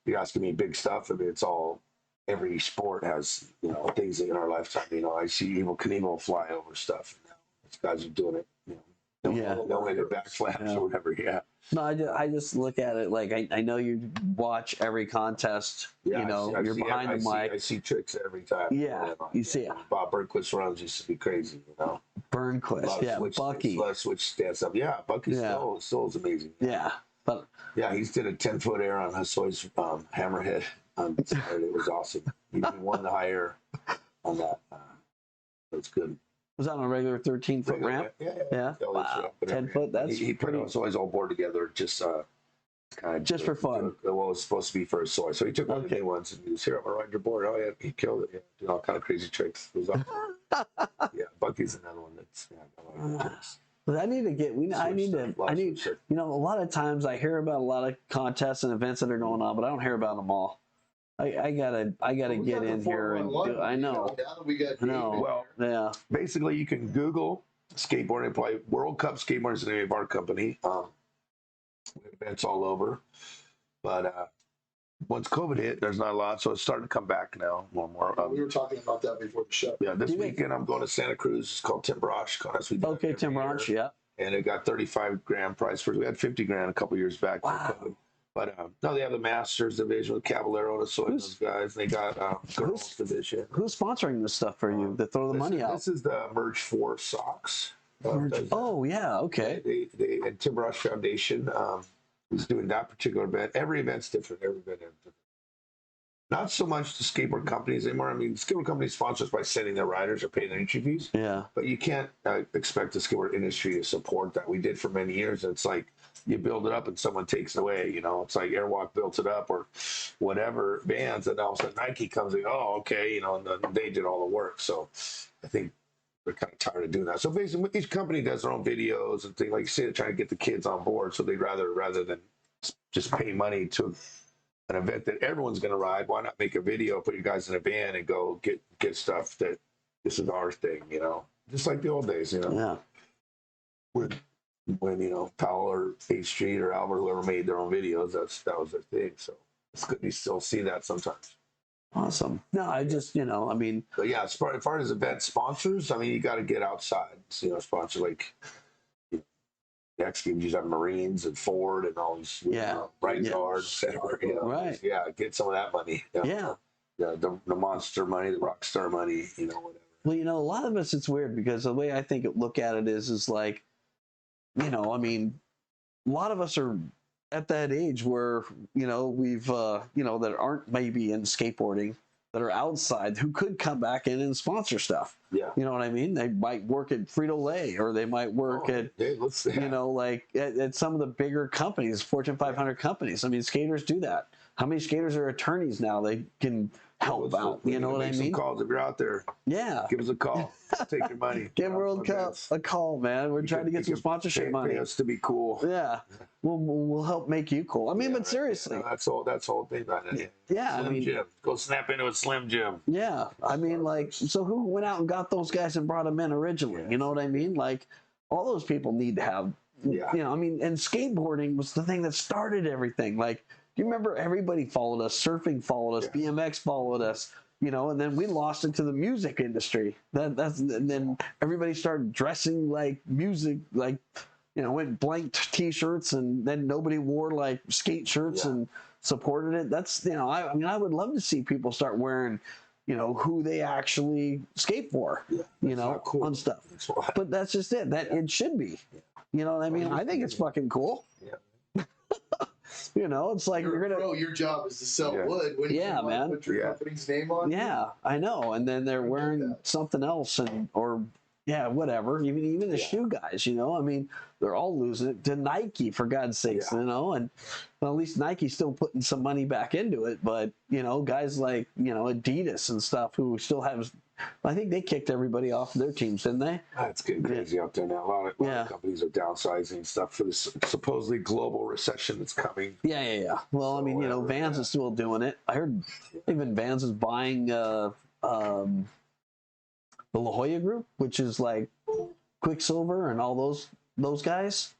You're asking me big stuff. I mean, it's all, every sport has, you know, things in our lifetime. You know, I see Evel Knievel fly over stuff. You know, these guys are doing it, you know. No way to backflaps or whatever. Yeah. No, I just look at it like I know you watch every contest. Yeah, you know, you're behind the mic. I see tricks every time. Yeah, you see it. Bob Burnquist runs used to be crazy. You know. Burnquist, Bucky. Switch stance up. Yeah, Bucky still is amazing. Yeah, but he did a 10-foot air on Hussoy's hammerhead on Saturday. It was awesome. He won the high air on that. That's good. Was that on a regular 13-foot ramp? Yeah. Wow. 10 foot. That's he put it always all board together, just kind of just for fun. What it was supposed to be for a soy. So he took one of the new ones and he was here. I'm gonna ride your board. Oh yeah, he killed it. Yeah, doing all kind of crazy tricks. It was awesome. Yeah, Bucky's another one that's tricks. But I need to get. I need. You know, a lot of times I hear about a lot of contests and events that are going on, but I don't hear about them all. I gotta get in here and do. I know. Well, yeah. Basically, you can Google skateboarding. Play World Cup Skateboarding is the name of our company. Events all over, but once COVID hit, there's not a lot, so it's starting to come back now more and more. We were talking about that before the show. Yeah, this weekend I'm going to Santa Cruz. It's called Tim Brosh. Okay, Tim Brosh, yeah. And it got 35 grand prize first. We had 50 grand a couple years back. Wow. But no, they have the Masters division with Caballero and those guys. They got girls division. Who's sponsoring this stuff for you to throw the money out? This is the Merge 4 socks. Oh, yeah, okay. They and Tim Brosh Foundation is doing that particular event. Every event's different. Every event is different. Not so much the skateboard companies anymore. I mean, skateboard companies sponsor us by sending their riders or paying entry fees. Yeah. But you can't expect the skateboard industry to support that. We did for many years. It's like you build it up and someone takes it away. You know, it's like Airwalk built it up or whatever bands, and all of a sudden Nike comes in. Oh, okay. You know, and they did all the work. So I think they're kind of tired of doing that. So basically, each company does their own videos and things like you say. They're trying to get the kids on board. So they'd rather than just pay money to an event that everyone's going to ride, why not make a video, put you guys in a van and go get stuff that this is our thing, you know, just like the old days, you know. Yeah. When you know, Powell or H Street or Albert, whoever made their own videos, that was their thing. So it's good to still see that sometimes. Awesome. No, I just, you know, I mean. But yeah, as far as event sponsors, I mean, you got to get outside, you know, sponsor like the X Games, you have Marines and Ford and all these, Bright Guard, etc. You know, right. Yeah, get some of that money. You know? Yeah, the Monster money, the Rockstar money, you know, whatever. Well, you know, a lot of us, it's weird because the way I look at it is like, you know, I mean, a lot of us are at that age where, you know, we've, you know, that aren't maybe in skateboarding, that are outside, who could come back in and sponsor stuff. Yeah. You know what I mean? They might work at Frito-Lay, or they might work at, you know, like at some of the bigger companies, Fortune 500 companies. I mean, skaters do that. How many skaters are attorneys now? They can help out. You know what I mean? Some calls if you're out there. Yeah. Give us a call. Take your money. Give World Cup a call, man. We're trying to get some sponsorship money. Pay us to be cool. Yeah. We'll help make you cool. I mean, but seriously. That's the whole thing about it. Yeah. Slim Jim. Go snap into a Slim Jim. Yeah. I mean, like, so who went out and got those guys and brought them in originally? You know what I mean? Like, all those people need to have, you know, I mean, and skateboarding was the thing that started everything. Like, do you remember everybody followed us? Surfing followed us. BMX followed us. You know, and then we lost into the music industry. And then everybody started dressing like music, like, you know, went blank T-shirts, and then nobody wore like skate shirts and supported it. That's, you know, I mean, I would love to see people start wearing, you know, who they actually skate for, you know, on stuff. But that's just it. That it should be. You know what I mean? I think it's fucking cool. Yeah. You know, it's like you're gonna. Your job is to sell wood. When you man. put your company's name on. Yeah, I know. And then they're wearing something else, or whatever. Even the shoe guys, you know. I mean, they're all losing it to Nike, for God's sakes, you know. And well, at least Nike's still putting some money back into it. But you know, guys like, you know, Adidas and stuff, who still have. I think they kicked everybody off their teams, didn't they? It's getting crazy out there now. A lot of companies are downsizing stuff for this supposedly global recession that's coming. Yeah. Well, so, I mean, you know, Vans is still doing it. I heard even Vans is buying the La Jolla Group, which is like Quicksilver and all those guys.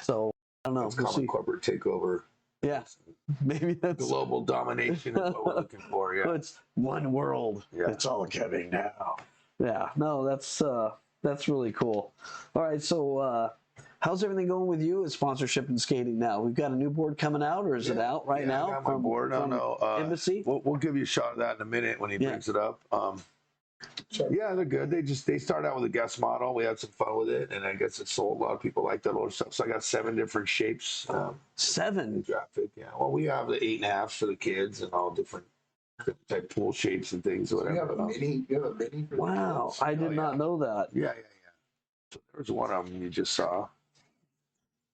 So I don't know. It's common corporate takeover. Yeah, maybe that's global domination is what we're looking for. Yeah, it's one world. Yeah. It's all coming now. Yeah, no, that's really cool. All right, so how's everything going with you as sponsorship and skating now? We've got a new board coming out, or is it out right now? I got my board. No, Embassy. We'll give you a shot of that in a minute when he brings it up. Yeah, they're good. They start out with a guest model. We had some fun with it, and I guess it sold. A lot of people like that older stuff. So I got 7 different shapes. 7 graphic. Yeah. Well, we have the 8.5s for the kids, and all different type pool shapes and things or whatever. You have a mini. You have a mini. For wow, I did not know that. Yeah. So there's one of them you just saw,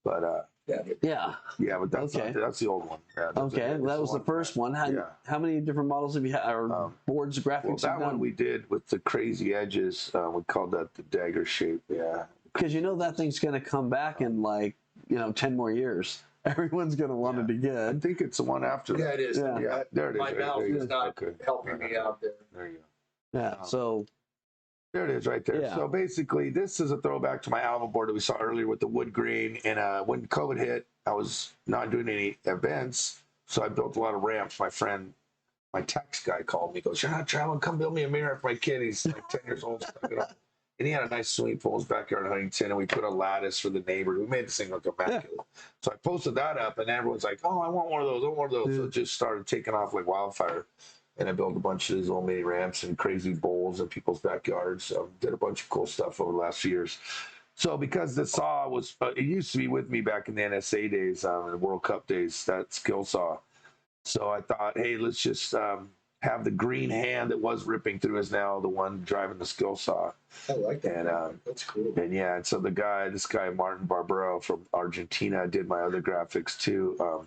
but but that's Okay. that's the old one. Yeah, Okay, that was the first one. How many different models have you had, or boards, graphics? Well, that one we did with the crazy edges. We called that the dagger shape. Yeah. Because you know that thing's going to come back in like 10 more years. Everyone's going to want it again. I think it's the one after. Yeah, it is. Yeah, there it is. My mouth is not helping me out there. There you go. Yeah. So there it is, right there. Yeah. So basically, this is a throwback to my album board that we saw earlier with the wood grain. And when COVID hit, I was not doing any events, so I built a lot of ramps. My friend, my tax guy, called me. He goes, "You're not traveling. Come build me a mirror for my kid. He's like 10 years old." Stuck it up. And he had a nice swimming pool in his backyard in Huntington, and we put a lattice for the neighbor. We made this thing look immaculate. Yeah. So I posted that up, and everyone's like, "Oh, I want one of those. I want one of those." Yeah. So it just started taking off like wildfire. And I built a bunch of these little mini ramps and crazy bowls in people's backyards. So did a bunch of cool stuff over the last few years. So because the saw was, it used to be with me back in the NSA days, the World Cup days, that skill saw. So I thought, hey, let's just have the green hand that was ripping through is now the one driving the skill saw. I like that. And that's cool. And and so this guy Martin Barbero from Argentina did my other graphics too.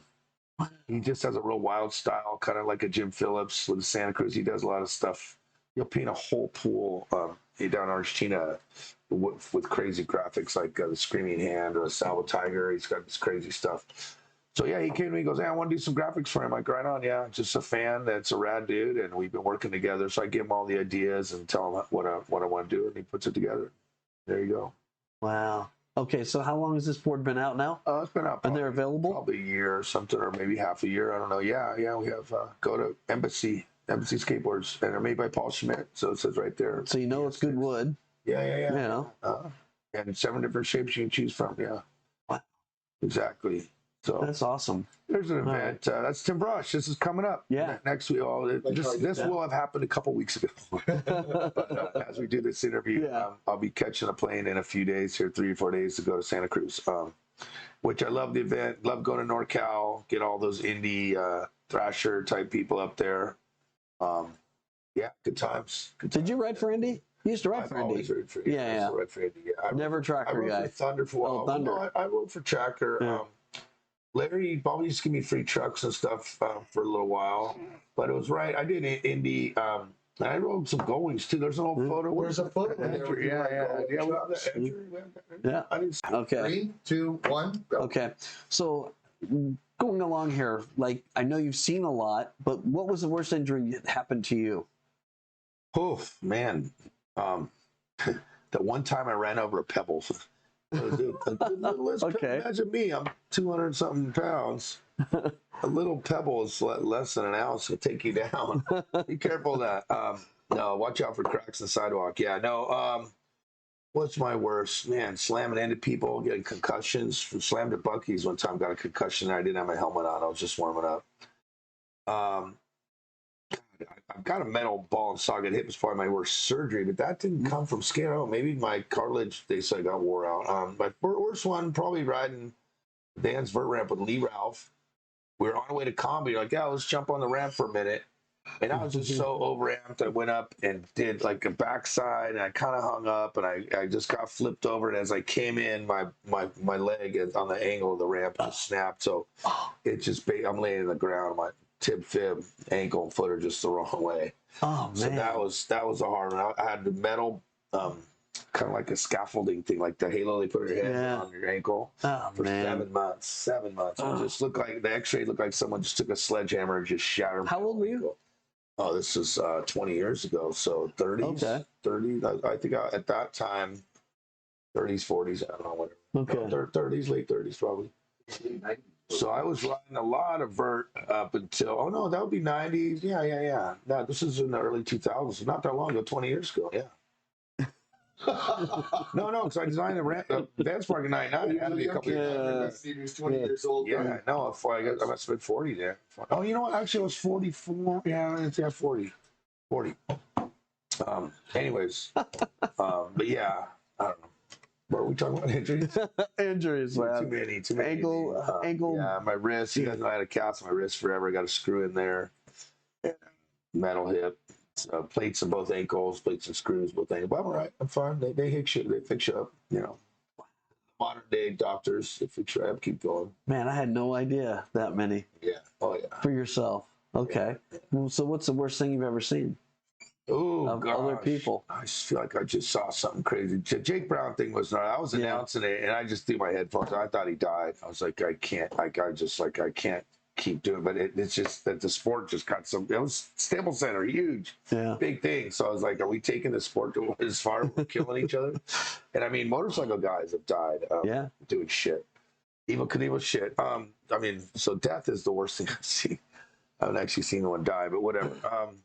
He just has a real wild style, kind of like a Jim Phillips with the Santa Cruz. He does a lot of stuff. He'll paint a whole pool down in Argentina with crazy graphics like the Screaming Hand or a Salvo Tiger. He's got this crazy stuff. So yeah, he came to me and goes, "Hey, I want to do some graphics for him." I'm like, "Right on, yeah." Just a fan that's a rad dude, and we've been working together. So I give him all the ideas and tell him what I want to do, and he puts it together. There you go. Wow. Okay, so how long has this board been out now? It's been out. And they're available? Probably a year or something, or maybe half a year. I don't know. Yeah. We have go to Embassy Skateboards, and they're made by Paul Schmidt. So it says right there. So it's good wood. Yeah. And 7 different shapes you can choose from. Yeah. Wow. Exactly. So that's awesome. There's an event. Right. That's Tim Brush. This is coming up. Yeah. Next week. This will have happened a couple weeks ago. But as we do this interview, I'll be catching a plane in a few days here, 3 or 4 days to go to Santa Cruz. Which I love the event. Love going to NorCal. Get all those indie thrasher type people up there. Good times. Did you write for Indy? You used to write for Indy. Always written for Indy. Yeah. Never Tracker guy. I wrote for Thunder for a while. Oh, Thunder. No, I wrote for Tracker. Yeah. Larry Bobby used to give me free trucks and stuff for a little while, but it was right. I did Indy, and I wrote some goings too. There's an old photo. There's a photo. Yeah. Okay. 3, 2, 1. Go. Okay. So going along here, like I know you've seen a lot, but what was the worst injury that happened to you? Oh man, the one time I ran over a pebble. Okay. Imagine me. I'm 200 something pounds. A little pebble is less than an ounce. Will take you down. Be careful of that. No, watch out for cracks in the sidewalk. Yeah. No. What's my worst? Man, slamming into people, getting concussions. Slammed at Buc-ee's one time. Got a concussion. I didn't have my helmet on. I was just warming up. I've got a metal ball and socket hip as part of my worst surgery, but that didn't come from skin. Oh, maybe my cartilage, they said, got wore out. My worst one, probably riding Dan's vert ramp with Lee Ralph. We were on our way to comedy. Like, yeah, let's jump on the ramp for a minute. And I was just so overamped. I went up and did like a backside, and I kind of hung up, and I just got flipped over. And as I came in, my leg on the angle of the ramp just snapped. So it just, I'm laying in the ground. My tib, fib, ankle, and foot are just the wrong way. Oh man! So that was a hard one. I had the metal, kind of like a scaffolding thing, like the halo they put on your head on your ankle for 7 months. 7 months. It just looked like the X-ray looked like someone just took a sledgehammer and just shattered. How old were you? Oh, this is 20 years ago. So 30s. Okay. 30s. I think at that time, 30s, 40s. I don't know whatever. Okay. No, 30s, late 30s probably. So I was riding a lot of vert up until, that would be 90s. Yeah. No, this is in the early 2000s. Not that long ago, 20 years ago. Yeah. No, because I designed the dance park in 99. It had to be a couple years. He was 20 years old. Yeah, no, I must have been 40 there. Oh, you know what? Actually, I was 44. Yeah, 40. 40. Anyways, but yeah, I don't know. What are we talking about? Injuries? Injuries, man. Too many. Ankle. Yeah, my wrist. You guys know I had a cast on my wrist forever. I got a screw in there. metal hip, plates in both ankles, plates and screws both ankles. But I'm all right. I'm fine. They fix you up. You know, modern day doctors, they fix you up. Keep going. Man, I had no idea that many. Yeah. Oh yeah. For yourself. Okay. Yeah. Well, so what's the worst thing you've ever seen? Oh, of other people. I just feel like I just saw something crazy. The Jake Brown thing was not. I was announcing it, and I just threw my headphones. I thought he died. I was like, I can't. I can't keep doing. But it's just that the sport just got some. It was Staples Center, huge, big thing. So I was like, are we taking the sport to as far as we're killing each other? And I mean, motorcycle guys have died. Doing shit, evil Knievel shit. I mean, so death is the worst thing I've seen. I haven't actually seen one die, but whatever.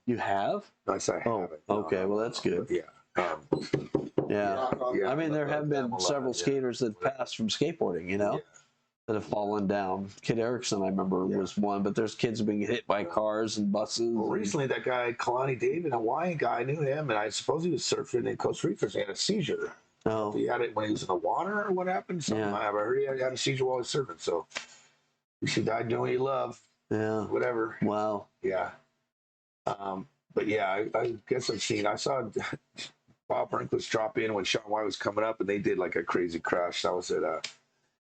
You have? Nice, I haven't. Okay, well that's good. Yeah. Yeah. I mean, there have been several skaters that passed from skateboarding, you know, that have fallen down. Kid Erickson, I remember, was one, but there's kids being hit by cars and buses. Well, recently that guy, Kalani David, a Hawaiian guy, I knew him, and I suppose he was surfing in Costa Rica. He had a seizure. Oh. He had it when he was in the water, or what happened? Something I heard he had a seizure while he was surfing. So he died doing what he loved. Yeah. Whatever. Wow. Yeah. But yeah, I guess I saw Bob Brinkless drop in when Shaun White was coming up, and they did like a crazy crash. That was at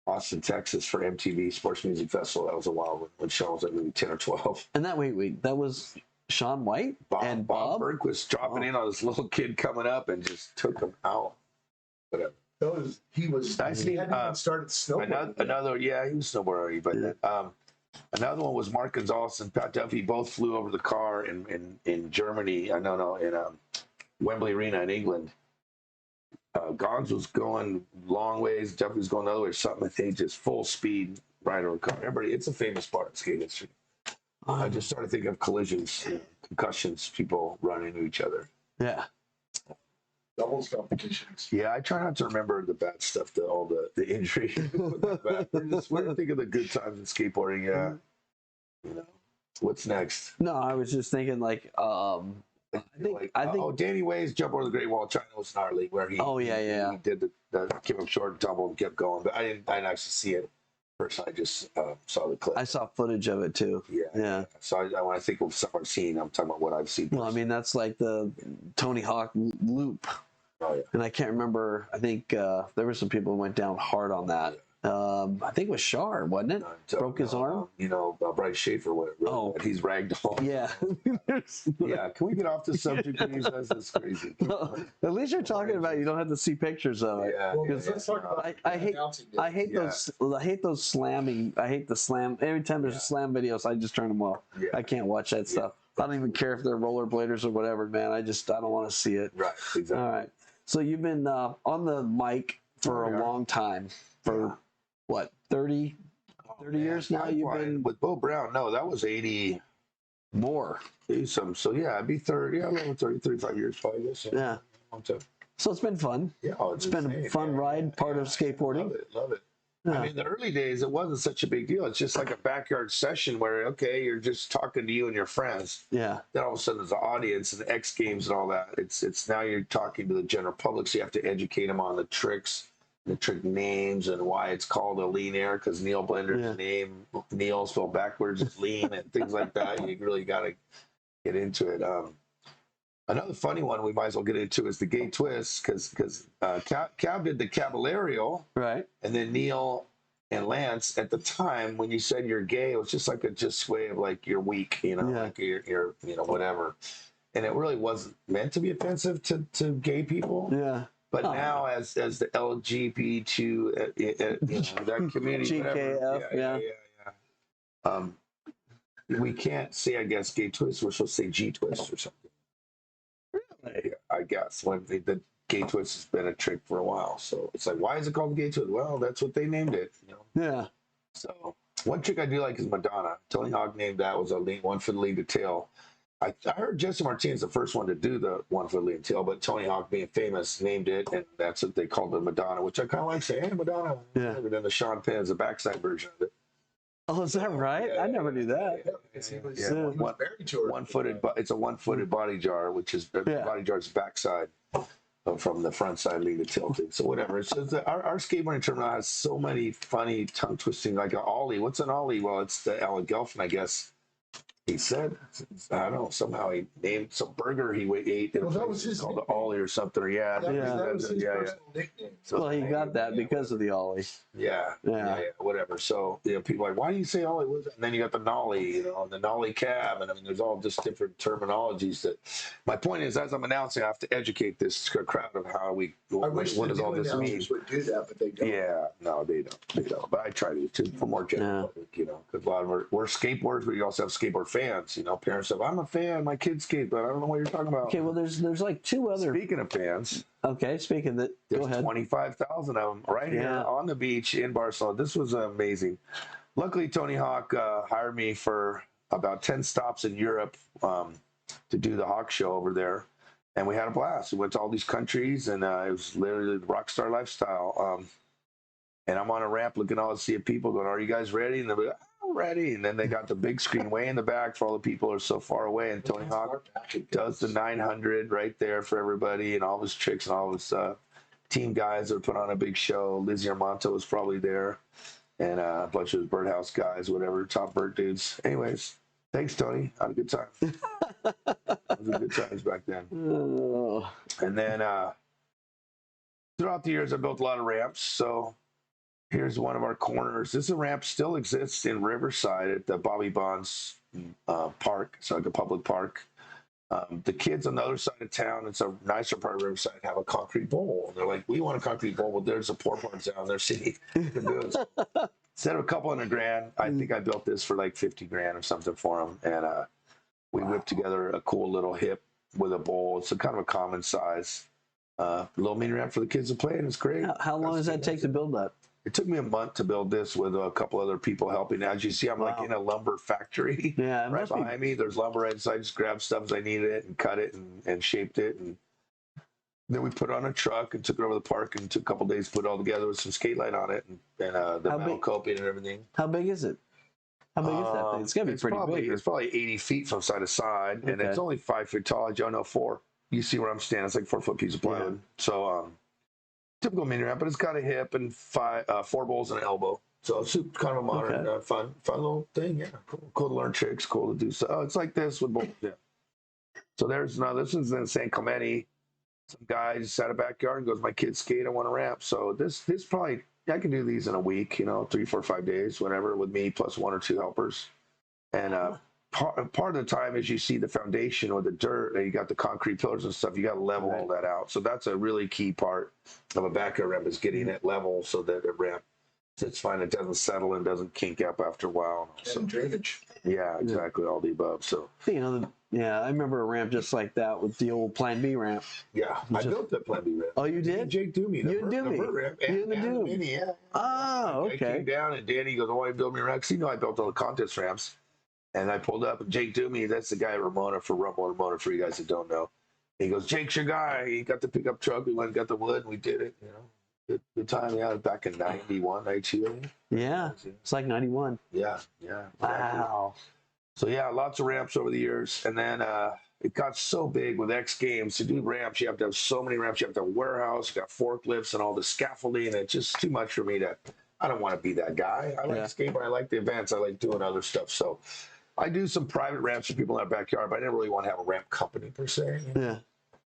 Austin, Texas for MTV Sports Music Festival. That was a while when Shaun was like maybe 10 or 12. And that, wait, that was Shaun White? And Bob Brinkless dropping in on this little kid coming up and just took him out. Whatever. He hadn't even started snowboarding. Another, he was snowboarding, but another one was Mark Gonzalez and Pat Duffy both flew over the car in Germany. In Wembley Arena in England. Gonz was going long ways, Duffy was going the other way or something. They just full speed right over the car. Everybody, it's a famous part of skate history. I just started thinking of collisions, concussions, people running into each other. Yeah. Doubles competitions. Yeah, I try not to remember the bad stuff, all the injury. We're thinking of the good times in skateboarding. Yeah, you know, what's next? No, I was just thinking I think Danny Way's jump over the Great Wall of China was gnarly, where he did the came up short, double, and kept going. But I didn't actually see it first. I just saw the clip. I saw footage of it too. Yeah. So when I think of something I've seen, I'm talking about what I've seen. Well, I mean, that's like the Tony Hawk loop. Oh, yeah. And I can't remember. I think there were some people who went down hard on that. I think it was Shar, wasn't it? Broke his arm. Bryce Schaefer. He's ragdoll. Yeah. Yeah. Can we get off the subject, please? That's crazy. Well, at least you're talking about. You don't have to see pictures of it. Yeah. Let's talk about I hate those slamming. I hate the slam. Every time there's a slam videos, I just turn them off. Yeah. I can't watch that stuff. I don't even care if they're rollerbladers or whatever, man. I don't want to see it. Right. Exactly. All right. So you've been on the mic for a long time. For what, 30 years now? You've been with Bo Brown. No, that was 80 more. 80 something. So yeah, I'd be 30. Yeah, 30, 35 years probably. Guess. Yeah. So it's been fun. Yeah, it's been a fun ride, part of skateboarding. Love it. Yeah. I mean, the early days, it wasn't such a big deal. It's just like a backyard session where, okay, you're just talking to you and your friends. Yeah. Then all of a sudden there's an audience and X Games and all that. It's now you're talking to the general public, so you have to educate them on the tricks, the trick names, and why it's called a lean air, because Neil Blender's name, Neil spelled backwards, is lean, and things like that. You really got to get into it. Another funny one we might as well get into is the gay twist, because Cab did the Caballero, right? And then Neil and Lance, at the time when you said you're gay, it was just like a way of like you're weak, like you're whatever, and it really wasn't meant to be offensive to gay people. Yeah. But now, as the LGBT2, that community, GKF, we can't say, I guess, gay twist. We're supposed to say G twist or something. I guess when the gay twist has been a trick for a while, so it's like, why is it called the gay twist? Well, that's what they named it. Yeah. So one trick I do like is Madonna. Tony Hawk named that was a lean one for the lead to tail. I heard Jesse Martinez the first one to do the one for the lead to tail, but Tony Hawk being famous named it, and that's what they called it, Madonna, which I kind of like saying, hey, Madonna. Yeah. But then the Sean Penn is the backside version of it. Oh, is that right? I never knew that. One-footed, but it's a one-footed body jar, which is body jar's backside from the front side lead to tail thing. So whatever. So our skateboarding terminal has so many funny tongue twisting, like an ollie. What's an ollie? Well, it's the Alec Gelfin, I guess. He said, I don't know, somehow he named some burger he ate in a that place was his called the nickname. Ollie or something. Or That was his personal nickname. So well, he got that because of the Ollie. Yeah, whatever. So people are like, why do you say Ollie? What is that? And then you got the Nollie, and the Nollie cab, and I mean, there's all just different terminologies. That my point is, as I'm announcing, I have to educate this crowd of how we. I wish what does all this mean? Would do that, but they don't. Yeah, no, they don't. They don't. But I try to too for more general public, because a lot of we're skateboarders, but you also have skateboard fans. Parents say, I'm a fan, my kids skate, but I don't know what you're talking about. Okay, well, there's like two other. Speaking of fans. Okay, speaking of that, go ahead. 25,000 of them right here on the beach in Barcelona. This was amazing. Luckily, Tony Hawk hired me for about 10 stops in Europe to do the Hawk show over there. And we had a blast. We went to all these countries, and it was literally the rock star lifestyle. And I'm on a ramp looking all to see people going, are you guys ready? And they're like, I'm ready. And then they got the big screen way in the back for all the people who are so far away. And Tony Hawk does the 900 right there for everybody, and all his tricks and all his team guys that put on a big show. Lizzie Armanto was probably there, and a bunch of his birdhouse guys, whatever, top bird dudes. Anyways, thanks, Tony. Had a good time. It was a good times back then. And then throughout the years, I built a lot of ramps. So here's one of our corners. This ramp still exists in Riverside at the Bobby Bonds Park. It's like a public park. The kids on the other side of town, it's a nicer part of Riverside, have a concrete bowl. And they're like, we want a concrete bowl, but there's a poor parts down there. See, instead of a couple $100,000, I think I built this for like 50 grand or something for them. And we whipped together a cool little hip with a bowl. It's a kind of a common size little mini ramp for the kids to play, and it's great. How long does that take to build that? It took me a month to build this with a couple other people helping. As you see, I'm like in a lumber factory. Yeah, right behind me. There's lumber right inside. I just grabbed stuff as I needed it and cut it and shaped it. And then we put it on a truck and took it over to the park, and took a couple days to put it all together with some skate light on it and the metal coping and everything. How big is it? How big is that thing? It's going to be pretty big. It's probably 80 feet from side to side, and it's only 5 feet tall. I don't know, 4. You see where I'm standing. It's like 4-foot piece of plywood. Yeah. So, typical mini ramp, but it's got a hip and 4 bowls and an elbow. So it's kind of a modern, fun little thing. Yeah, cool to learn tricks, cool to do stuff. Oh, it's like this with bowls. Yeah. So this is in San Clemente. Some guy just had a backyard and goes, my kids skate, I want a ramp. So this probably, I can do these in a week, 3, 4, 5 days, whatever, with me plus 1 or 2 helpers. And part of the time is you see the foundation or the dirt, and you got the concrete pillars and stuff. You got to level all that out. So that's a really key part of a backyard ramp, is getting it level so that the ramp sits fine. It doesn't settle and doesn't kink up after a while. So drainage. Yeah, exactly. All the above. So I remember a ramp just like that with the old Plan B ramp. Yeah, I built that Plan B ramp. Oh, you did? Jake Doomey. You and Doomey. You and the Doom. Yeah. Oh, okay. I came down and Danny goes, I want to build me a ramp. Because I built all the contest ramps. And I pulled up, and Jake Doomey, that's the guy at Ramona for Rumble and Ramona, for you guys that don't know. And he goes, Jake's your guy. He got the pickup truck. We went and got the wood, and we did it. Good time. Yeah, back in 91, 92. Yeah, it's like 91. Yeah. Wow. So, yeah, lots of ramps over the years. And then it got so big with X Games. To do ramps, you have to have so many ramps. You have to have a warehouse. You got forklifts and all the scaffolding. And it's just too much for me I don't want to be that guy. I like skateboarding. I like the events. I like doing other stuff. So I do some private ramps for people in our backyard, but I didn't really want to have a ramp company per se. Yeah.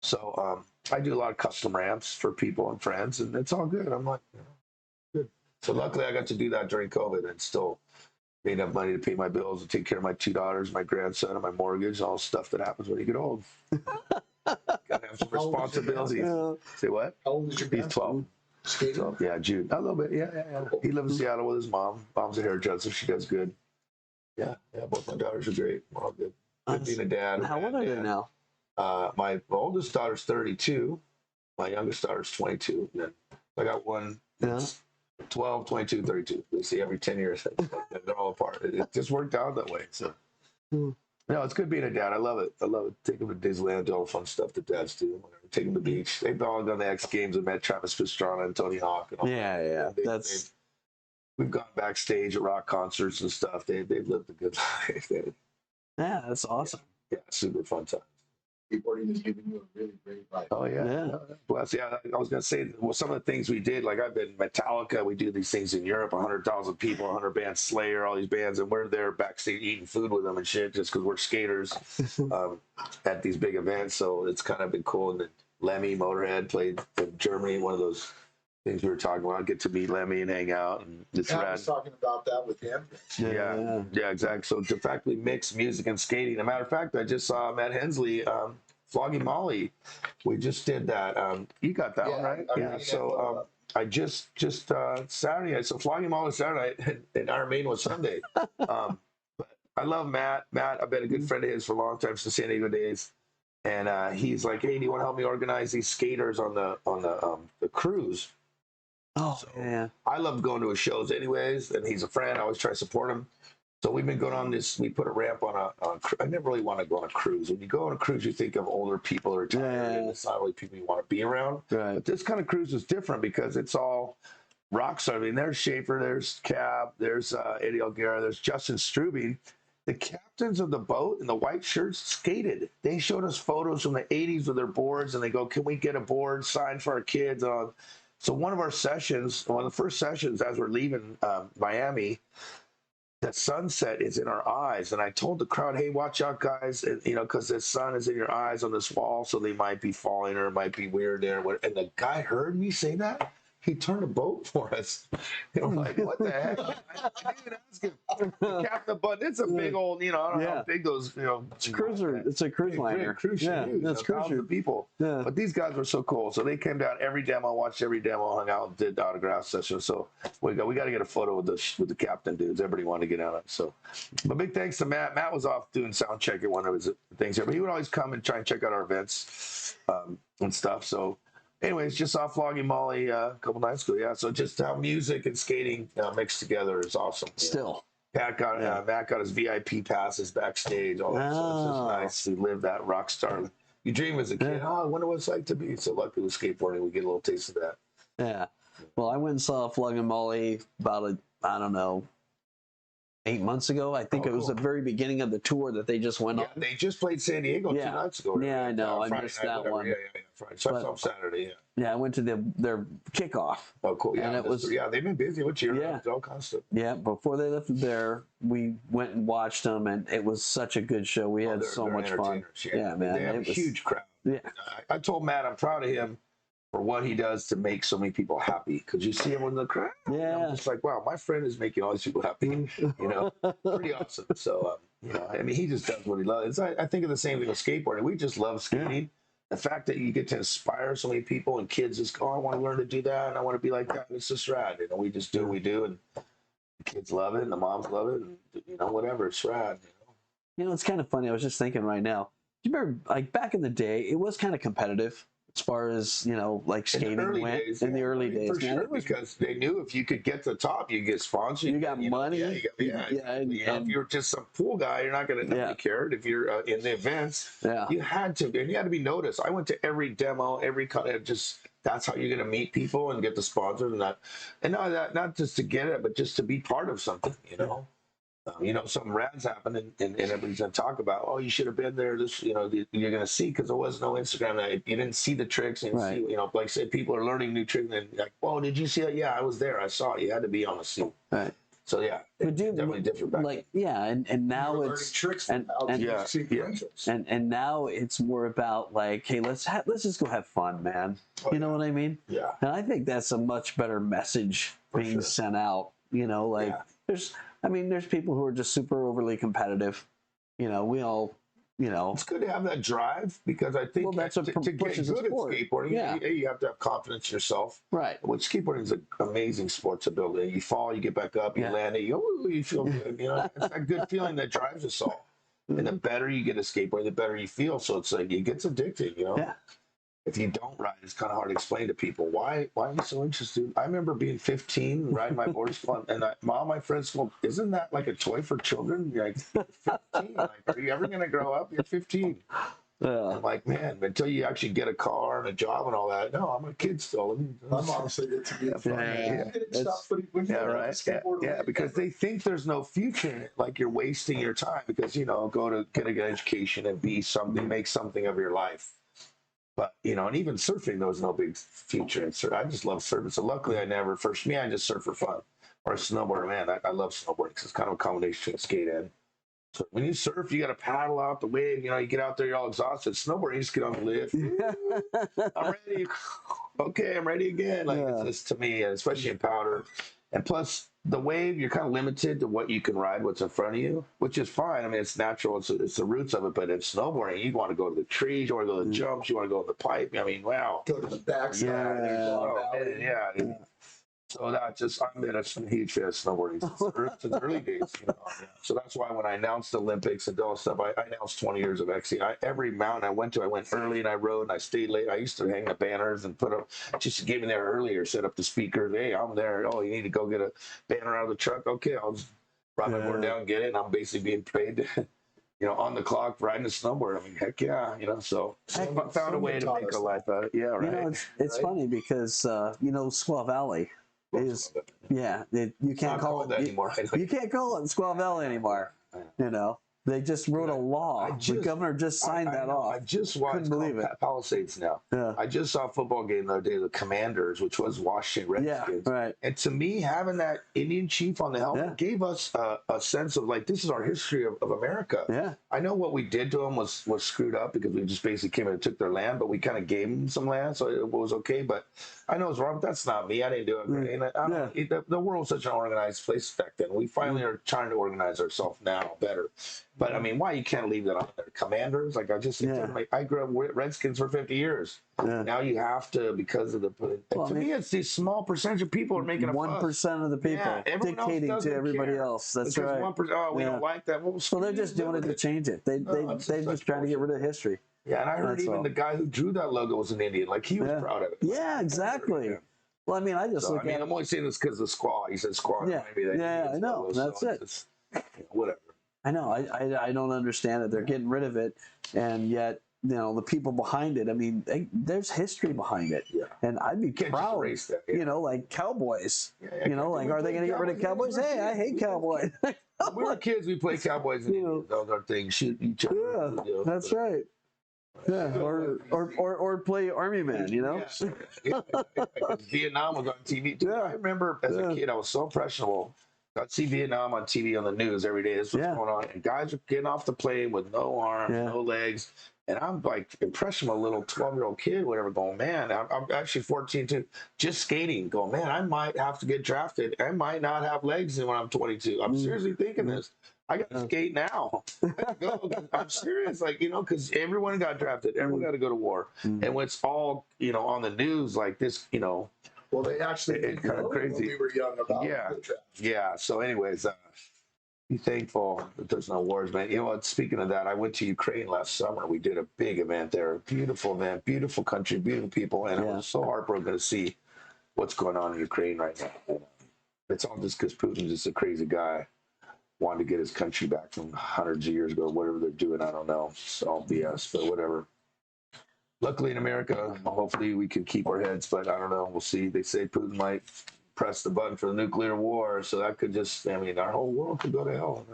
So I do a lot of custom ramps for people and friends, and it's all good. I'm like, good. So luckily I got to do that during COVID and still made enough money to pay my bills and take care of my 2 daughters, my grandson, and my mortgage, all the stuff that happens when you get old. Gotta have some responsibilities. Say what? How old is your grandson? He's 12. Skating? 12. Yeah, Jude. A little bit. Yeah. He lives in Seattle with his mom. Mom's a hairdresser. She does good. Yeah. Both my daughters are great. We're all good. Good being a dad. How old are they now? My oldest daughter's 32. My youngest daughter's 22. And then I got one that's 12, 22, 32. They see every 10 years. They're all apart. It just worked out that way. So, no, it's good being a dad. I love it. Take them to Disneyland, do all the fun stuff that dads do. Whatever. Take them to the beach. They've all done the X Games and met Travis Pastrana and Tony Hawk. And all that. We've gone backstage at rock concerts and stuff. They've lived a good life. Yeah, that's awesome. Yeah, super fun time. skateboarding has given you a really great life. Oh yeah. Bless. Yeah, I was gonna say, well, some of the things we did, like I've been Metallica. We do these things in Europe, 100,000 people, 100 bands, Slayer, all these bands, and we're there backstage eating food with them and shit, just because we're skaters at these big events. So it's kind of been cool. And then Lemmy Motorhead played in Germany, one of those things we were talking about. I get to meet Lemmy and hang out, and it's rad. I was talking about that with him. Yeah, exactly. So to fact, we mix music and skating. As a matter of fact, I just saw Matt Hensley flogging Molly. We just did that. You got that one, right? Yeah. So I just Saturday. I saw flogging Molly Saturday, and Iron Maiden was Sunday. But I love Matt. Matt, I've been a good friend of his for a long time, since San Diego days. And he's like, "Hey, do you want to help me organize these skaters on the cruise?" Oh, so yeah. I love going to his shows anyways, and he's a friend. I always try to support him. So we've been going on this. We put a ramp on I never really want to go on a cruise. When you go on a cruise, you think of older people or retired, and it's not really people you want to be around. Right. But this kind of cruise is different because it's all rock stars. I mean, there's Schaefer, there's Cab, there's Eddie Alguera, there's Justin Strubing. The captains of the boat in the white shirts skated. They showed us photos from the 80s with their boards, and they go, "Can we get a board signed for our kids?" So one of our sessions, one of the first sessions as we're leaving Miami, that sunset is in our eyes. And I told the crowd, "Hey, watch out, guys, and, because the sun is in your eyes on this wall, so they might be falling or it might be weird there." And the guy heard me say that. He turned a boat for us. And I'm like, "What the heck?" I didn't even ask him. The captain, but it's a big old, I don't know how big those, It's a cruiser. It's a cruise liner. Cruise ship, that's cruise people. Yeah. But these guys were so cool. So they came down every demo, watched every demo, hung out, did the autograph session. So we got to get a photo with the captain dudes. Everybody wanted to get on it. So, but big thanks to Matt. Matt was off doing sound check at one of his things here, but he would always come and try and check out our events and stuff. So. Anyways, just saw Flogging Molly a couple nights ago. Yeah, so just how music and skating mixed together is awesome. Still. Matt got his VIP passes backstage. All that. So it's just nice to live that rock star. You dream as a kid. Oh, I wonder what it's like to be. So lucky with skateboarding, we get a little taste of that. Yeah. Well, I went and saw Flogging Molly about I don't know, 8 months ago. I think it was the very beginning of the tour that they just went on. They just played San Diego 2 nights ago. Yeah, I know. I missed that one. Yeah. Friday. So I saw Saturday. Yeah, I went to their kickoff. Oh, cool. Yeah, and it was they've been busy with you. Yeah, all kinds of stuff. Yeah, before they left there, we went and watched them, and it was such a good show. We had so much fun. Yeah, man, they have a huge crowd. Yeah, I told Matt I'm proud of him for what he does to make so many people happy. Because you see him in the crowd. Yeah. I'm just like, wow, my friend is making all these people happy. Pretty awesome. So, I mean, he just does what he loves. I think of the same thing with skateboarding. We just love skating. Yeah. The fact that you get to inspire so many people and kids just go, "Oh, I want to learn to do that and I want to be like that." It's just rad. We just do what we do, and the kids love it and the moms love it, and whatever. It's rad. It's kind of funny. I was just thinking right now. Do you remember, like back in the day, it was kind of competitive as far as like skating went in the early days. For sure, because they knew if you could get to the top, you get sponsored. You got money. And if you're just some pool guy, you're not going to nobody cared. If you're in the events, you had to, and you had to be noticed. I went to every demo, every kind of just. That's how you're going to meet people and get the sponsors and that, and not just to get it, but just to be part of something. Something rad's happened, and everybody's going to talk about, "Oh, you should have been there." This, you're going to see, because there was no Instagram. You didn't see the tricks. And see, like I said, people are learning new tricks, and like, "Oh, did you see it?" "Yeah, I was there. I saw it." You had to be on the scene. Right. So yeah, definitely different back then. And now it's tricks and now it's more about like, hey, let's just go have fun, man. You know what I mean? Yeah. And I think that's a much better message being sent out. There's people who are just super overly competitive. We all, It's good to have that drive, because I think that's to get good at skateboarding, you have to have confidence in yourself. Right. Which skateboarding is an amazing sport to build. You fall, you get back up, you land it, you feel good. It's that good feeling that drives us all. And the better you get at skateboarding, the better you feel. So it's like it gets addictive. Yeah. If you don't ride, it's kind of hard to explain to people why are you so interested. I remember being 15, riding my boards, and all my friends go, "Isn't that like a toy for children?" You're like 15. Like, are you ever going to grow up? You're 15. I'm like, man, until you actually get a car and a job and all that, no, I'm a kid still. My mom said it to me. Yeah, because they think there's no future in it. Like you're wasting your time because, you know, go to get an education and be something, make something of your life. But, you know, and even surfing, there was no big future in surfing. I just love surfing. So luckily I never, for me, I just surf for fun. Or a snowboarder, man, I love snowboarding because it's kind of a combination of skate and. So when you surf, you got to paddle out the wave. You know, you get out there, you're all exhausted. Snowboarding, you just get on the lift. I'm ready. Okay, I'm ready again. Like it's just to me, especially in powder. And plus, the wave, you're kind of limited to what you can ride, what's in front of you, which is fine. I mean, it's natural. It's the roots of it. But in snowboarding, you want to go to the trees, you want to go to the jumps, you want to go to the pipe. I mean, wow. Go to the backside. Yeah. So that just, I've been a huge fan of snowboarding since early days. You know? So that's why when I announced the Olympics and all stuff, I announced 20 years of XC. Every mountain I went to, I went early and I rode and I stayed late. I used to hang the banners and put up, just to get me there earlier, set up the speakers. Hey, I'm there. Oh, you need to go get a banner out of the truck. Okay, I'll just ride my board down and get it. And I'm basically being paid, you know, on the clock riding a snowboard. I mean, heck yeah, you know, so I found a way to make a life out of it. Yeah, right. You know, it's funny because, you know, Squaw Valley is, you can't call it anymore. You can't call it Squaw Valley anymore. You know, they just wrote a law. The governor just signed that off. I just watched. Couldn't believe it. Palisades now. Yeah. I just saw a football game the other day, the Commanders, which was Washington Redskins. Yeah, right. And to me, having that Indian chief on the helmet gave us a sense of like, this is our history of America. Yeah. I know what we did to them was screwed up because we just basically came in and took their land, but we kind of gave them some land, so it was okay. But I know it's wrong. But that's not me. I didn't do it. And the world's such an organized place back then. We finally are trying to organize ourselves now better. But I mean, why you can't leave that on there? Commanders, like I just, I grew up with Redskins for 50 years. Yeah. Now you have to because of the. Well, to me, it's these small percentage of people are making a 1% of the people dictating to everybody else. That's right. 1%. Oh, we don't like that. Well, they're just doing it to change it. They're just trying to get rid of history. Yeah, and I heard even the guy who drew that logo was an Indian. Like he was proud of it. Yeah, exactly. Yeah. Well, I mean, I just look at. I'm only saying this because of Squaw. He said Squaw. Yeah, I know. That's it. Whatever. I know. I don't understand it. They're getting rid of it, and yet, you know, the people behind it. I mean, there's history behind it. Yeah. And I'd be proud. You know, like Cowboys. You know, like are they going to get rid of Cowboys? Hey, I hate Cowboys. We were kids. We played Cowboys and those are things. Shoot each other. Yeah, you know, that's right. Yeah, or play Army Man. You know. Vietnam was on TV. Dude, I remember as a kid, I was so impressionable. I'd see Vietnam on TV on the news every day. This was going on, and guys are getting off the plane with no arms, no legs, and I'm like impressionable, a little 12-year-old kid, whatever. Going, man, I'm actually 14 too, just skating. Going, man, I might have to get drafted. I might not have legs when I'm 22. I'm seriously thinking this. I got to skate now. I'm serious, like, you know, because everyone got drafted. Everyone got to go to war, and when it's all, you know, on the news like this, you know. Well, they actually it's kind of crazy. When we were young about the draft. Yeah. So, anyways, be thankful that there's no wars, man. You know what? Speaking of that, I went to Ukraine last summer. We did a big event there. Beautiful event, beautiful country, beautiful people, and it was so heartbroken to see what's going on in Ukraine right now. It's all just because Putin's just a crazy guy. Wanted to get his country back from hundreds of years ago, whatever they're doing. I don't know. It's all BS, but whatever. Luckily in America, hopefully we can keep our heads, but I don't know. We'll see. They say Putin might press the button for the nuclear war, so that could just, I mean, our whole world could go to hell.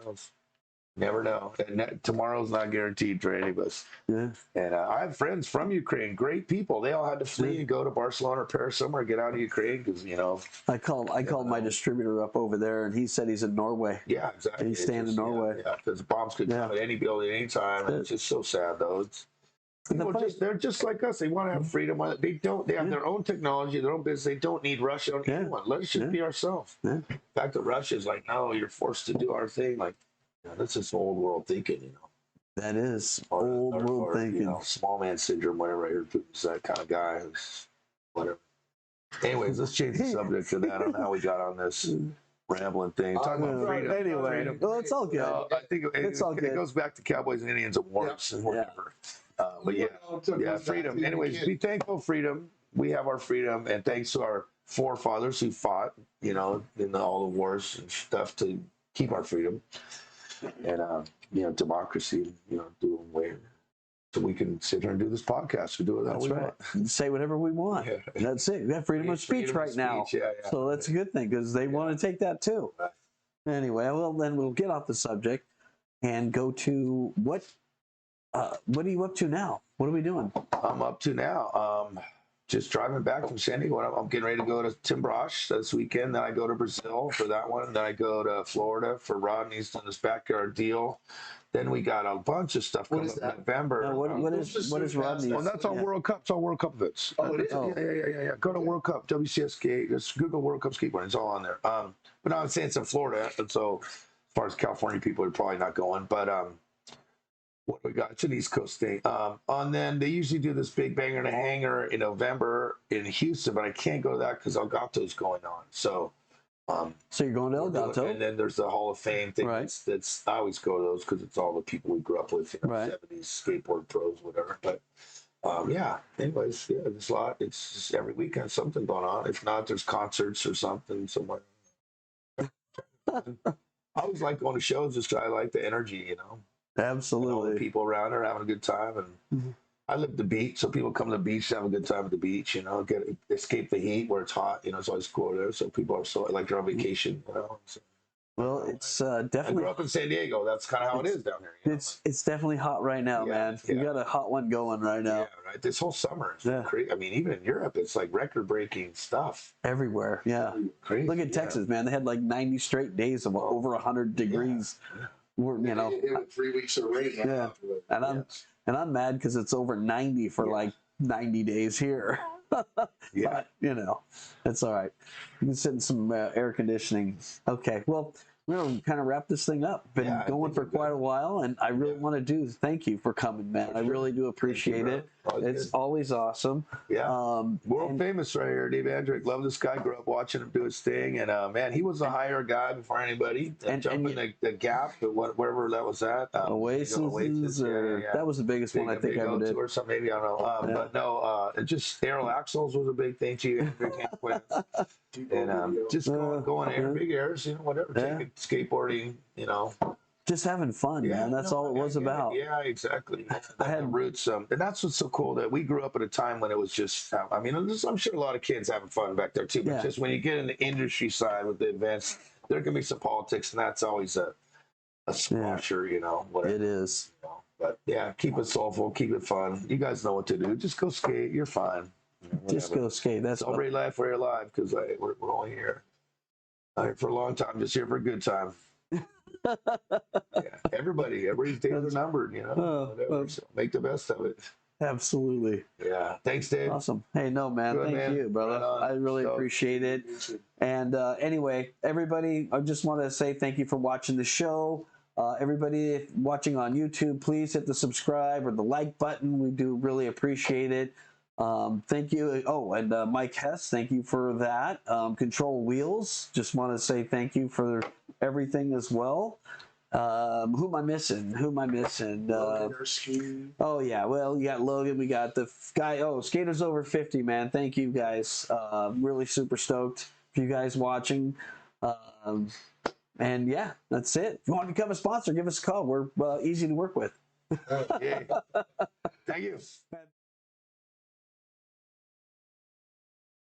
Never know. And tomorrow's not guaranteed for any of us. Yeah. And I have friends from Ukraine, great people. They all had to flee and go to Barcelona or Paris somewhere, get out of Ukraine because, you know. I called my distributor up over there, and he said he's in Norway. Yeah, exactly. And he's staying in Norway. Yeah, because bombs could come at any building, anytime. And it's just so sad, though. They're just like us. They want to have freedom. They have their own technology, their own business. They don't need Russia. Don't need anyone. Let us just be ourselves. Yeah. The fact that Russia's like, no, you're forced to do our thing. Like, that's just old world thinking, you know. That is old world thinking. You know, small man syndrome, whatever. I heard Putin's that kind of guy. Whatever. Anyways, let's change the subject to that. I don't know how we got on this rambling thing. Talking about freedom. Anyway, well, it's all good. I think it goes back to Cowboys and Indians and wars and whatever. But freedom. Anyways, be thankful, freedom. We have our freedom, and thanks to our forefathers who fought, you know, in all the wars and stuff to keep our freedom and you know, democracy, you know, do away. so we can sit here and do this podcast. We do it how we want. Say whatever we want. Yeah. That's it. We have freedom of speech right now. Yeah, so that's a good thing because they want to take that too. Right. Anyway, well, then we'll get off the subject and go to what are you up to now? What are we doing? I'm up to now. Just driving back from San Diego. I'm getting ready to go to Timbrash this weekend. Then I go to Brazil for that one. Then I go to Florida for Rodney's on this backyard deal. Then we got a bunch of stuff coming up in November. What is Rodney's? Well, that's on World Cup. It's all World Cup events. Oh, it is? Yeah. Go to World Cup, WCS skate. Just Google World Cup skateboarding. It's all on there. But no, I'm saying it's in Florida. And so as far as California people are probably not going. But what we got? It's an East Coast thing. And then they usually do this big banger and a hanger in November in Houston, but I can't go to that because Elgato's going on. So you're going to Elgato, and then there's the Hall of Fame thing. Right. That's I always go to those because it's all the people we grew up with, you know, right. 70s skateboard pros, whatever. But yeah. Anyways, yeah, there's a lot. It's just every weekend something going on. If not, there's concerts or something somewhere. I always like going to shows just because I like the energy, you know. Absolutely. And all the people around are having a good time, and I live the beach, so people come to the beach to have a good time at the beach. You know, escape the heat where it's hot. You know, it's always cool there, so people are so like they're on vacation. You know. So, well, it's definitely. I grew up in San Diego. That's kind of how it is down there. You know? It's definitely hot right now, man. You got a hot one going right now. Yeah, right. This whole summer is crazy. I mean, even in Europe, it's like record-breaking stuff everywhere. Yeah, crazy. Look at Texas, man. They had like 90 straight days of over 100 degrees. Yeah. You know, 3 weeks of rain. Yeah, and I'm mad because it's over 90 for like 90 days here. But, you know, it's all right. You can sit in some air conditioning. Okay, well, we're going to kind of wrap this thing up. Been going for quite a while, and I really want to thank you for coming, man. I really do appreciate it. It's always awesome. Yeah. World famous right here, Dave Andrick. Love this guy. Grew up watching him do his thing. And, man, he was a higher guy before anybody. And jumping the gap, wherever that was at. Oasis. That was the biggest one I think I ever did. Or something, maybe, I don't know. But no, just Aero Axles was a big thing to you. And just going air, big airs, you know, whatever. Taking skateboarding, you know. Just having fun, man. That's all it was about. Yeah, exactly. I had roots, and that's what's so cool that we grew up at a time when it was just. I mean, I'm sure a lot of kids having fun back there too. But just when you get in the industry side with the events, there can be some politics, and that's always a squasher, you know. Whatever, it is. You know? But yeah, keep it soulful, keep it fun. You guys know what to do. Just go skate. You're fine. Just go skate. That's celebrate life where you're alive, because we're only here. Not here for a long time, just here for a good time. Everybody's days are numbered, you know. So make the best of it. Absolutely. Yeah. Thanks, Dave. Awesome. Hey, no, man. Thank you, brother. I really appreciate it. And anyway, everybody, I just want to say thank you for watching the show. Everybody watching on YouTube, please hit the subscribe or the like button. We do really appreciate it. Thank you. Oh, and Mike Hess, thank you for that. Control Wheels, just want to say thank you for everything as well. Who am I missing? Oh yeah, well, you got Logan, we got the guy. Oh, Skaters Over 50, man. Thank you guys. Really super stoked for you guys watching. And yeah, that's it. If you want to become a sponsor, give us a call. We're easy to work with. Thank you.